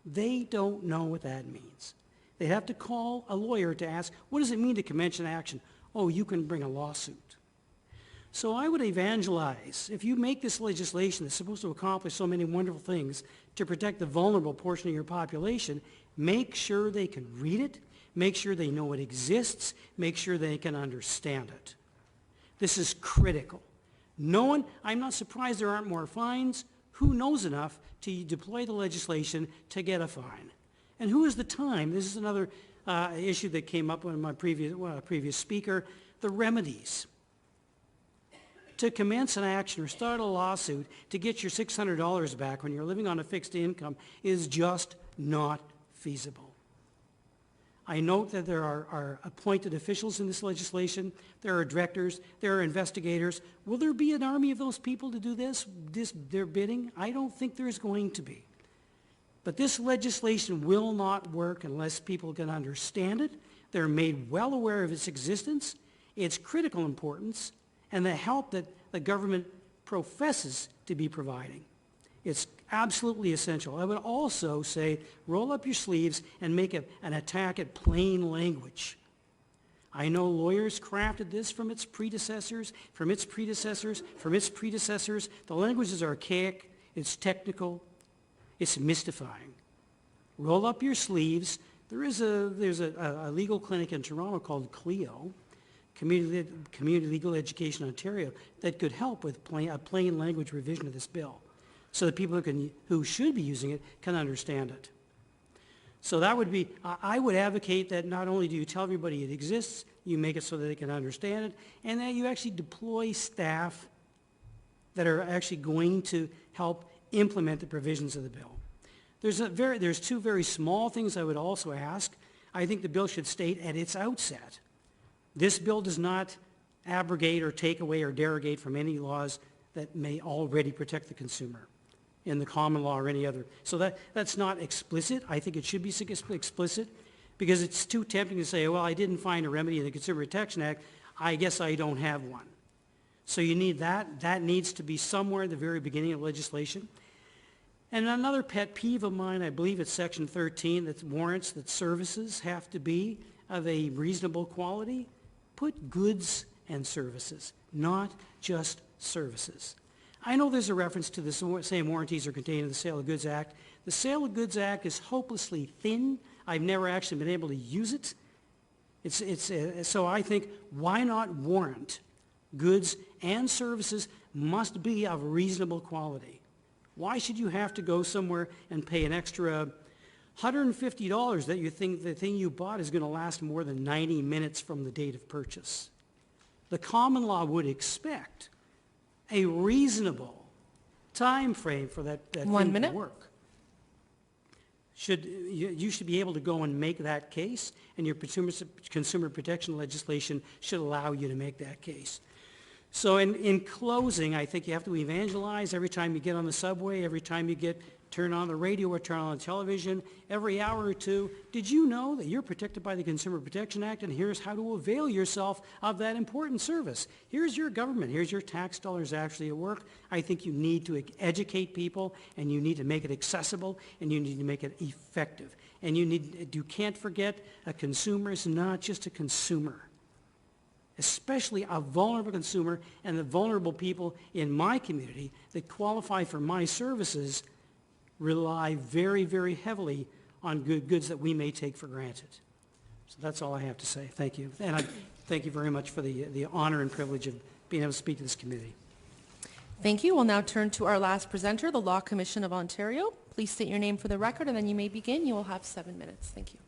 They don't know what that means. They have to call a lawyer to ask, what does it mean to commence an action? Oh, you can bring a lawsuit. So I would evangelize, if you make this legislation that's supposed to accomplish so many wonderful things to protect the vulnerable portion of your population, make sure they can read it, make sure they know it exists, make sure they can understand it. This is critical. I'm not surprised there aren't more fines. Who knows enough to deploy the legislation to get a fine? And who has the time? This is another issue that came up with my previous speaker, the remedies. To commence an action or start a lawsuit to get your $600 back when you're living on a fixed income is just not feasible. I note that there are appointed officials in this legislation. There are directors. There are investigators. Will there be an army of those people to do their bidding? I don't think there's going to be. But this legislation will not work unless people can understand it. They're made well aware of its existence, its critical importance, and the help that the government professes to be providing. It's absolutely essential. I would also say roll up your sleeves and make an attack at plain language. I know lawyers crafted this from its predecessors, from its predecessors, from its predecessors. The language is archaic, it's technical, it's mystifying. Roll up your sleeves. There's a legal clinic in Toronto called CLEO, Community Legal Education Ontario, that could help with a plain language revision of this bill, so that people who should be using it can understand it. So that would be, I would advocate that not only do you tell everybody it exists, you make it so that they can understand it, and that you actually deploy staff that are actually going to help implement the provisions of the bill. There's two very small things I would also ask. I think the bill should state at its outset, this bill does not abrogate or take away or derogate from any laws that may already protect the consumer in the common law or any other. So that's not explicit. I think it should be explicit, because it's too tempting to say, well, I didn't find a remedy in the Consumer Protection Act, I guess I don't have one. So you need that. That needs to be somewhere at the very beginning of legislation. And another pet peeve of mine, I believe it's Section 13, that warrants that services have to be of a reasonable quality. Put goods and services, not just services. I know there's a reference to the same warranties are contained in the Sale of Goods Act. The Sale of Goods Act is hopelessly thin. I've never actually been able to use it. So I think, why not warrant goods and services must be of reasonable quality? Why should you have to go somewhere and pay an extra $150 that you think the thing you bought is going to last more than 90 minutes from the date of purchase? The common law would expect a reasonable time frame for that thing to work. You should be able to go and make that case, and your consumer protection legislation should allow you to make that case. So in closing, I think you have to evangelize every time you get on the subway, every time you turn on the radio or turn on the television, every hour or two. Did you know that you're protected by the Consumer Protection Act, and here's how to avail yourself of that important service? Here's your government. Here's your tax dollars actually at work. I think you need to educate people, and you need to make it accessible, and you need to make it effective. And you can't forget, a consumer is not just a consumer. Especially a vulnerable consumer, and the vulnerable people in my community that qualify for my services rely very, very heavily on goods that we may take for granted. So that's all I have to say. Thank you. And I thank you very much for the honor and privilege of being able to speak to this committee. Thank you. We'll now turn to our last presenter, the Law Commission of Ontario. Please state your name for the record, and then you may begin. You will have 7 minutes. Thank you.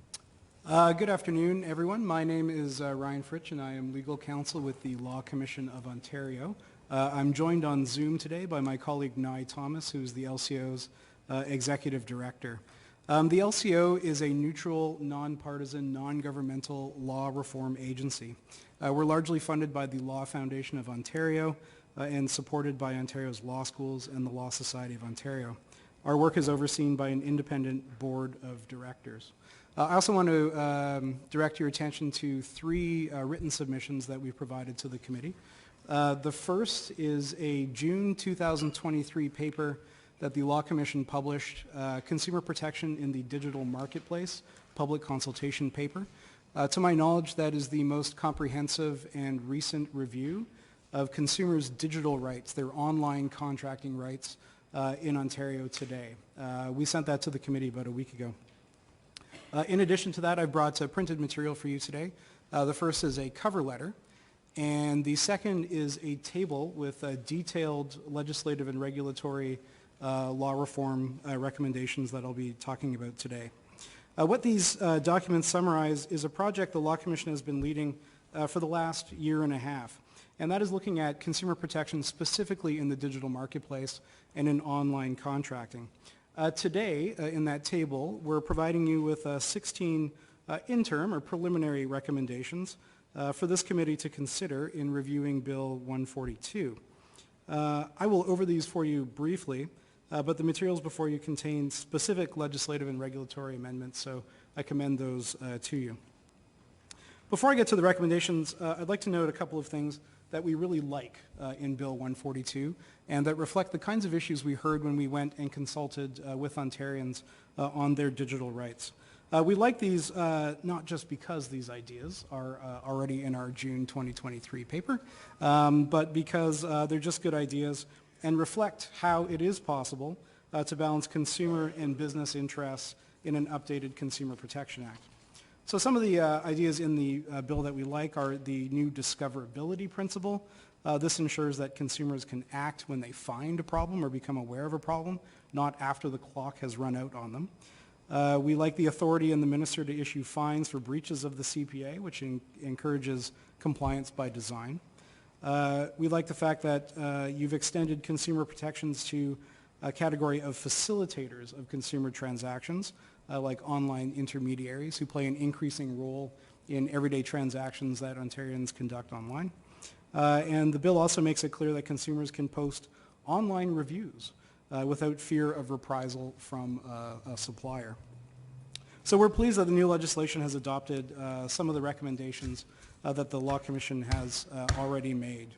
Good afternoon, everyone. My name is Ryan Fritsch, and I am legal counsel with the Law Commission of Ontario. I'm joined on Zoom today by my colleague Nye Thomas, who's the LCO's executive director. The LCO is a neutral, nonpartisan, non-governmental law reform agency. We're largely funded by the Law Foundation of Ontario and supported by Ontario's law schools and the Law Society of Ontario. Our work is overseen by an independent board of directors. I also want to direct your attention to 3 written submissions that we've provided to the committee. The first is a June 2023 paper that the Law Commission published, Consumer Protection in the Digital Marketplace, public consultation paper. To my knowledge, that is the most comprehensive and recent review of consumers' digital rights, their online contracting rights in Ontario today. We sent that to the committee about a week ago. In addition to that, I brought printed material for you today. The first is a cover letter, and the second is a table with detailed legislative and regulatory law reform recommendations that I'll be talking about today. What these documents summarize is a project the Law Commission has been leading for the last year and a half, and that is looking at consumer protection specifically in the digital marketplace and in online contracting. Today, in that table, we're providing you with 16 interim or preliminary recommendations for this committee to consider in reviewing Bill 142. I will over these for you briefly, but the materials before you contain specific legislative and regulatory amendments, so I commend those to you. Before I get to the recommendations, I'd like to note a couple of things that we really like in Bill 142 and that reflect the kinds of issues we heard when we went and consulted with Ontarians on their digital rights. We like these not just because these ideas are already in our June 2023 paper, but because they're just good ideas and reflect how it is possible to balance consumer and business interests in an updated Consumer Protection Act. So some of the ideas in the bill that we like are the new discoverability principle. This ensures that consumers can act when they find a problem or become aware of a problem, not after the clock has run out on them. We like the authority in the minister to issue fines for breaches of the CPA, which encourages compliance by design. We like the fact that you've extended consumer protections to a category of facilitators of consumer transactions, like online intermediaries who play an increasing role in everyday transactions that Ontarians conduct online. And the bill also makes it clear that consumers can post online reviews without fear of reprisal from a supplier. So we're pleased that the new legislation has adopted some of the recommendations that the Law Commission has already made.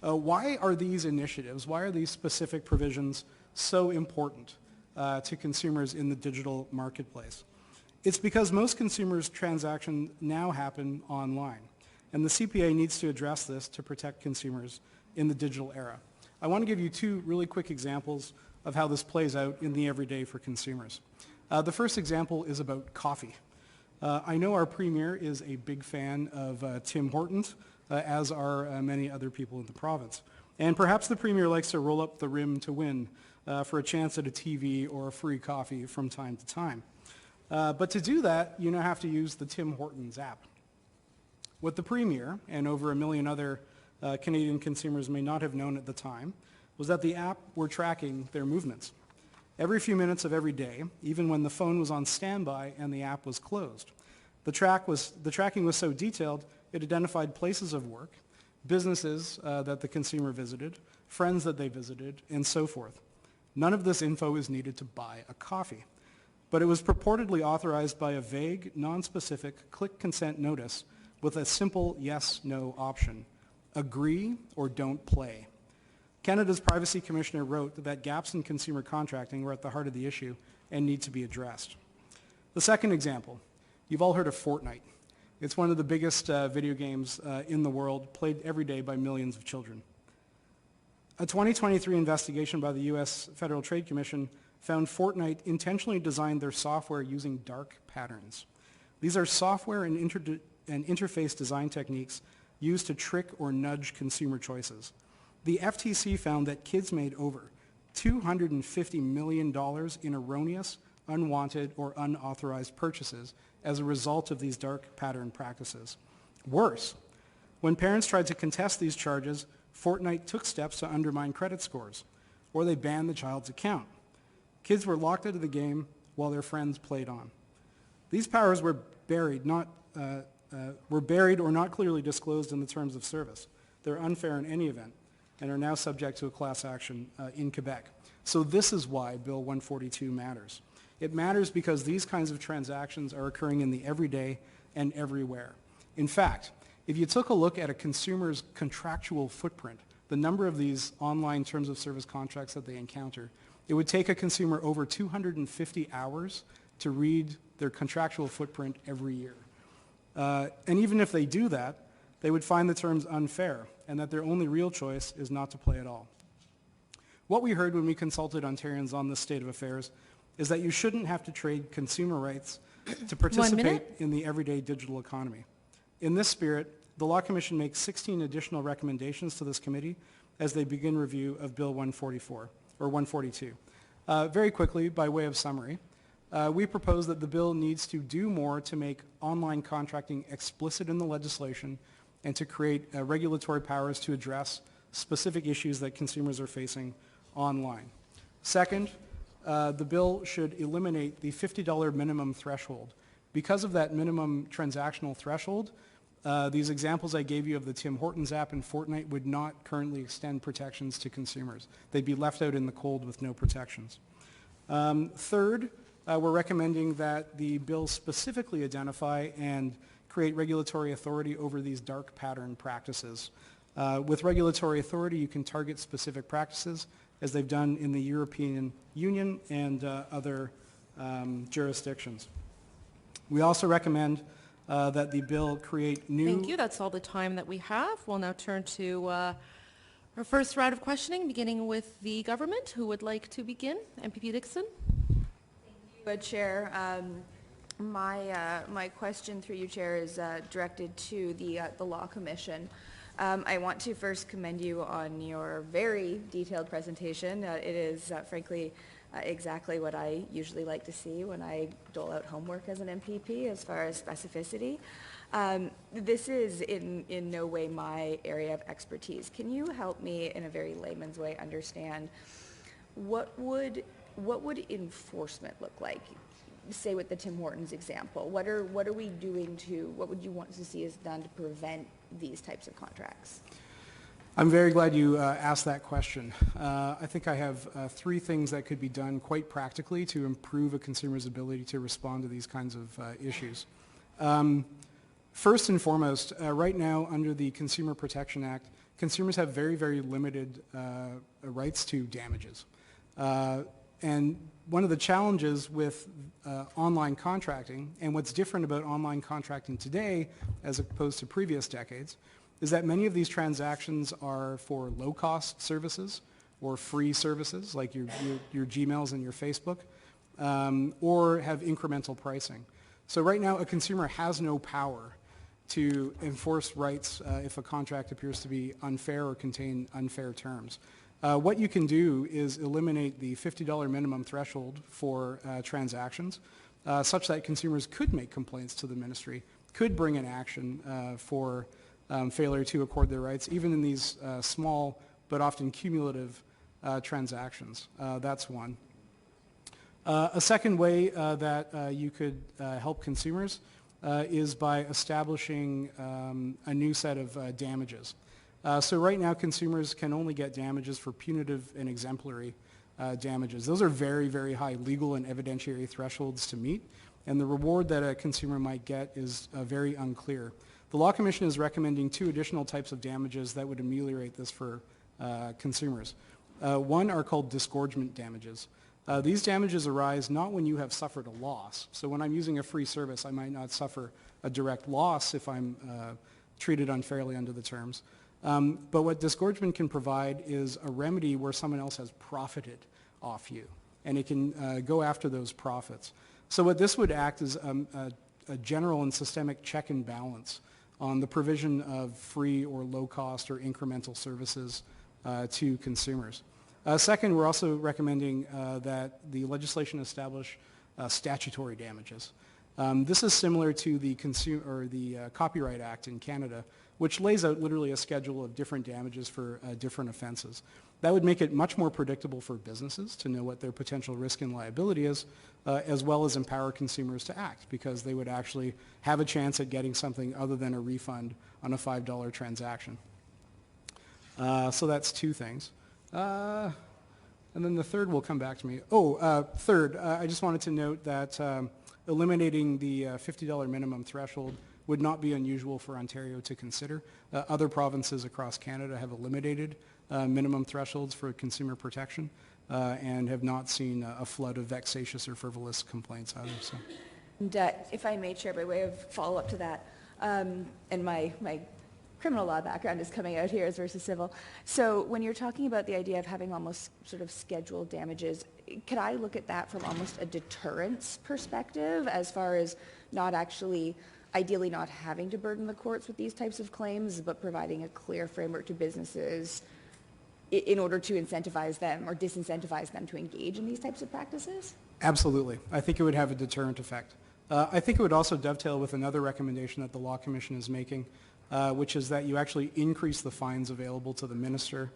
Why are these initiatives, why are these specific provisions so important to consumers in the digital marketplace? It's because most consumers' transactions now happen online, and the CPA needs to address this to protect consumers in the digital era. I want to give you 2 really quick examples of how this plays out in the everyday for consumers. The first example is about coffee. I know our Premier is a big fan of Tim Hortons, as are many other people in the province. And perhaps the Premier likes to roll up the rim to win for a chance at a TV or a free coffee from time to time. But to do that, you now have to use the Tim Hortons app. What the Premier and over 1 million other Canadian consumers may not have known at the time was that the app were tracking their movements. Every few minutes of every day, even when the phone was on standby and the app was closed. The tracking was so detailed, it identified places of work, businesses that the consumer visited, friends that they visited, and so forth. None of this info is needed to buy a coffee. But it was purportedly authorized by a vague, non-specific click consent notice with a simple yes-no option. Agree or don't play. Canada's Privacy Commissioner wrote that gaps in consumer contracting were at the heart of the issue and need to be addressed. The second example, you've all heard of Fortnite. It's one of the biggest video games in the world, played every day by millions of children. A 2023 investigation by the U.S. Federal Trade Commission found Fortnite intentionally designed their software using dark patterns. These are software and interface design techniques used to trick or nudge consumer choices. The FTC found that kids made over $250 million in erroneous, unwanted, or unauthorized purchases as a result of these dark pattern practices. Worse, when parents tried to contest these charges, Fortnite took steps to undermine credit scores, or they banned the child's account. Kids were locked out of the game while their friends played on. These powers were buried or not clearly disclosed in the terms of service. They're unfair in any event and are now subject to a class action in Quebec. So this is why Bill 142 matters. It matters because these kinds of transactions are occurring in the everyday and everywhere. In fact, if you took a look at a consumer's contractual footprint, the number of these online terms of service contracts that they encounter, it would take a consumer over 250 hours to read their contractual footprint every year. And even if they do that, they would find the terms unfair and that their only real choice is not to play at all. What we heard when we consulted Ontarians on this state of affairs is that you shouldn't have to trade consumer rights to participate in the everyday digital economy. In this spirit, the Law Commission makes 16 additional recommendations to this committee as they begin review of Bill 144, or 142. Very quickly, by way of summary, we propose that the bill needs to do more to make online contracting explicit in the legislation and to create regulatory powers to address specific issues that consumers are facing online. Second, the bill should eliminate the $50 minimum threshold. Because of that minimum transactional threshold, these examples I gave you of the Tim Hortons app and Fortnite would not currently extend protections to consumers. They'd be left out in the cold with no protections. Third, we're recommending that the bill specifically identify and create regulatory authority over these dark pattern practices. With regulatory authority, you can target specific practices, as they've done in the European Union and other jurisdictions. We also recommend that the bill create new... Thank you. That's all the time that we have. We'll now turn to our first round of questioning, beginning with the government. Who would like to begin? MPP Dixon. Thank you, Chair. My question through you, Chair, is directed to the Law Commission. I want to first commend you on your very detailed presentation. It is, frankly, exactly what I usually like to see when I dole out homework as an MPP as far as specificity. This is in no way my area of expertise. Can you help me in a very layman's way understand what would enforcement look like? Say with the Tim Hortons example, what are we doing what would you want to see us done to prevent these types of contracts? I'm very glad you asked that question. I think I have three things that could be done quite practically to improve a consumer's ability to respond to these kinds of issues. First and foremost, right now under the Consumer Protection Act, consumers have very, very limited rights to damages. And one of the challenges with online contracting, and what's different about online contracting today as opposed to previous decades, is that many of these transactions are for low-cost services or free services like your Gmails and your Facebook, or have incremental pricing. So right now a consumer has no power to enforce rights if a contract appears to be unfair or contain unfair terms. What you can do is eliminate the $50 minimum threshold for transactions such that consumers could make complaints to the ministry, could bring an action for failure to accord their rights, even in these small but often cumulative transactions. That's one. A second way that you could help consumers is by establishing a new set of damages. So right now, consumers can only get damages for punitive and exemplary damages. Those are very, very high legal and evidentiary thresholds to meet, and the reward that a consumer might get is very unclear. The Law Commission is recommending 2 additional types of damages that would ameliorate this for consumers. One are called disgorgement damages. These damages arise not when you have suffered a loss. So when I'm using a free service, I might not suffer a direct loss if I'm treated unfairly under the terms. But what disgorgement can provide is a remedy where someone else has profited off you, and it can go after those profits. So what this would act as a general and systemic check and balance on the provision of free or low-cost or incremental services to consumers. Second, we're also recommending that the legislation establish statutory damages. This is similar to the Copyright Act in Canada, which lays out literally a schedule of different damages for different offenses. That would make it much more predictable for businesses to know what their potential risk and liability is, as well as empower consumers to act, because they would actually have a chance at getting something other than a refund on a $5 transaction. So that's 2 things. And then the third will come back to me. Third, I just wanted to note that eliminating the $50 minimum threshold would not be unusual for Ontario to consider. Other provinces across Canada have eliminated minimum thresholds for consumer protection and have not seen a flood of vexatious or frivolous complaints either. So. And if I may, Chair, by way of follow-up to that, and my criminal law background is coming out here as versus civil. So when you're talking about the idea of having almost sort of scheduled damages, could I look at that from almost a deterrence perspective as far as not actually, ideally not having to burden the courts with these types of claims, but providing a clear framework to businesses in order to incentivize them or disincentivize them to engage in these types of practices? Absolutely. I think it would have a deterrent effect. I think it would also dovetail with another recommendation that the Law Commission is making, which is that you actually increase the fines available to the minister.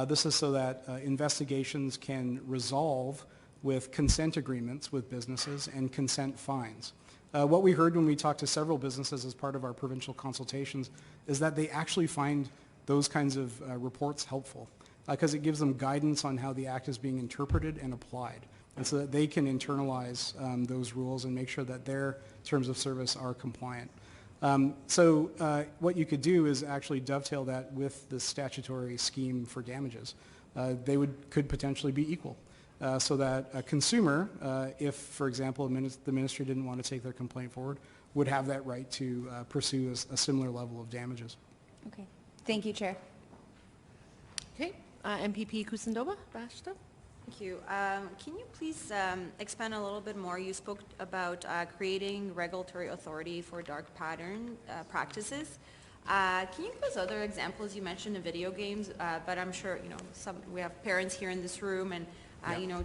This is so that investigations can resolve with consent agreements with businesses and consent fines. What we heard when we talked to several businesses as part of our provincial consultations is that they actually find those kinds of reports helpful because it gives them guidance on how the act is being interpreted and applied, and so that they can internalize those rules and make sure that their terms of service are compliant. So what you could do is actually dovetail that with the statutory scheme for damages. They could potentially be equal. So that a consumer, if, for example, the ministry didn't want to take their complaint forward, would have that right to pursue a similar level of damages. Okay. Thank you, Chair. Okay. MPP Kusindova, Bashta. Thank you. Can you please expand a little bit more? You spoke about creating regulatory authority for dark pattern practices. Can you give us other examples? You mentioned the video games, but I'm sure we have parents here in this room, and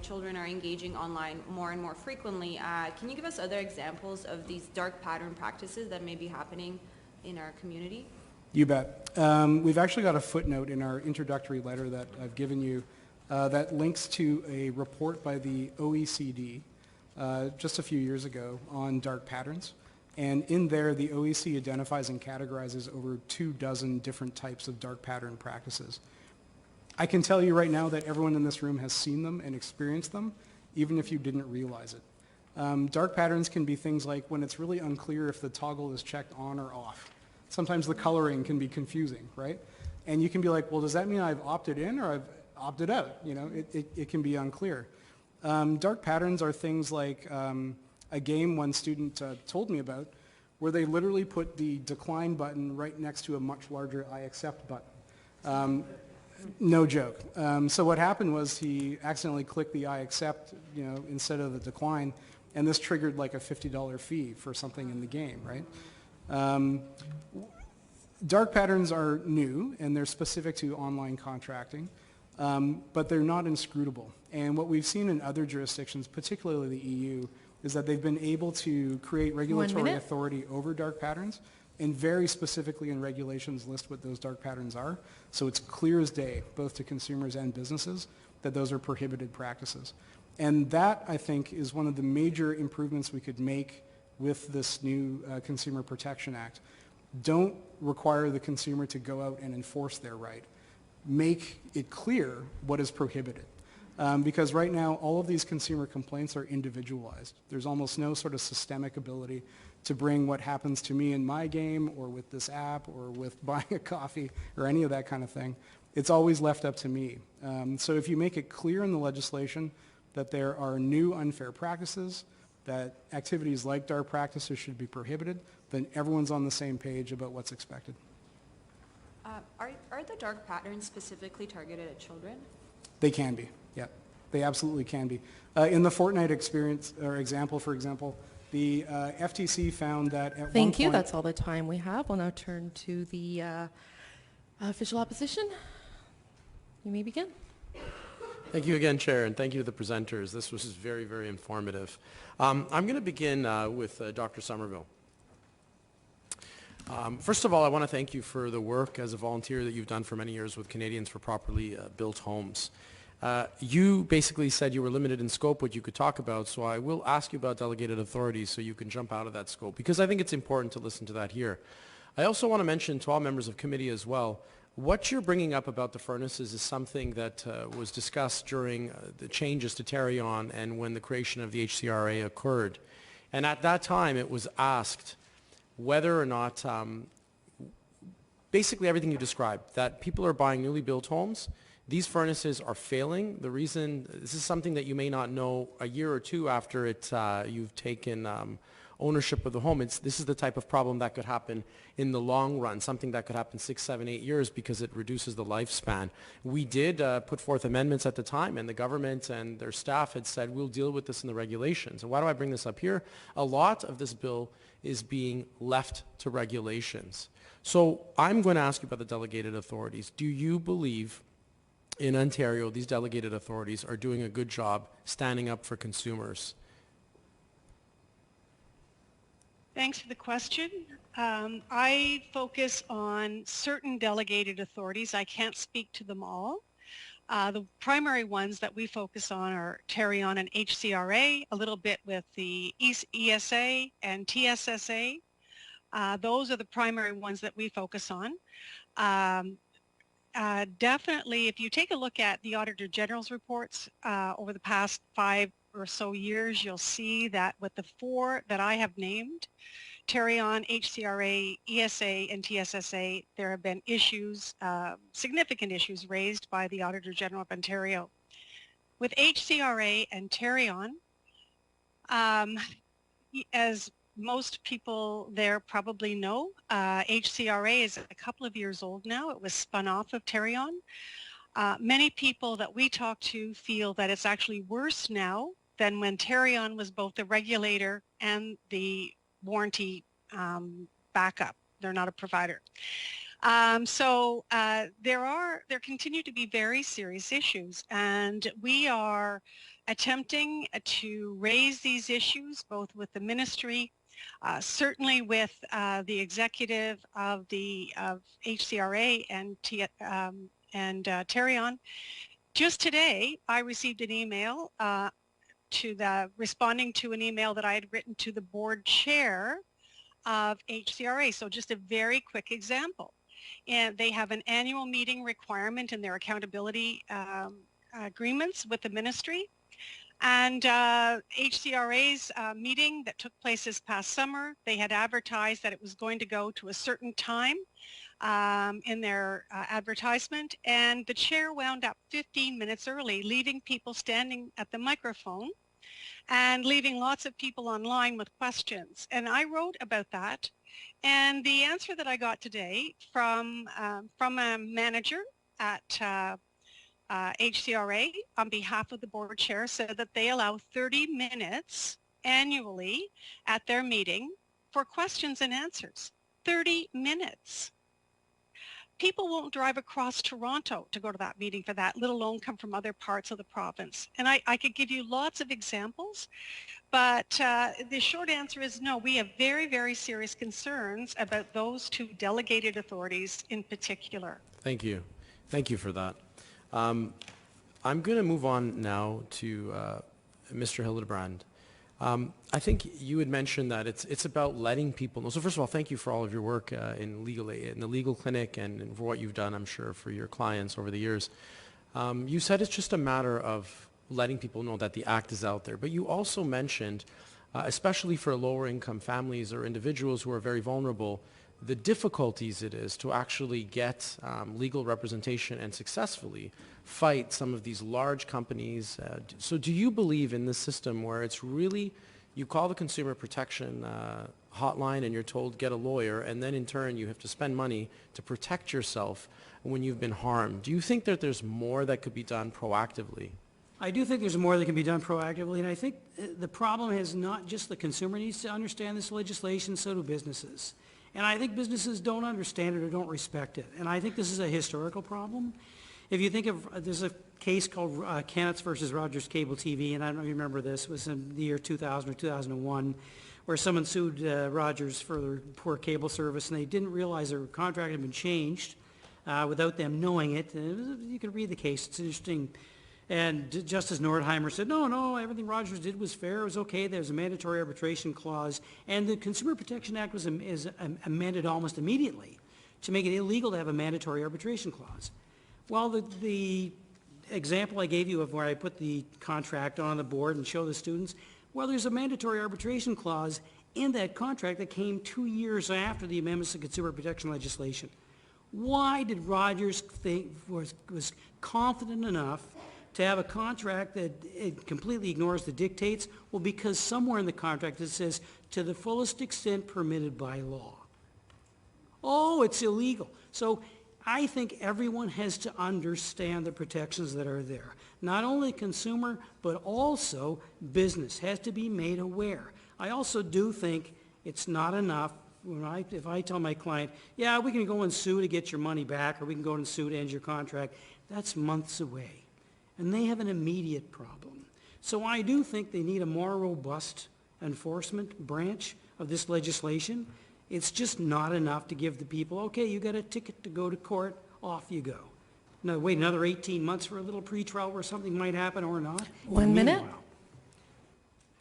children are engaging online more and more frequently. Can you give us other examples of these dark pattern practices that may be happening in our community? You bet. We've actually got a footnote in our introductory letter that I've given you that links to a report by the OECD just a few years ago on dark patterns. And in there, the OECD identifies and categorizes over 24 different types of dark pattern practices. I can tell you right now that everyone in this room has seen them and experienced them, even if you didn't realize it. Dark patterns can be things like when it's really unclear if the toggle is checked on or off. Sometimes the coloring can be confusing, right? And you can be like, well, does that mean I've opted in or I've opted out? It can be unclear. Dark patterns are things like a game one student told me about where they literally put the decline button right next to a much larger I accept button. No joke. So what happened was he accidentally clicked the I accept, instead of the decline, and this triggered like a $50 fee for something in the game, right? Dark patterns are new, and they're specific to online contracting, but they're not inscrutable. And what we've seen in other jurisdictions, particularly the EU, is that they've been able to create regulatory authority over dark patterns, and very specifically in regulations list what those dark patterns are. So it's clear as day, both to consumers and businesses, that those are prohibited practices. And that, I think, is one of the major improvements we could make with this new Consumer Protection Act. Don't require the consumer to go out and enforce their right. Make it clear what is prohibited. Because right now, all of these consumer complaints are individualized. There's almost no sort of systemic ability to bring what happens to me in my game or with this app or with buying a coffee or any of that kind of thing. It's always left up to me. So if you make it clear in the legislation that there are new unfair practices, that activities like dark practices should be prohibited, then everyone's on the same page about what's expected. Are the dark patterns specifically targeted at children? They can be, yeah. They absolutely can be. In the Fortnite experience or example, for example, the FTC found that at one point... Thank you. That's all the time we have. We'll now turn to the official opposition. You may begin. Thank you again, Chair, and thank you to the presenters. This was very, very informative. I'm going to begin with Dr. Somerville. First of all, I want to thank you for the work as a volunteer that you've done for many years with Canadians for Properly Built Homes. You basically said you were limited in scope what you could talk about, so I will ask you about delegated authorities so you can jump out of that scope, because I think it's important to listen to that here. I also want to mention to all members of committee as well, what you're bringing up about the furnaces is something that was discussed during the changes to Tarion and when the creation of the HCRA occurred. And at that time, it was asked whether or not, basically everything you described, that people are buying newly built homes. These furnaces are failing. The reason, this is something that you may not know a year or two after you've taken ownership of the home. This is the type of problem that could happen in the long run, something that could happen 6, 7, 8 years because it reduces the lifespan. We did put forth amendments at the time, and the government and their staff had said, we'll deal with this in the regulations. And why do I bring this up here? A lot of this bill is being left to regulations. So I'm going to ask you about the delegated authorities. Do you believe in Ontario these delegated authorities are doing a good job standing up for consumers? Thanks for the question. I focus on certain delegated authorities. I can't speak to them all. The primary ones that we focus on are Tarion and HCRA, a little bit with the ESA and TSSA. Those are the primary ones that we focus on. Definitely, if you take a look at the Auditor General's reports over the past 5 or so years, you'll see that with the 4 that I have named, Tarion, HCRA, ESA, and TSSA, there have been issues, significant issues raised by the Auditor General of Ontario. With HCRA and Tarion, as most people there probably know, HCRA is a couple of years old now. It was spun off of Tarion. Many people that we talk to feel that it's actually worse now than when Tarion was both the regulator and the warranty backup. They're not a provider. There continue to be very serious issues, and we are attempting to raise these issues both with the ministry, certainly with the executive of HCRA and Tarion. Just today, I received an email responding to an email that I had written to the board chair of HCRA. So just a very quick example. And they have an annual meeting requirement in their accountability agreements with the ministry. And HCRA's meeting that took place this past summer, they had advertised that it was going to go to a certain time in their advertisement, and the chair wound up 15 minutes early, leaving people standing at the microphone and leaving lots of people online with questions. And I wrote about that, and the answer that I got today from a manager at HCRA on behalf of the board chair said that they allow 30 minutes annually at their meeting for questions and answers. 30 minutes. People won't drive across Toronto to go to that meeting for that, let alone come from other parts of the province. And I could give you lots of examples, but the short answer is no. We have very, very serious concerns about those 2 delegated authorities in particular. Thank you. Thank you for that. I'm going to move on now to Mr. Hildebrand. I think you had mentioned that it's about letting people know. So first of all, thank you for all of your work in the legal clinic and for what you've done, I'm sure, for your clients over the years. You said it's just a matter of letting people know that the act is out there. But you also mentioned, especially for lower income families or individuals who are very vulnerable, the difficulties it is to actually get legal representation and successfully fight some of these large companies. So do you believe in this system where it's really, you call the consumer protection hotline and you're told get a lawyer, and then in turn you have to spend money to protect yourself when you've been harmed? Do you think that there's more that could be done proactively? I do think there's more that can be done proactively, and I think the problem is not just the consumer needs to understand this legislation, so do businesses. And I think businesses don't understand it or don't respect it. And I think this is a historical problem. If you think of, there's a case called Kennetts versus Rogers Cable TV, and I don't know if you remember this, it was in the year 2000 or 2001, where someone sued Rogers for their poor cable service, and they didn't realize their contract had been changed without them knowing it. You can read the case, it's interesting. And Justice Nordheimer said, no, everything Rogers did was fair, it was okay, there's a mandatory arbitration clause, and the Consumer Protection Act was amended almost immediately to make it illegal to have a mandatory arbitration clause. Well, the example I gave you of where I put the contract on the board and show the students, well, there's a mandatory arbitration clause in that contract that came 2 years after the amendments to consumer protection legislation. Why did Rogers think was confident enough to have a contract that it completely ignores the dictates? Well, because somewhere in the contract it says, to the fullest extent permitted by law. Oh, it's illegal. So I think everyone has to understand the protections that are there. Not only consumer, but also business has to be made aware. I also do think it's not enough if I tell my client, yeah, we can go and sue to get your money back, or we can go and sue to end your contract. That's months away. And they have an immediate problem. So I do think they need a more robust enforcement branch of this legislation. It's just not enough to give the people, okay, you got a ticket to go to court, off you go. Now wait another 18 months for a little pretrial where something might happen or not. 1 minute.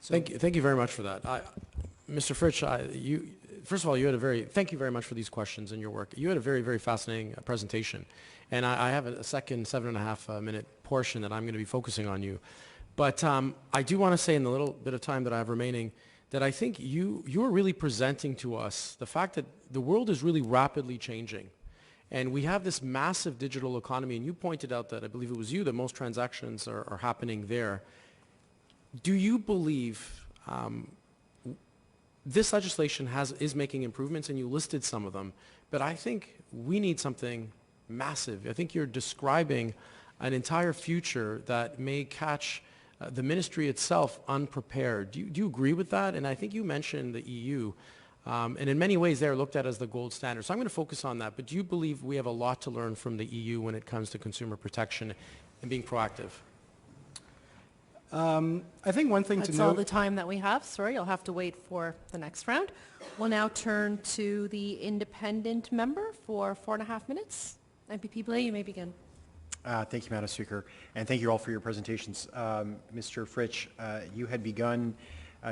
Thank you very much for that. Mr. Fritsch, first of all, thank you very much for these questions and your work. You had a very, very fascinating presentation. And I have a second 7.5 minute portion that I'm going to be focusing on you. But I do want to say in the little bit of time that I have remaining that I think you're really presenting to us the fact that the world is really rapidly changing. And we have this massive digital economy, and you pointed out that, I believe it was you, that most transactions are happening there. Do you believe this legislation is making improvements, and you listed some of them, but I think we need something massive. I think you're describing an entire future that may catch the ministry itself unprepared. Do you agree with that? And I think you mentioned the EU, and in many ways they're looked at as the gold standard. So I'm going to focus on that, but do you believe we have a lot to learn from the EU when it comes to consumer protection and being proactive? I think one thing to note... That's all the time that we have. Sorry, you'll have to wait for the next round. We'll now turn to the independent member for 4.5 minutes. MPP Blais, you may begin. Thank you, Madam Speaker, and thank you all for your presentations. Mr. Fritsch, you had begun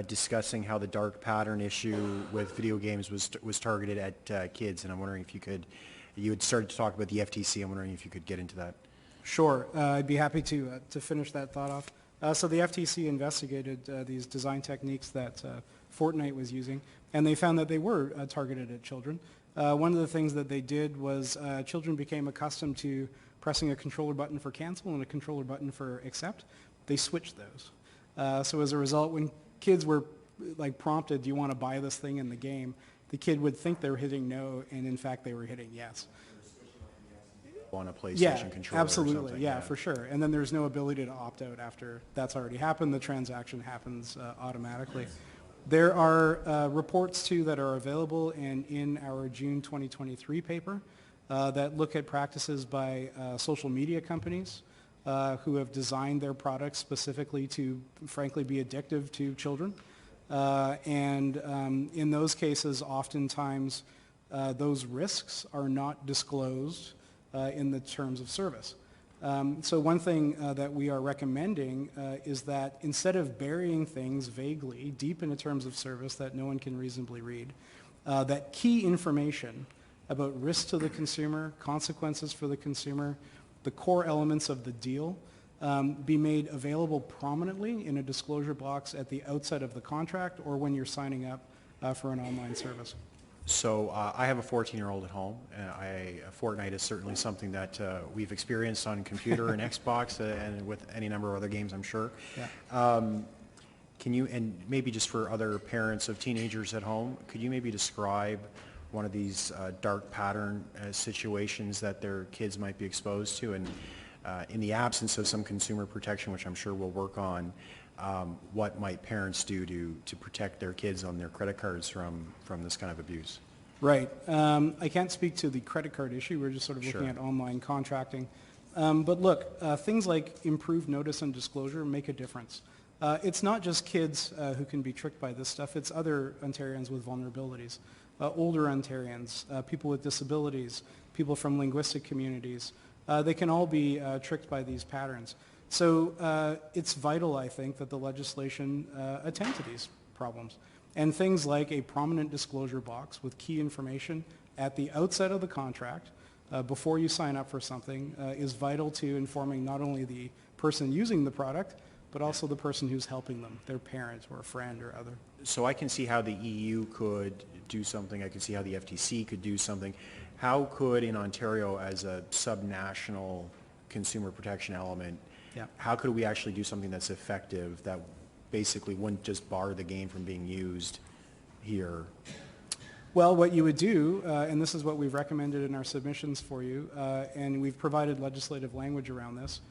discussing how the dark pattern issue with video games was targeted at kids, and I'm wondering if you had started to talk about the FTC. I'm wondering if you could get into that. Sure. I'd be happy to finish that thought off. So the FTC investigated these design techniques that Fortnite was using, and they found that they were targeted at children. One of the things that they did was children became accustomed to pressing a controller button for cancel and a controller button for accept. They switched those. So as a result, when kids were prompted, do you want to buy this thing in the game, the kid would think they were hitting no, and in fact they were hitting yes. On a PlayStation controller absolutely, or something. yeah, for sure. And then there's no ability to opt out after that's already happened. The transaction happens automatically. There are reports, too, that are available in our June 2023 paper that look at practices by social media companies who have designed their products specifically to, frankly, be addictive to children. In those cases, oftentimes, those risks are not disclosed in the terms of service. So one thing that we are recommending is that instead of burying things vaguely deep into terms of service that no one can reasonably read, that key information about risks to the consumer, consequences for the consumer, the core elements of the deal, be made available prominently in a disclosure box at the outset of the contract or when you're signing up for an online service. So I have a 14-year-old at home. Fortnite is certainly something that we've experienced on computer and Xbox and with any number of other games, I'm sure. Yeah. Can you, and maybe just for other parents of teenagers at home, could you maybe describe one of these dark pattern situations that their kids might be exposed to? And in the absence of some consumer protection, which I'm sure we'll work on, what might parents do to protect their kids on their credit cards from this kind of abuse? Right. I can't speak to the credit card issue. We're just sort of looking at online contracting. But look, things like improved notice and disclosure make a difference. It's not just kids who can be tricked by this stuff. It's other Ontarians with vulnerabilities, older Ontarians, people with disabilities, people from linguistic communities. They can all be tricked by these patterns. So it's vital, I think, that the legislation attend to these problems. And things like a prominent disclosure box with key information at the outset of the contract, before you sign up for something, is vital to informing not only the person using the product, but also the person who's helping them, their parent or a friend or other. So I can see how the EU could do something. I can see how the FTC could do something. How could, in Ontario, as a subnational consumer protection element, how could we actually do something that's effective that basically wouldn't just bar the game from being used here? Well, what you would do, and this is what we've recommended in our submissions for you, and we've provided legislative language around this,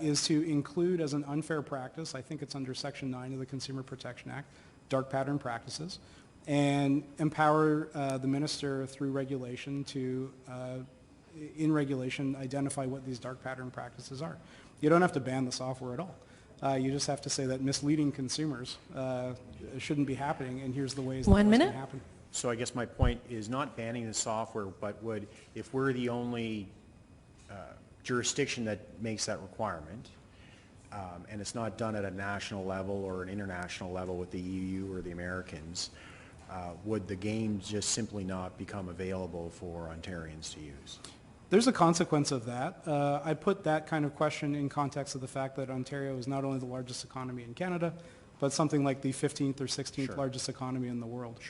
is to include as an unfair practice, I think it's under Section 9 of the Consumer Protection Act, dark pattern practices, and empower the minister through regulation to, in regulation, identify what these dark pattern practices are. You don't have to ban the software at all. You just have to say that misleading consumers shouldn't be happening, and here's the ways that can happen. So I guess my point is not banning the software, but if we're the only jurisdiction that makes that requirement, and it's not done at a national level or an international level with the EU or the Americans, would the games just simply not become available for Ontarians to use? There's a consequence of that. I put that kind of question in context of the fact that Ontario is not only the largest economy in Canada, but something like the 15th or 16th largest economy in the world.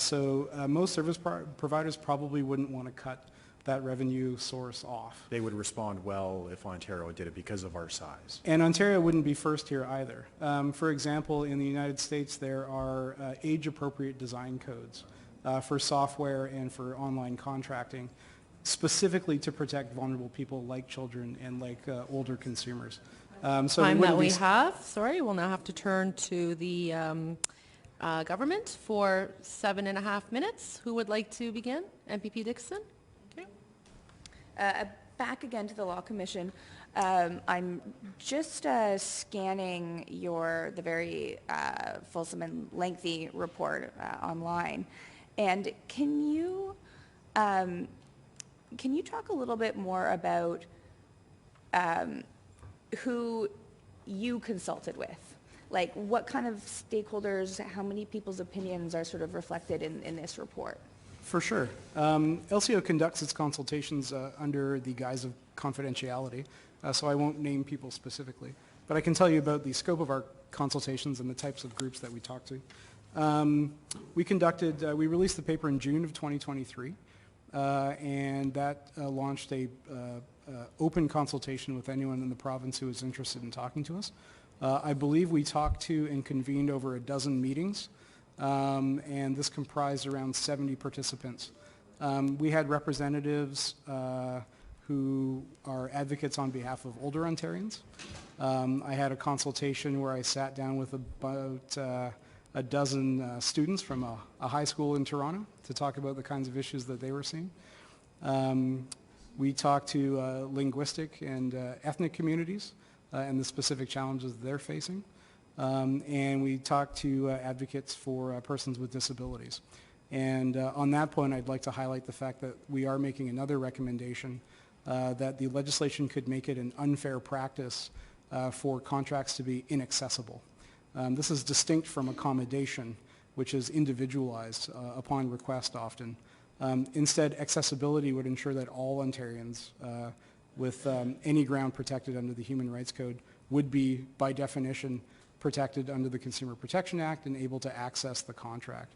So most service providers probably wouldn't want to cut that revenue source off. They would respond well if Ontario did it because of our size. And Ontario wouldn't be first here either. For example, in the United States, there are age-appropriate design codes for software and for online contracting, specifically to protect vulnerable people like children and like older consumers. So time that we have, sorry, we'll now have to turn to the government for 7.5 minutes. Who would like to begin? MPP Dixon? Back again to the Law Commission. I'm just scanning the very fulsome and lengthy report online. And can you talk a little bit more about who you consulted with? Like what kind of stakeholders, how many people's opinions are sort of reflected in this report? For sure. LCO conducts its consultations under the guise of confidentiality, so I won't name people specifically. But I can tell you about the scope of our consultations and the types of groups that we talk to. We released the paper in June of 2023, and that launched a open consultation with anyone in the province who was interested in talking to us. I believe we talked to and convened over a dozen meetings, and this comprised around 70 participants. We had representatives who are advocates on behalf of older Ontarians. I had a consultation where I sat down with about a dozen students from a high school in Toronto to talk about the kinds of issues that they were seeing. We talked to linguistic and ethnic communities and the specific challenges they're facing. And we talked to advocates for persons with disabilities. And on that point, I'd like to highlight the fact that we are making another recommendation that the legislation could make it an unfair practice for contracts to be inaccessible. This is distinct from accommodation, which is individualized upon request often. Instead, accessibility would ensure that all Ontarians with any ground protected under the Human Rights Code would be, by definition, protected under the Consumer Protection Act and able to access the contract.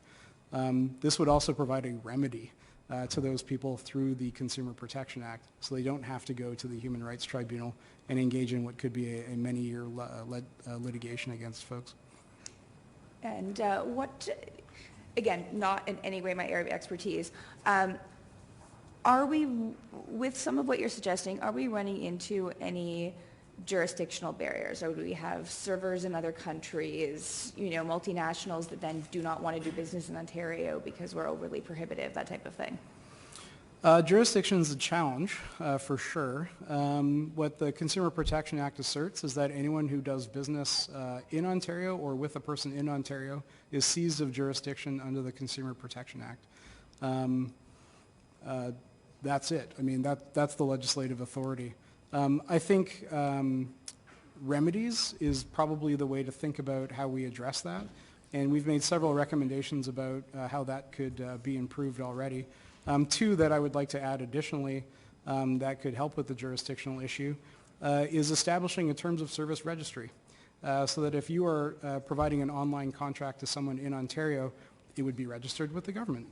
This would also provide a remedy to those people through the Consumer Protection Act, so they don't have to go to the Human Rights Tribunal and engage in what could be a many-year litigation against folks. And what, again, not in any way my area of expertise, are we, with some of what you're suggesting, are we running into any jurisdictional barriers? Or do we have servers in other countries, multinationals that then do not want to do business in Ontario because we're overly prohibitive, that type of thing? Jurisdiction is a challenge, for sure. What the Consumer Protection Act asserts is that anyone who does business in Ontario or with a person in Ontario is seized of jurisdiction under the Consumer Protection Act. That's it. I mean, that's the legislative authority. I think remedies is probably the way to think about how we address that, and we've made several recommendations about how that could be improved already. Two that I would like to add additionally that could help with the jurisdictional issue is establishing a terms of service registry so that if you are providing an online contract to someone in Ontario, it would be registered with the government.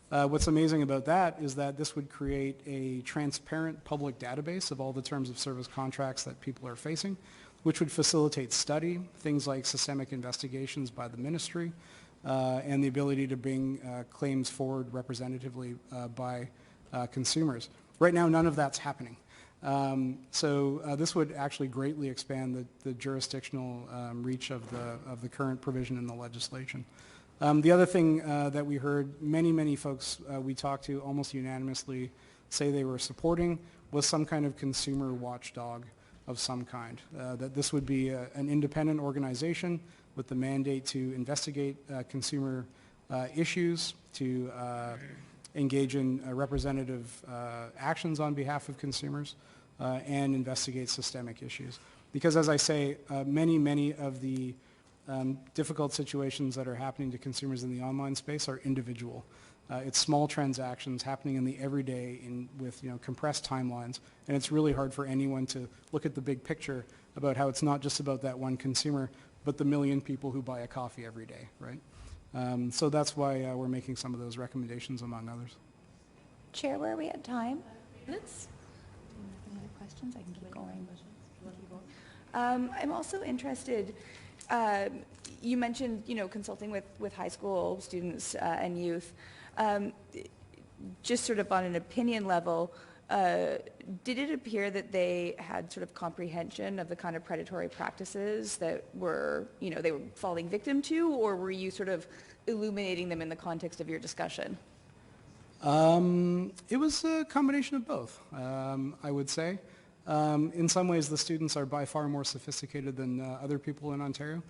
What's amazing about that is that this would create a transparent public database of all the terms of service contracts that people are facing, which would facilitate study, things like systemic investigations by the ministry, and the ability to bring claims forward representatively by consumers. Right now, none of that's happening. So this would actually greatly expand the jurisdictional reach of the current provision in the legislation. The other thing that we heard many folks we talked to almost unanimously say they were supporting was some kind of consumer watchdog of some kind. That this would be an independent organization with the mandate to investigate consumer issues, to engage in representative actions on behalf of consumers, and investigate systemic issues. Because as I say, many of the difficult situations that are happening to consumers in the online space are individual. It's small transactions happening in the everyday with compressed timelines, and it's really hard for anyone to look at the big picture about how it's not just about that one consumer, but the million people who buy a coffee every day, right? So that's why we're making some of those recommendations, among others. Chair, where are we at time? Minutes? Any other questions? I can keep going. I'm also interested, you mentioned, consulting with high school students and youth. Just sort of on an opinion level, did it appear that they had sort of comprehension of the kind of predatory practices that were, they were falling victim to, or were you sort of illuminating them in the context of your discussion? It was a combination of both, I would say. In some ways, the students are by far more sophisticated than other people in Ontario.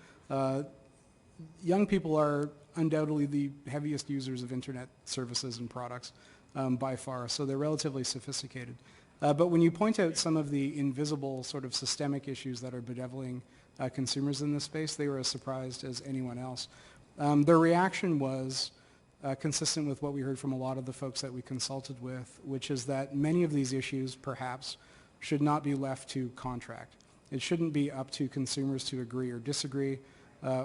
Young people are undoubtedly the heaviest users of internet services and products by far, so they're relatively sophisticated. But when you point out some of the invisible sort of systemic issues that are bedeviling consumers in this space, they were as surprised as anyone else. Their reaction was consistent with what we heard from a lot of the folks that we consulted with, which is that many of these issues, perhaps, should not be left to contract. It shouldn't be up to consumers to agree or disagree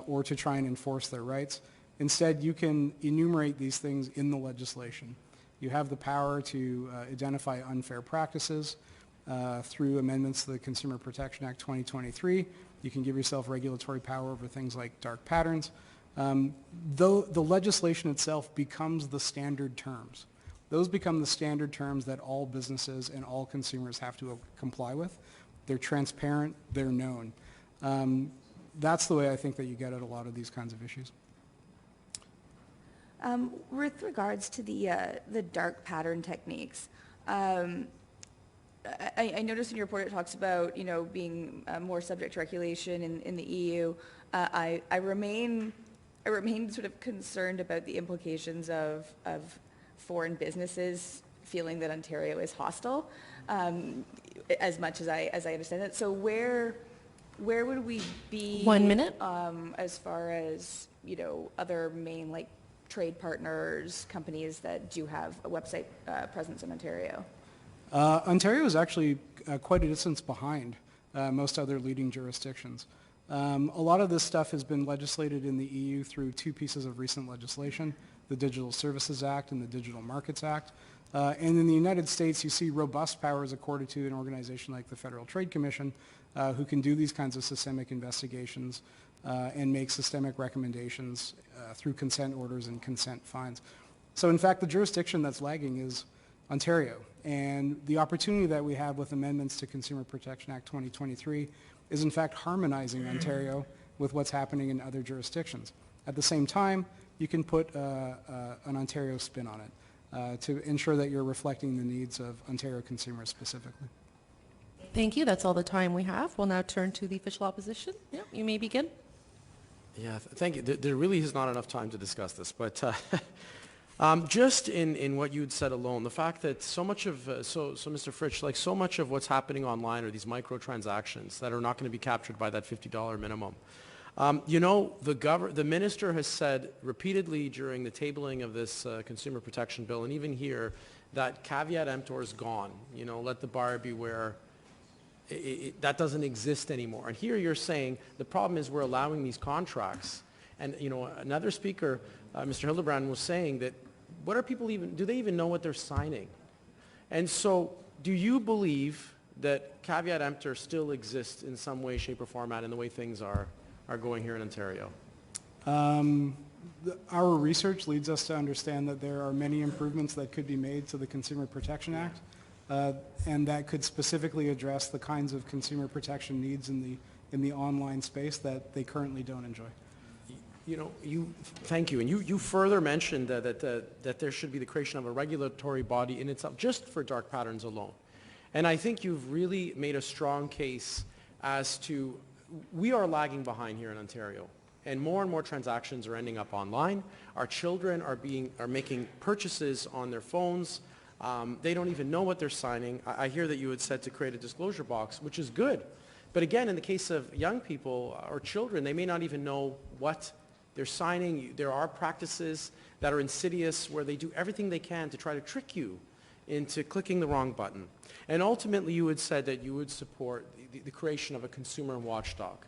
or to try and enforce their rights. Instead, you can enumerate these things in the legislation. You have the power to identify unfair practices through amendments to the Consumer Protection Act 2023. You can give yourself regulatory power over things like dark patterns. Though the legislation itself becomes the standard terms. Those become the standard terms that all businesses and all consumers have to comply with. They're transparent, they're known. That's the way I think that you get at a lot of these kinds of issues. With regards to the dark pattern techniques, I noticed in your report it talks about being more subject to regulation in the EU. I remain sort of concerned about the implications of foreign businesses feeling that Ontario is hostile. as much as I understand it. So where would we be? 1 minute. As far as, other main like trade partners, companies that do have a website presence in Ontario? Ontario is actually quite a distance behind most other leading jurisdictions. A lot of this stuff has been legislated in the EU through two pieces of recent legislation, the Digital Services Act and the Digital Markets Act. And in the United States, you see robust powers accorded to an organization like the Federal Trade Commission, who can do these kinds of systemic investigations and make systemic recommendations through consent orders and consent fines. So in fact, the jurisdiction that's lagging is Ontario. And the opportunity that we have with amendments to Consumer Protection Act 2023 is in fact harmonizing Ontario with what's happening in other jurisdictions. At the same time, you can put an Ontario spin on it to ensure that you're reflecting the needs of Ontario consumers specifically. Thank you. That's all the time we have. We'll now turn to the official opposition. Yeah, you may begin. Yeah, thank you. There really is not enough time to discuss this, but just in what you had said alone, the fact that so much of, so Mr. Fritsch, like so much of what's happening online are these microtransactions that are not going to be captured by that $50 minimum. The minister has said repeatedly during the tabling of this consumer protection bill, and even here, that caveat emptor is gone. Let the buyer beware. That doesn't exist anymore. And here you're saying the problem is we're allowing these contracts. And another speaker, Mr. Hildebrand, was saying that what are people do they even know what they're signing? And so do you believe that caveat emptor still exists in some way, shape, or format in the way things are going here in Ontario? Our research leads us to understand that there are many improvements that could be made to the Consumer Protection Act, and that could specifically address the kinds of consumer protection needs in the online space that they currently don't enjoy. Thank you. And you further mentioned that there should be the creation of a regulatory body in itself just for dark patterns alone. And I think you've really made a strong case as to we are lagging behind here in Ontario. And more transactions are ending up online. Our children are making purchases on their phones. They don't even know what they're signing. I hear that you had said to create a disclosure box, which is good. But again, in the case of young people or children, they may not even know what they're signing. There are practices that are insidious where they do everything they can to try to trick you into clicking the wrong button. And ultimately, you had said that you would support the creation of a consumer watchdog.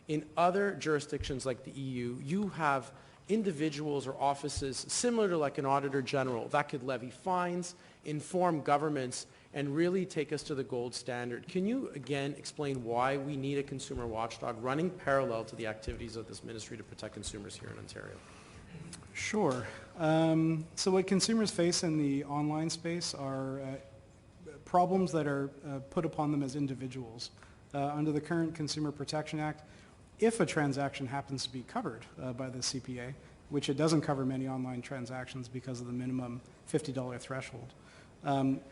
In other jurisdictions like the EU, you have individuals or offices similar to like an auditor general that could levy fines, inform governments, and really take us to the gold standard. Can you again explain why we need a consumer watchdog running parallel to the activities of this ministry to protect consumers here in Ontario? Sure. So what consumers face in the online space are problems that are put upon them as individuals. Under the current Consumer Protection Act, if a transaction happens to be covered by the CPA, which it doesn't cover many online transactions because of the minimum $50 threshold,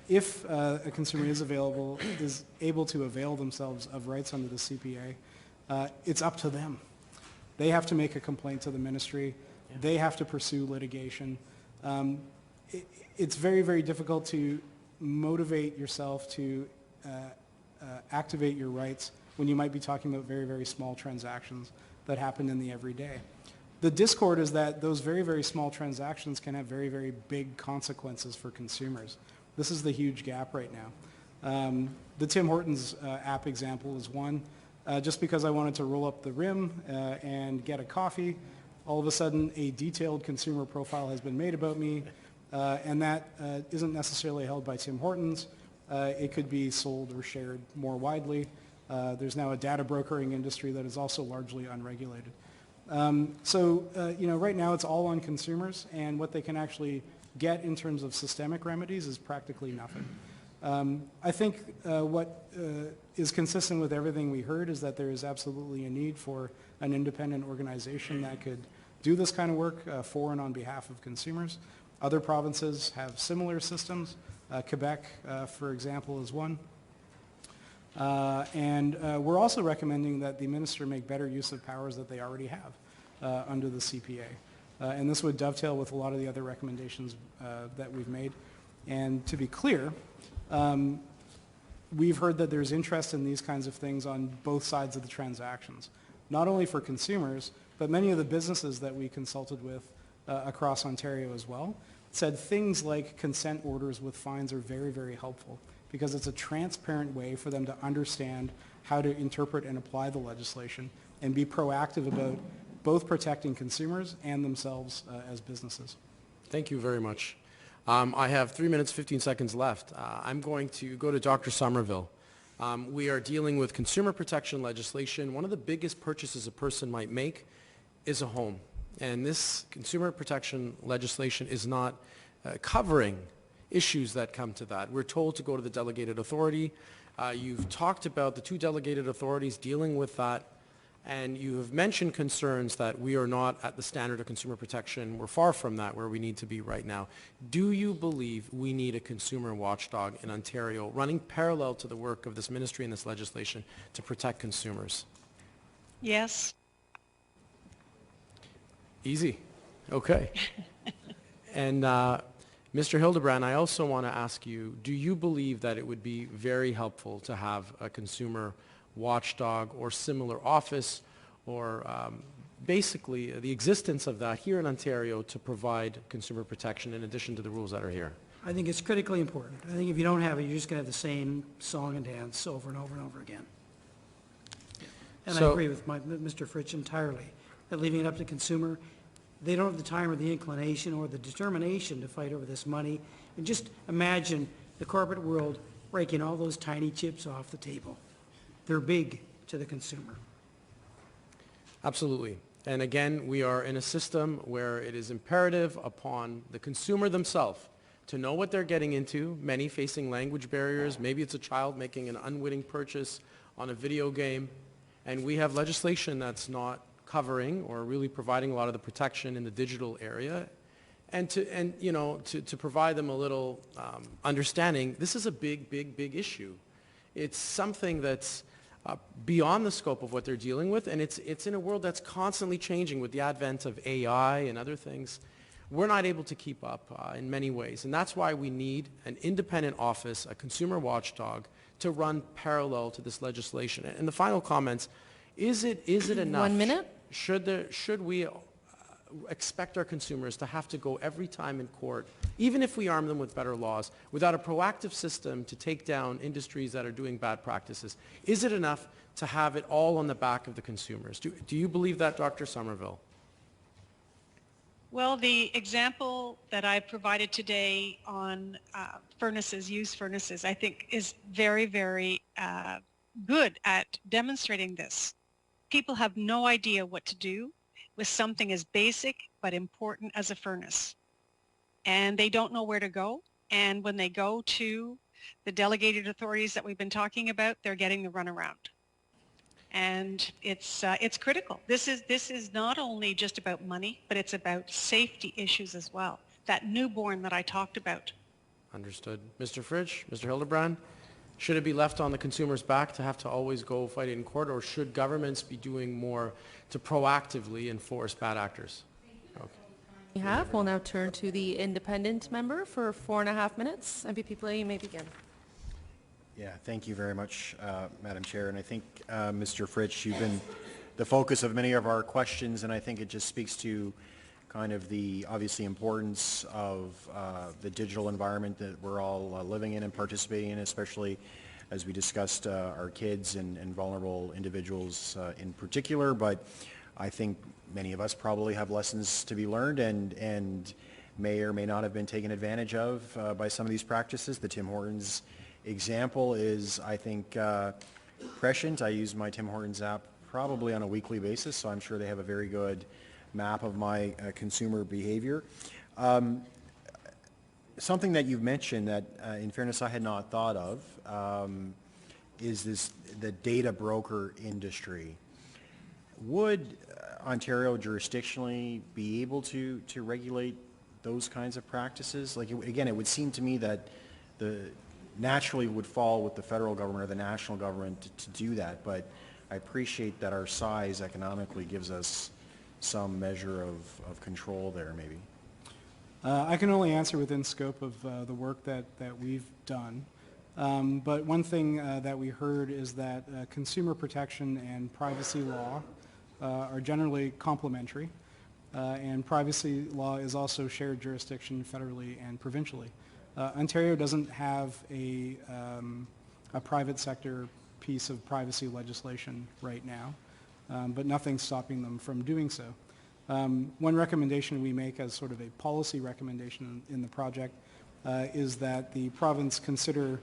if a consumer is able to avail themselves of rights under the CPA, it's up to them. They have to make a complaint to the ministry. Yeah. They have to pursue litigation. It's very, very difficult to motivate yourself to activate your rights when you might be talking about very, very small transactions that happen in the everyday. The discord is that those very, very small transactions can have very, very big consequences for consumers. This is the huge gap right now. The Tim Hortons app example is one. Just because I wanted to roll up the rim and get a coffee, all of a sudden a detailed consumer profile has been made about me, and that isn't necessarily held by Tim Hortons. It could be sold or shared more widely. There's now a data brokering industry that is also largely unregulated. Right now it's all on consumers, and what they can actually get in terms of systemic remedies is practically nothing. I think what is consistent with everything we heard is that there is absolutely a need for an independent organization that could do this kind of work for and on behalf of consumers. Other provinces have similar systems. Quebec, for example, is one. We're also recommending that the minister make better use of powers that they already have under the CPA. And this would dovetail with a lot of the other recommendations that we've made. And to be clear, we've heard that there's interest in these kinds of things on both sides of the transactions, not only for consumers, but many of the businesses that we consulted with across Ontario as well said things like consent orders with fines are very, very helpful because it's a transparent way for them to understand how to interpret and apply the legislation and be proactive about both protecting consumers and themselves as businesses. Thank you very much. I have 3 minutes, 15 seconds left. I'm going to go to Dr. Somerville. We are dealing with consumer protection legislation. One of the biggest purchases a person might make is a home. And this consumer protection legislation is not covering issues that come to that. We're told to go to the delegated authority. You've talked about the two delegated authorities dealing with that. And you have mentioned concerns that we are not at the standard of consumer protection. We're far from that where we need to be right now. Do you believe we need a consumer watchdog in Ontario running parallel to the work of this ministry and this legislation to protect consumers? Yes. Easy. Okay. And Mr. Hildebrand, I also want to ask you, do you believe that it would be very helpful to have a consumer watchdog or similar office or basically the existence of that here in Ontario to provide consumer protection in addition to the rules that are here? I think it's critically important. I think if you don't have it, you're just going to have the same song and dance over and over and over again. And I agree with Mr. Fritsch entirely, that leaving it up to consumer, they don't have the time or the inclination or the determination to fight over this money. And just imagine the corporate world breaking all those tiny chips off the table. They're big to the consumer. Absolutely. And again, we are in a system where it is imperative upon the consumer themselves to know what they're getting into, many facing language barriers. Maybe it's a child making an unwitting purchase on a video game. And we have legislation that's not covering or really providing a lot of the protection in the digital area. And to provide them a little understanding, this is a big, big, big issue. It's something that's beyond the scope of what they're dealing with, and it's in a world that's constantly changing with the advent of AI and other things. We're not able to keep up in many ways, and that's why we need an independent office, a consumer watchdog, to run parallel to this legislation. And the final comments, is it enough? 1 minute. Should we expect our consumers to have to go every time in court, even if we arm them with better laws, without a proactive system to take down industries that are doing bad practices? Is it enough to have it all on the back of the consumers? Do you believe that, Dr. Somerville? Well, the example that I provided today on furnaces, used furnaces, I think is very, very good at demonstrating this. People have no idea what to do with something as basic but important as a furnace. And they don't know where to go. And when they go to the delegated authorities that we've been talking about, they're getting the runaround. And it's critical. This is not only just about money, but it's about safety issues as well. That newborn that I talked about. Understood. Mr. Fritsch, Mr. Hildebrand, should it be left on the consumer's back to have to always go fight it in court, or should governments be doing more to proactively enforce bad actors? Okay. We'll now turn to the independent member for 4.5 minutes. MVP Play, you may begin. Yeah, thank you very much, Madam Chair. And I think, Mr. Fritsch, you've been the focus of many of our questions, and I think it just speaks to kind of the obviously importance of the digital environment that we're all living in and participating in, especially as we discussed our kids and vulnerable individuals in particular. But I think many of us probably have lessons to be learned and may or may not have been taken advantage of by some of these practices. The Tim Hortons example is, I think, prescient. I use my Tim Hortons app probably on a weekly basis, so I'm sure they have a very good map of my consumer behavior. Something that you've mentioned that, in fairness, I had not thought of is the data broker industry. Would Ontario jurisdictionally be able to regulate those kinds of practices? Like, again, it would seem to me that naturally would fall with the federal government or the national government to do that, but I appreciate that our size economically gives us some measure of control there, maybe. I can only answer within scope of the work that we've done. But one thing that we heard is that consumer protection and privacy law are generally complementary, and privacy law is also shared jurisdiction federally and provincially. Ontario doesn't have a private sector piece of privacy legislation right now, but nothing's stopping them from doing so. One recommendation we make as sort of a policy recommendation in the project is that the province consider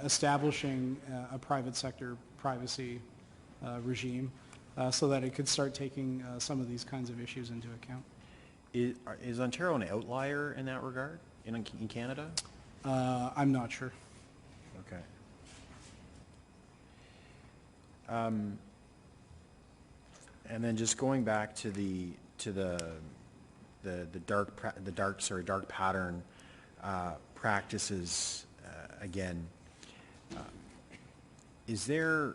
establishing a private sector privacy regime so that it could start taking some of these kinds of issues into account. Is Ontario an outlier in that regard in Canada? I'm not sure. Okay. And then just going back to the dark pattern practices again. Is there?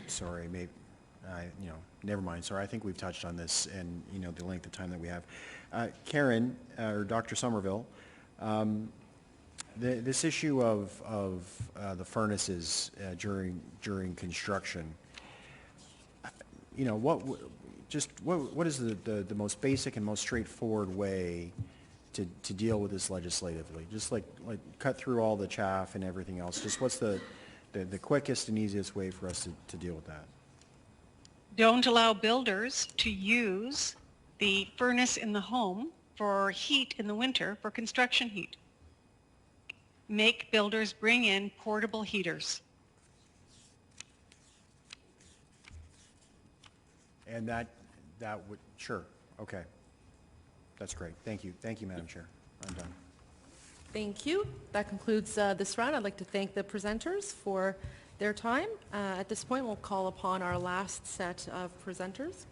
Sorry, maybe never mind. Sorry, I think we've touched on this, and the length of time that we have. Karen or Dr. Somerville, this issue of the furnaces during construction. What is the most basic and most straightforward way to deal with this legislatively? Just like cut through all the chaff and everything else. Just what's the quickest and easiest way for us to deal with that? Don't allow builders to use the furnace in the home for heat in the winter, for construction heat. Make builders bring in portable heaters. And that would, sure, okay. That's great. Thank you. Thank you, Madam Chair. I'm done. Thank you. That concludes this round. I'd like to thank the presenters for their time. At this point, we'll call upon our last set of presenters.